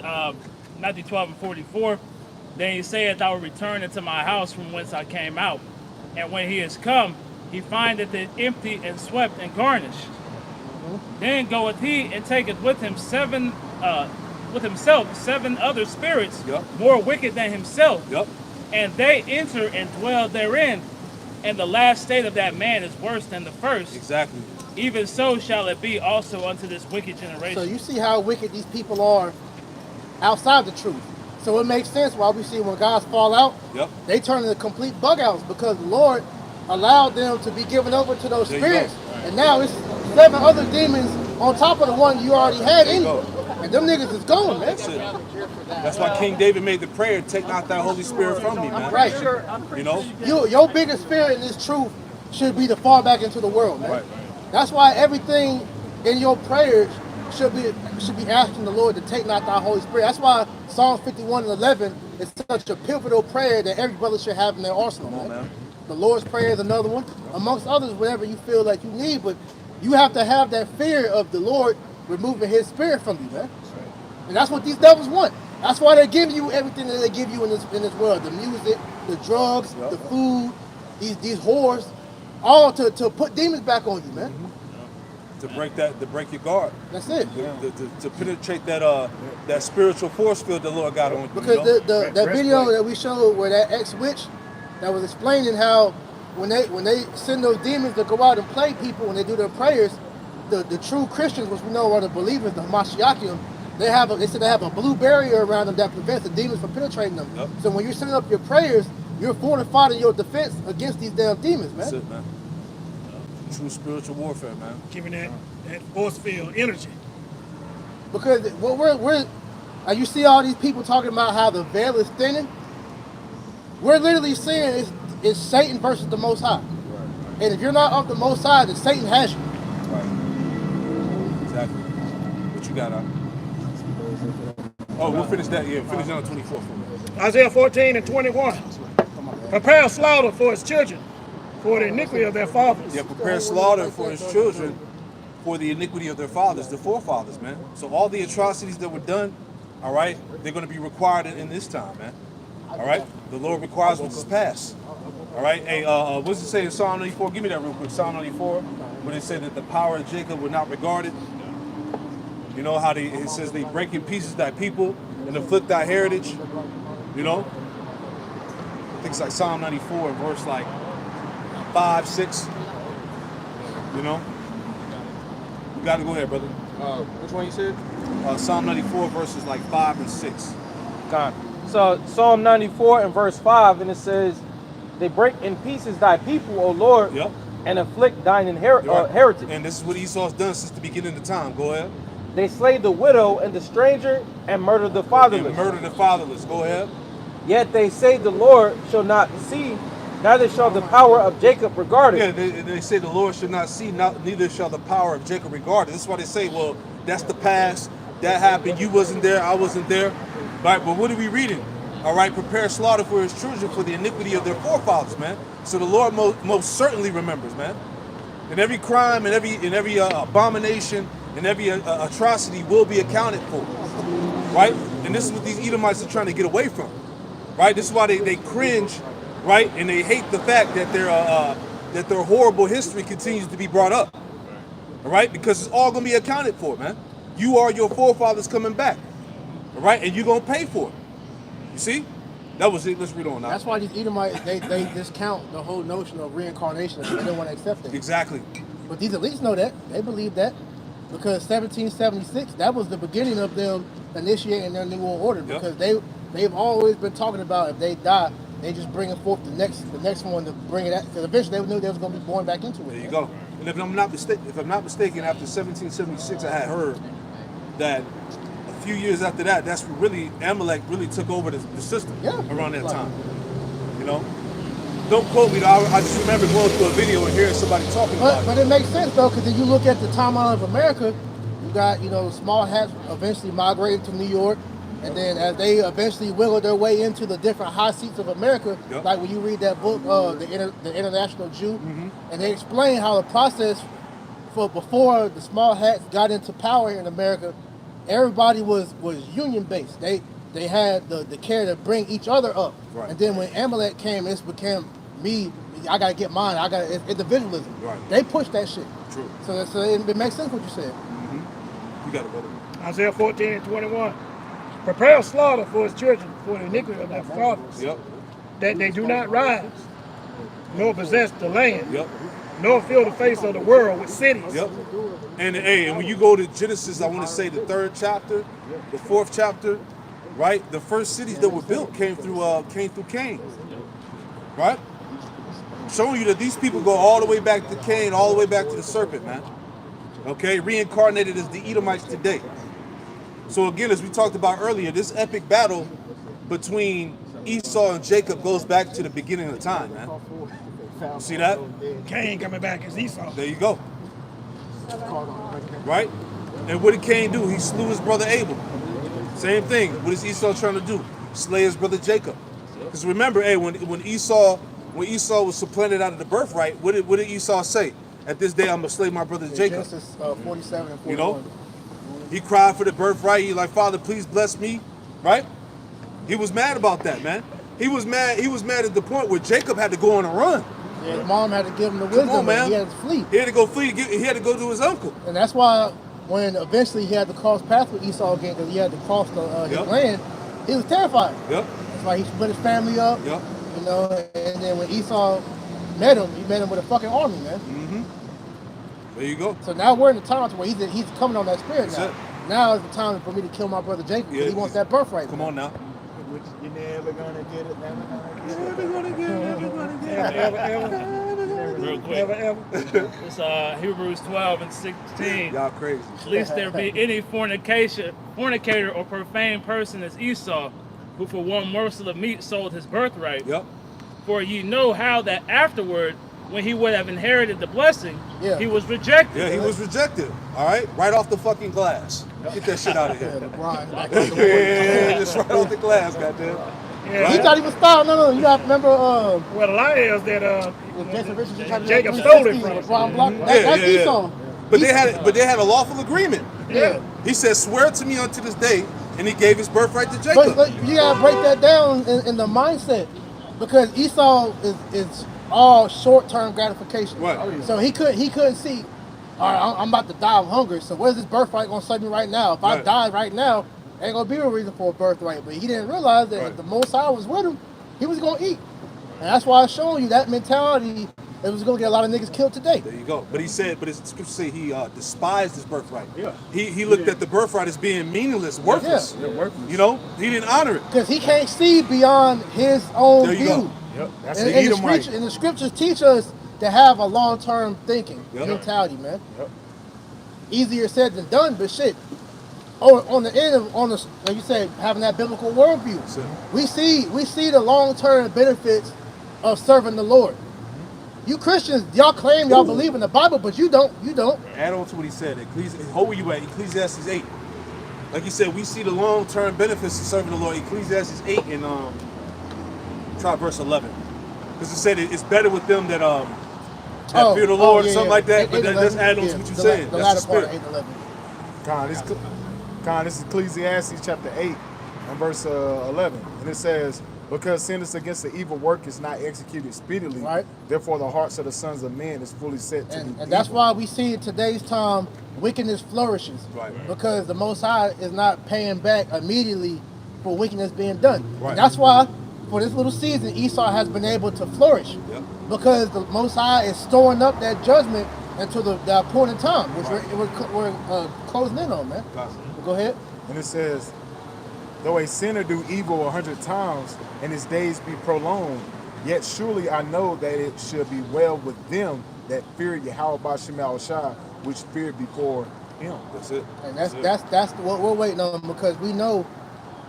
Matthew 12:44. Then he saith, I will return into my house from whence I came out. And when he is come, he findeth it empty and swept and garnished. Then goeth he and taketh with himself 7 other spirits Yep. more wicked than himself. Yep. And they enter and dwell therein. And the last state of that man is worse than the first. Exactly. Even so shall it be also unto this wicked generation. So you see how wicked these people are outside the truth. So it makes sense why we see when guys fall out, Yep. they turn into complete bug outs because the Lord allowed them to be given over to those There you spirits. go. And now it's 7 other demons on top of the one you already had There you in go. you. And them niggas is gone, man. That's it. That's why King David made the prayer, take not that Holy Spirit from me, man. Right. You know? Your biggest fear in this truth should be to fall back into the world, man. Right. That's why everything in your prayers should be asking the Lord to take not thy Holy Spirit. That's why Psalms 51:11 is such a pivotal prayer that every brother should have in their arsenal, man. The Lord's Prayer is another one, amongst others, whatever you feel like you need, but you have to have that fear of the Lord removing his spirit from you, man. And that's what these devils want. That's why they give you everything that they give you in this world. The music, the drugs, the food, these whores, all to put demons back on you, man. To break your guard. That's it. To penetrate that spiritual force field the Lord got on you. Because you know? that video that we showed where that ex-witch that was explaining how when they send those demons to go out and play people when they do their prayers, the true Christians, which we know are the believers, the Hamashiachim, they said they have a blue barrier around them that prevents the demons from penetrating them. Yep. So when you're sending up your prayers, you're fortified in your defense against these damn demons, man. That's it, man. True spiritual warfare, man. Giving that force field energy. Because what we're you see all these people talking about how the veil is thinning. We're literally saying it's Satan versus the Most High. And if you're not of the Most High, then Satan has you. Right. Exactly. What you got, Oh, we'll finish that. Yeah, finish on 24 for me. Isaiah 14:21. Prepare slaughter for his children, for the iniquity of their fathers. Yeah, prepare slaughter for his children for the iniquity of their fathers, the forefathers, man. So all the atrocities that were done, all right, they're going to be required in this time, man. All right? The Lord requires what is past. All right? Hey, what does it say in Psalm 94? Give me that real quick. Psalm 94, where it said that the power of Jacob were not regarded. You know how it says they break in pieces thy people and afflict thy heritage. You know? I think it's like Psalm 94, verse like 5, 6. You know? You got to go ahead, brother. Which one you said? Psalm 94, verses like 5 and 6. God. So Psalm 94 and verse 5, and it says, they break in pieces thy people, O Lord, Yep. and afflict thine Right. heritage. And this is what Esau's done since the beginning of time. Go ahead. They slay the widow and the stranger and murder the fatherless. And murder the fatherless. Go ahead. Yet they say the Lord shall not see, neither shall the power of Jacob regard it. Yeah, they say the Lord should not see, neither shall the power of Jacob regard it. This is why they say, well, that's the past. That happened. You wasn't there. I wasn't there. Right, but what are we reading? All right, prepare slaughter for his children for the iniquity of their forefathers, man. So the Lord most certainly remembers, man. And every crime and every abomination and every atrocity will be accounted for, right? And this is what these Edomites are trying to get away from, right? This is why they cringe, right? And they hate the fact that their horrible history continues to be brought up, all right? Because it's all going to be accounted for, man. You are your forefathers coming back, all right? And you're going to pay for it. You see? That was it. Let's read on now. That's why these Edomites, they discount the whole notion of reincarnation. They don't want to accept it. Exactly. But these elites know that. They believe that. Because 1776, that was the beginning of them initiating their New World Order. Yep. Because they've always been talking about if they die, they just bringing forth the next one to bring it out. Because eventually they knew they was going to be born back into it. There you go. And if I'm not mistaken, after 1776, I had heard that a few years after that, that's when really Amalek really took over the system around that time. You know? Don't quote me, though. I just remember going through a video and hearing somebody talking about it. But it makes sense, though, because if you look at the timeline of America, you got, small hats eventually migrating to New York. And then as they eventually wiggle their way into the different high seats of America, like when you read that book, the International Jew, and they explain how the process before the small hats got into power here in America, everybody was union based. They they had the care to bring each other up. Right. And then when Amalek came, it became me. I gotta get mine. I got individualism. Right. They pushed that shit. True. So it makes sense what you said. You got it, brother. Isaiah 14 and 21. Prepare slaughter for his children, for the iniquity of their fathers, Yep. that they do not rise, nor possess the land, Yep. nor fill the face of the world with cities. Yep. And hey, and when you go to Genesis, I want to say the 3rd chapter, the 4th chapter, right? The first cities that were built came through Cain, right? Showing you that these people go all the way back to Cain, all the way back to the serpent, man. Okay, reincarnated as the Edomites today. So again, as we talked about earlier, this epic battle between Esau and Jacob goes back to the beginning of time, man. You see that? Cain coming back as Esau. There you go. Right? And what did Cain do? He slew his brother Abel. Same thing. What is Esau trying to do? Slay his brother Jacob. Because remember, hey, when Esau was supplanted out of the birthright, what did Esau say? At this day, I'm gonna slay my brother Jacob. Genesis 47 and 41. You know, he cried for the birthright. He like, Father, please bless me. Right? He was mad about that, man. He was mad. He was mad at the point where Jacob had to go on a run. Yeah, his mom had to give him the wisdom, on, man. and he had to flee. He had to go flee. He had to go to his uncle. And that's why when eventually he had to cross paths with Esau again, because he had to cross his Yep. land, he was terrified. Yep. That's why he split his family up. Yep. You know, and then when Esau met him, he met him with a fucking army, man. There you go. So now we're in the time where he's coming on that spirit That's now. it. Now is the time for me to kill my brother Jacob. 'Cause Yeah, he wants that birthright. Come on now. You're never gonna get it, Ever, ever, Real quick. ever, ever. It's Hebrews 12 and 16. Y'all crazy. Lest there be any fornicator or profane person as Esau, who for one morsel of meat sold his birthright. Yep. For ye know how that afterward, when he would have inherited the blessing, Yeah. he was rejected. Yeah, he was rejected. All right, right off the fucking glass. Get that shit out of Yeah, here. LeBron. Back out the way. Yeah, just right off the glass, goddamn. Yeah. He thought he was style. No. You got to remember Well, the lie is that when Jason Richardson tried to Jacob do stole it 360 from him. with Ron Block. Yeah, That's yeah, Esau. yeah. But they had a lawful agreement. Yeah. He said, "Swear to me unto this day," and he gave his birthright to But Jacob. you gotta break that down in the mindset, because Esau is all short-term gratification. Right. So he couldn't see, all right, I'm about to die of hunger. So where's this birthright gonna save me right now? If I Right. die right now, ain't gonna be a reason for a birthright. But he didn't realize that Right. if the Most High was with him, he was gonna eat. And that's why I'm showing you that mentality. It was gonna get a lot of niggas killed today. There you go. But he said, but his scripture say he despised his birthright. Yeah. He looked at the birthright as being meaningless, worthless. Yeah. worthless. You know, he didn't honor it. Because he can't see beyond his own There you view. go. Yep, that's And, the and, Edomite. and the scriptures teach us to have a long-term thinking Yep. mentality, man. Yep. Easier said than done, but shit. On the end of like you said, having that biblical worldview, That's it. we see the long-term benefits of serving the Lord. You Christians, y'all claim y'all believe in the Bible, but you don't. Add on to what he said. How were you at? Ecclesiastes 8. Like he said, we see the long-term benefits of serving the Lord. Ecclesiastes 8 and try verse 11. Because it said it's better with them that fear the Lord or something like that. But that's add on to what you're saying. The That's latter the part of spirit. 8:11. This is Ecclesiastes chapter 8 and verse 11. And it says, because sentence against the evil work is not executed speedily, Right. therefore the hearts of the sons of men is fully set to do And that's evil. why we see in today's time wickedness flourishes. Right. Because the Most High is not paying back immediately for wickedness being done. Right. And that's why for this little season Esau has been able to flourish. Yep. Because the Most High is storing up that judgment until the appointed time, which Right. we're closing in on, man. Gotcha. Go ahead. And it says, though a sinner do evil 100 times and his days be prolonged, yet surely I know that it should be well with them that fear Yahweh Ba'Shem Al-Shai, which feared before him. That's it. And it. that's what we're waiting on, because we know,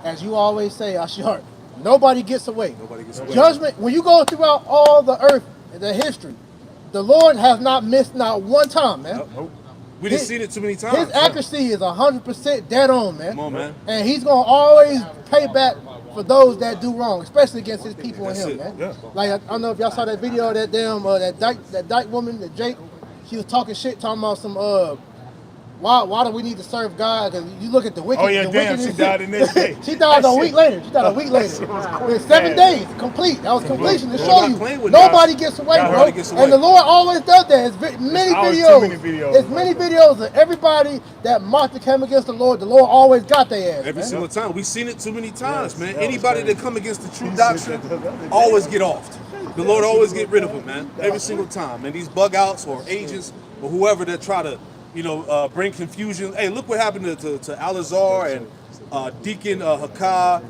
as you always say, Ashar, nobody gets away. Nobody gets away. Judgment, when you go throughout all the earth, the history, the Lord has not missed not one time, man. Nope. We done seen it too many times. His accuracy is 100% dead on, man. Come on, man. And he's gonna always pay back for those that do wrong, especially against his people and That's him, it. man. Yeah. Like I don't know if y'all saw that video of that damn that dyke woman, that Jake. She was talking shit, talking about some why do we need to serve God? Because you look at the wicked. Oh, yeah, the damn, wickedness- she died the next day. She died That a week shit- later. She died a week later. shit was In 7 crazy. days, complete. That was completion to Well, show not you playing with nobody God. gets away, God bro. already gets away. And the Lord always does that. It's many always too videos. many videos It's many like that. videos of everybody that Martha came against the Lord always got their ass. Every man. single time. We've seen it too many times, Yes, man. that was Anybody crazy. that come against the true He doctrine said that. always get offed. The Lord always get rid of them, man. Every single time. And these bug outs or agents or whoever that try to, bring confusion. Hey, look what happened to Alazar and Deacon Hakah.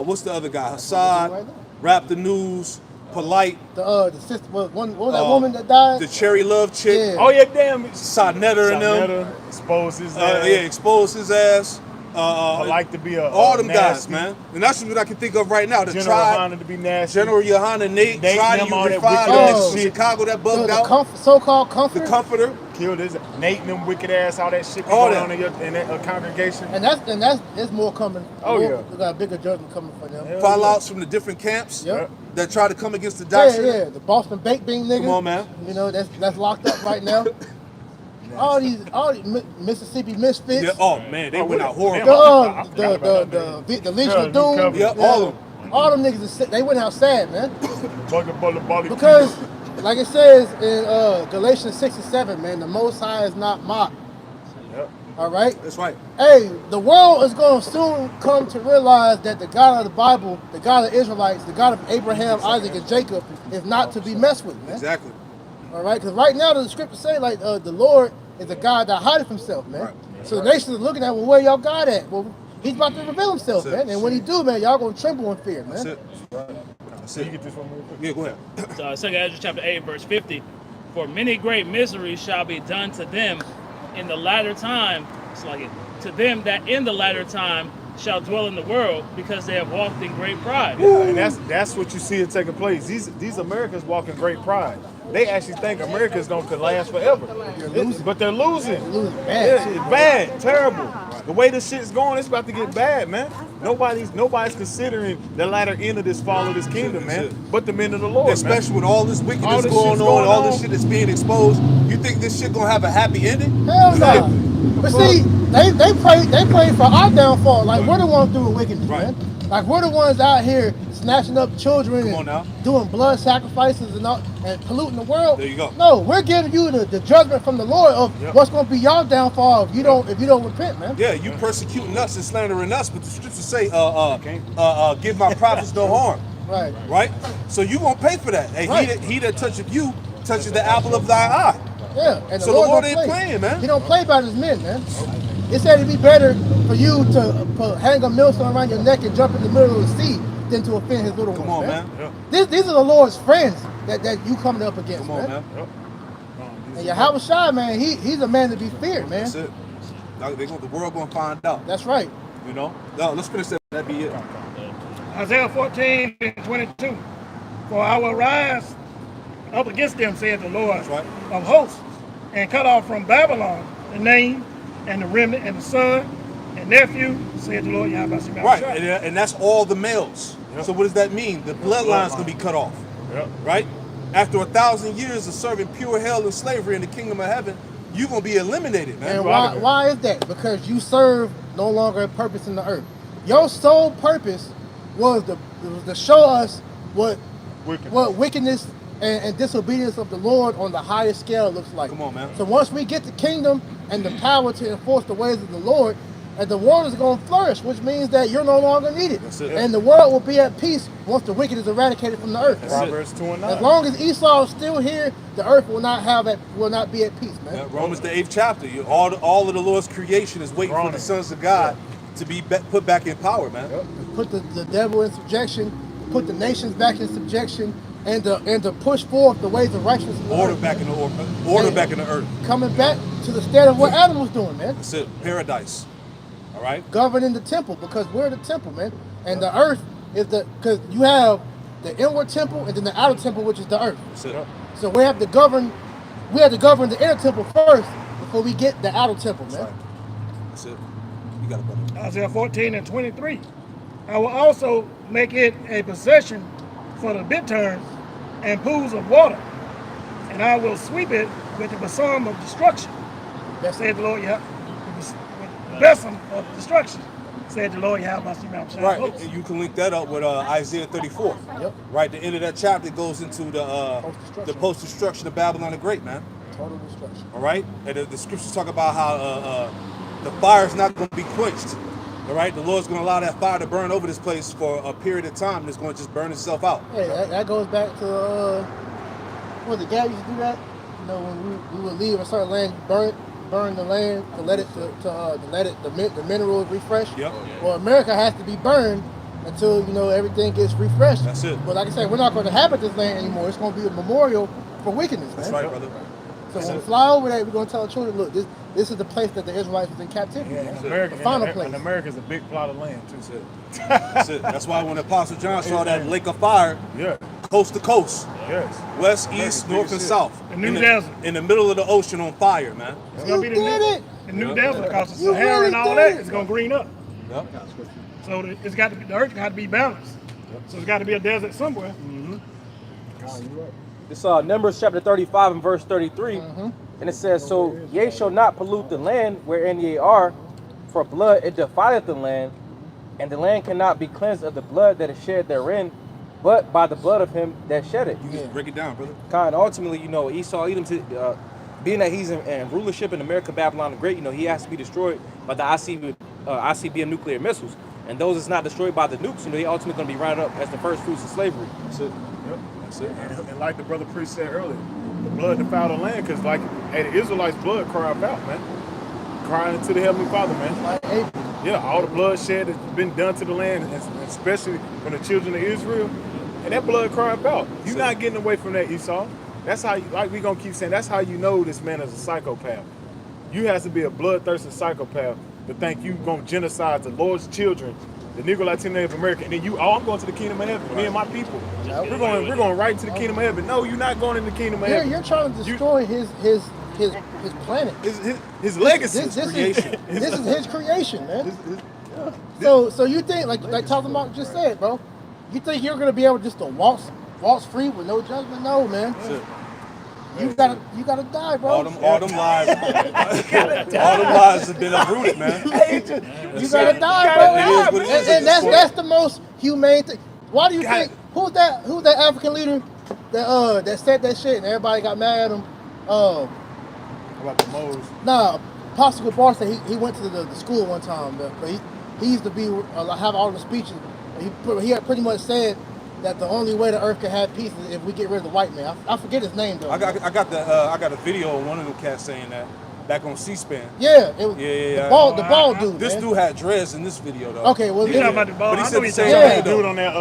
What's the other guy? Hassad. Rap the News. Polite. The sister, what was that woman that died? The Cherry Love chick. Yeah. Oh, yeah, damn. Sonetta and them. Sonetta exposed his Yeah, ass. exposed his ass. I like to be all them guys, nasty. man. And that's what I can think of right now. The General tribe, Hanna to be nasty. General Yohana, Nate, Nate, tried them, you all that refined wicked ass from shit. Chicago that bugged The out. so-called comfort. The Comforter. Killed his Nate and them wicked ass, all that shit All going that. on in that congregation. And there's more coming. Oh, more, yeah. We got a bigger judgment coming for them. Yeah. Fallouts from the different camps Yep. that try to come against the Yeah, doctrine. yeah. The Boston Baked Bean nigga. Come on, man. You know, that's locked up right now. all these Mississippi misfits. Yeah, oh man, they went out horrible. The Legion of Doom. Yeah, all of them. All them niggas, they went out sad, man. Because Because, like it says in Galatians 6 and 7, man, the Most High is not mocked. Yep. All right? That's right. Hey, the world is going to soon come to realize that the God of the Bible, the God of the Israelites, the God of Abraham, Isaac, and Jacob is not to be messed with, man. Exactly. All right? Because right now the scriptures say, like, the Lord is a God that hideth himself, man. Right. So the nations are looking at, well, where y'all God at? Well, he's about to reveal himself, That's it. man. And when he do, man, y'all going to tremble in fear, man. That's it. That's you it. get this one real quick. Yeah, go ahead. 2 Ezra chapter 8, verse 50. For many great miseries shall be done to them in the latter time. It's like it. To them that in the latter time shall dwell in the world, because they have walked in great pride. Yeah, and that's what you see it taking place. These Americans walk in great pride. They actually think America's could last forever. But they're losing. Losing bad. Yeah, it's bad, terrible. The way this shit's going, it's about to get bad, man. Nobody's considering the latter end of this fall of this kingdom, man. But the men of the Lord, man. Especially with all this wickedness All this going shit's on, going all on. this shit that's being exposed. You think this shit gonna have a happy ending? Hell no. But see, they pray for our downfall. Like we're the ones doing wickedness, Right. man. Like we're the ones out here snatching up children Come on now. and doing blood sacrifices and polluting the world. There you go. No, we're giving you the judgment from the Lord of Yep. what's going to be your downfall if you don't repent, man. Yeah, you persecuting us and slandering us, but the scriptures say, give my prophets no harm. Right. Right? So you gonna pay for that. Hey, Right. he that toucheth you touches the apple of thy eye. Yeah. And So the Lord don't ain't play. playing, man. He don't play about his men, man. It said it'd be better for you to hang a millstone around your neck and jump in the middle of the sea than to offend his little Come ones, on, man. These are the Lord's friends that you coming up against, Come on, man. And Yahweh Shai, man, he's a man to be feared, man. That's it. Now, the world gonna find out. That's right. You know? No, let's finish that. That'd be it. Isaiah 14 and 22. For I will rise up against them, saith the Lord That's right. of hosts, and cut off from Babylon the name and the remnant and the son and nephew, saith the Lord Yahweh Shai. Right, and that's all the males. Yep. So what does that mean? The bloodline's gonna be cut off. Yep. Right? After 1,000 years of serving pure hell and slavery in the kingdom of heaven, you're gonna be eliminated, man. And Right. why is that? Because you serve no longer a purpose in the earth. Your sole purpose was to show us what wickedness and disobedience of the Lord on the highest scale looks like. Come on, man. So once we get the kingdom and the power to enforce the ways of the Lord, and the world is going to flourish, which means that you're no longer needed. That's it. And the world will be at peace once the wicked is eradicated from the earth. Proverbs 2 and 9. As long as Esau is still here, the earth will not be at peace, man. Yeah, Romans the 8th chapter. All of the Lord's creation is waiting for the sons of God to be put back in power, man. Put the devil in subjection, put the nations back in subjection, and to push forth the ways of righteousness. in the Order earth, back man. in the order back in the earth. Coming back to the state of what Adam was doing, man. That's it. Paradise. All right. Governing the temple, because we're the temple, man. And the earth is because you have the inward temple and then the outer temple, which is the earth. That's it. So we have to govern the inner temple first before we get the outer temple, man. That's right. That's it. You got it, brother. Isaiah 14 and 23. I will also make it a possession for the bitterns and pools of water, and I will sweep it with the besom of destruction. That said the Lord, bless them of destruction. Said the Lord, Yahweh Shai. Right, and you can link that up with Isaiah 34. Yep. Right, the end of that chapter goes into the post-destruction of Babylon the Great, man. Total destruction. All right, and the scriptures talk about how the fire is not going to be quenched. All right, the Lord's going to allow that fire to burn over this place for a period of time, and it's going to just burn itself out. Hey, that goes back to what the Gab used to do that. You know, when we would leave a certain land, burn the land to let it the minerals refresh. Yep. Well, America has to be burned until everything gets refreshed. That's it. But like I said, we're not going to inhabit this land anymore. It's going to be a memorial for wickedness. That's man. right, brother. So when we fly over there, we're going to tell the children, look, this is the place that the Israelites was in captivity. Yeah, man. and America, the final and place. America's a big plot of land too. That's it. That's it. That's why when Apostle John saw that lake of fire, Yeah. coast to coast, Yes. west, America's east, big north, as and shit. south, The new desert. in the middle of the ocean on fire, man. It's gonna be You did it. the new desert because the You Sahara really and all did that it. is gonna green up. Yep. So it's got to be the earth got to be balanced. So it's got to be a desert somewhere. It's Numbers chapter 35 and verse 33. And it says, so ye shall not pollute the land wherein ye are, for blood it defileth the land, and the land cannot be cleansed of the blood that is shed therein, but by the blood of him that shed it. You can break it down, brother. Kind ultimately, Esau, Edom, being that he's in rulership in America, Babylon the Great, he has to be destroyed by the ICBM nuclear missiles. And those that's not destroyed by the nukes, they ultimately going to be rounded up as the first fruits of slavery. That's it. Yep. That's it. And like the brother priest said earlier, the blood defiled the land, because hey, the Israelites' blood cried out, man. Crying to the Heavenly Father, man. Like Abel. Yeah, all the bloodshed that's been done to the land, and especially from the children of Israel, and that blood cried out. You're not getting away from that, Esau. That's how, like we gonna keep saying, that's how you know this man is a psychopath. You have to be a bloodthirsty psychopath to think you gonna genocide the Lord's children, the Negro Latino Native American, and then I'm going to the kingdom of heaven, me and my people. We're going right to the kingdom of heaven. No, you're not going in the kingdom of heaven. You're trying to destroy his planet. His legacy. This is creation. this is his creation, man. So you think, like Talking About just said, bro, you think you're gonna be able just to waltz free with no judgment? No, man. That's it. You gotta die, bro. All them lives, all them lives have been uprooted, man. You gotta die, bro. It is what it is at And this point. that's the most humane thing. Why do you think who's that African leader that said that shit and everybody got mad at him? About the moles. Nah, Apostle Gabar said he went to the school one time, but he used to be have all the speeches. He had pretty much said that the only way the earth can have peace is if we get rid of the white man. I forget his name though. I got a video of one of them cats saying that back on C-SPAN. Yeah, it was Yeah. the bald dude. This man. dude had dreads in this video though. Okay, well, You talking about the ball? But he I said know the he's same talking thing about though. Dude on that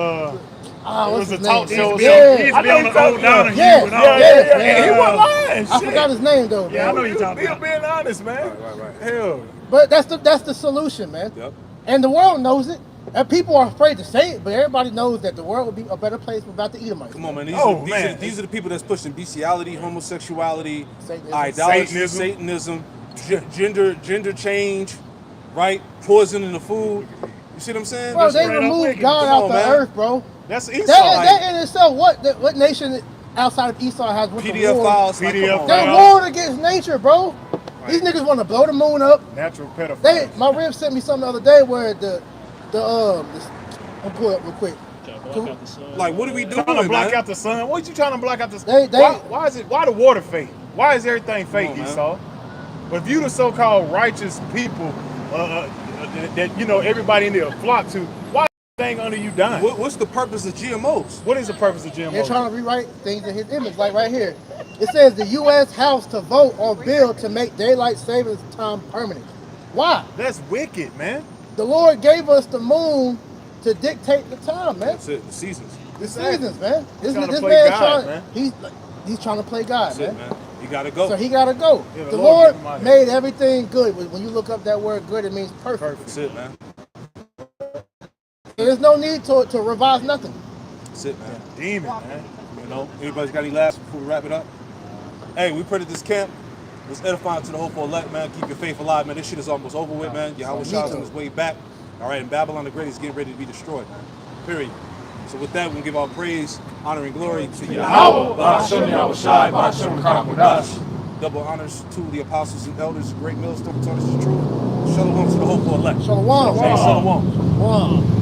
what's it was his a talk name? show. Yeah. He's be on the old Donahue Yeah, and all yeah, that. yeah. He wasn't lying. I forgot his name though. Yeah, I man. know you're talking about. Being honest, man. Right. Hell. But that's the solution, man. Yep. And the world knows it. And people are afraid to say it, but everybody knows that the world would be a better place without the Edomites. Come on, man. These are the people that's pushing bestiality, homosexuality, Satanism. idolatry, Satanism, gender change, right? Poison in the food. You see what I'm saying? Bro, they straight up removed wicked. God Come out on, the man. earth, bro. That's Esau. That in itself, what nation outside of Esau has went to PDF war? files. Like, PDF come on, They're man. files. warring against nature, bro. These niggas want to blow the moon up. Natural pedophile. My rib sent me something the other day where I'll pull it up real quick. Like, what are we doing, Trying to block man? out the sun. What you trying to block out the sun? They- Why is it? Why the water fake? Why is everything fake, on, man. Esau? But if you the so-called righteous people that everybody in there flock to, why is everything under you dying? What's the purpose of GMOs? What is the purpose of GMO? They're trying to rewrite things in his image, like right here. It says the U.S. House to vote on bill to make daylight savings time permanent. Why? That's wicked, man. The Lord gave us the moon to dictate the time, man. That's it. The seasons. The seasons, man. This trying to this play man God, trying. man. He's trying to play God, That's it, man. man. You gotta go. So he gotta go. Yeah, the the Lord Lord gave him out made everything good. When you look up that word "good," it means perfect. That's it, man. So there's no need to revise nothing. That's it, man. Demon, man. You know, anybody's got any laughs before we wrap it up? Hey, we pray that this camp was edifying to the hopeful elect, man. Keep your faith alive, man. This shit is almost over with, man. Yahweh Shai's on his way back. All right, and Babylon the Great is getting ready to be destroyed, man. Period. So with that, we're going to give our praise, honor, and glory to Yahweh. Ba'ashem Yahushai, Ba'ashem Kakwadash. Double honors to the apostles and elders, great millstone, taught us the truth. Shalom to the hopeful elect. Shalom. Say shalom. Shalom.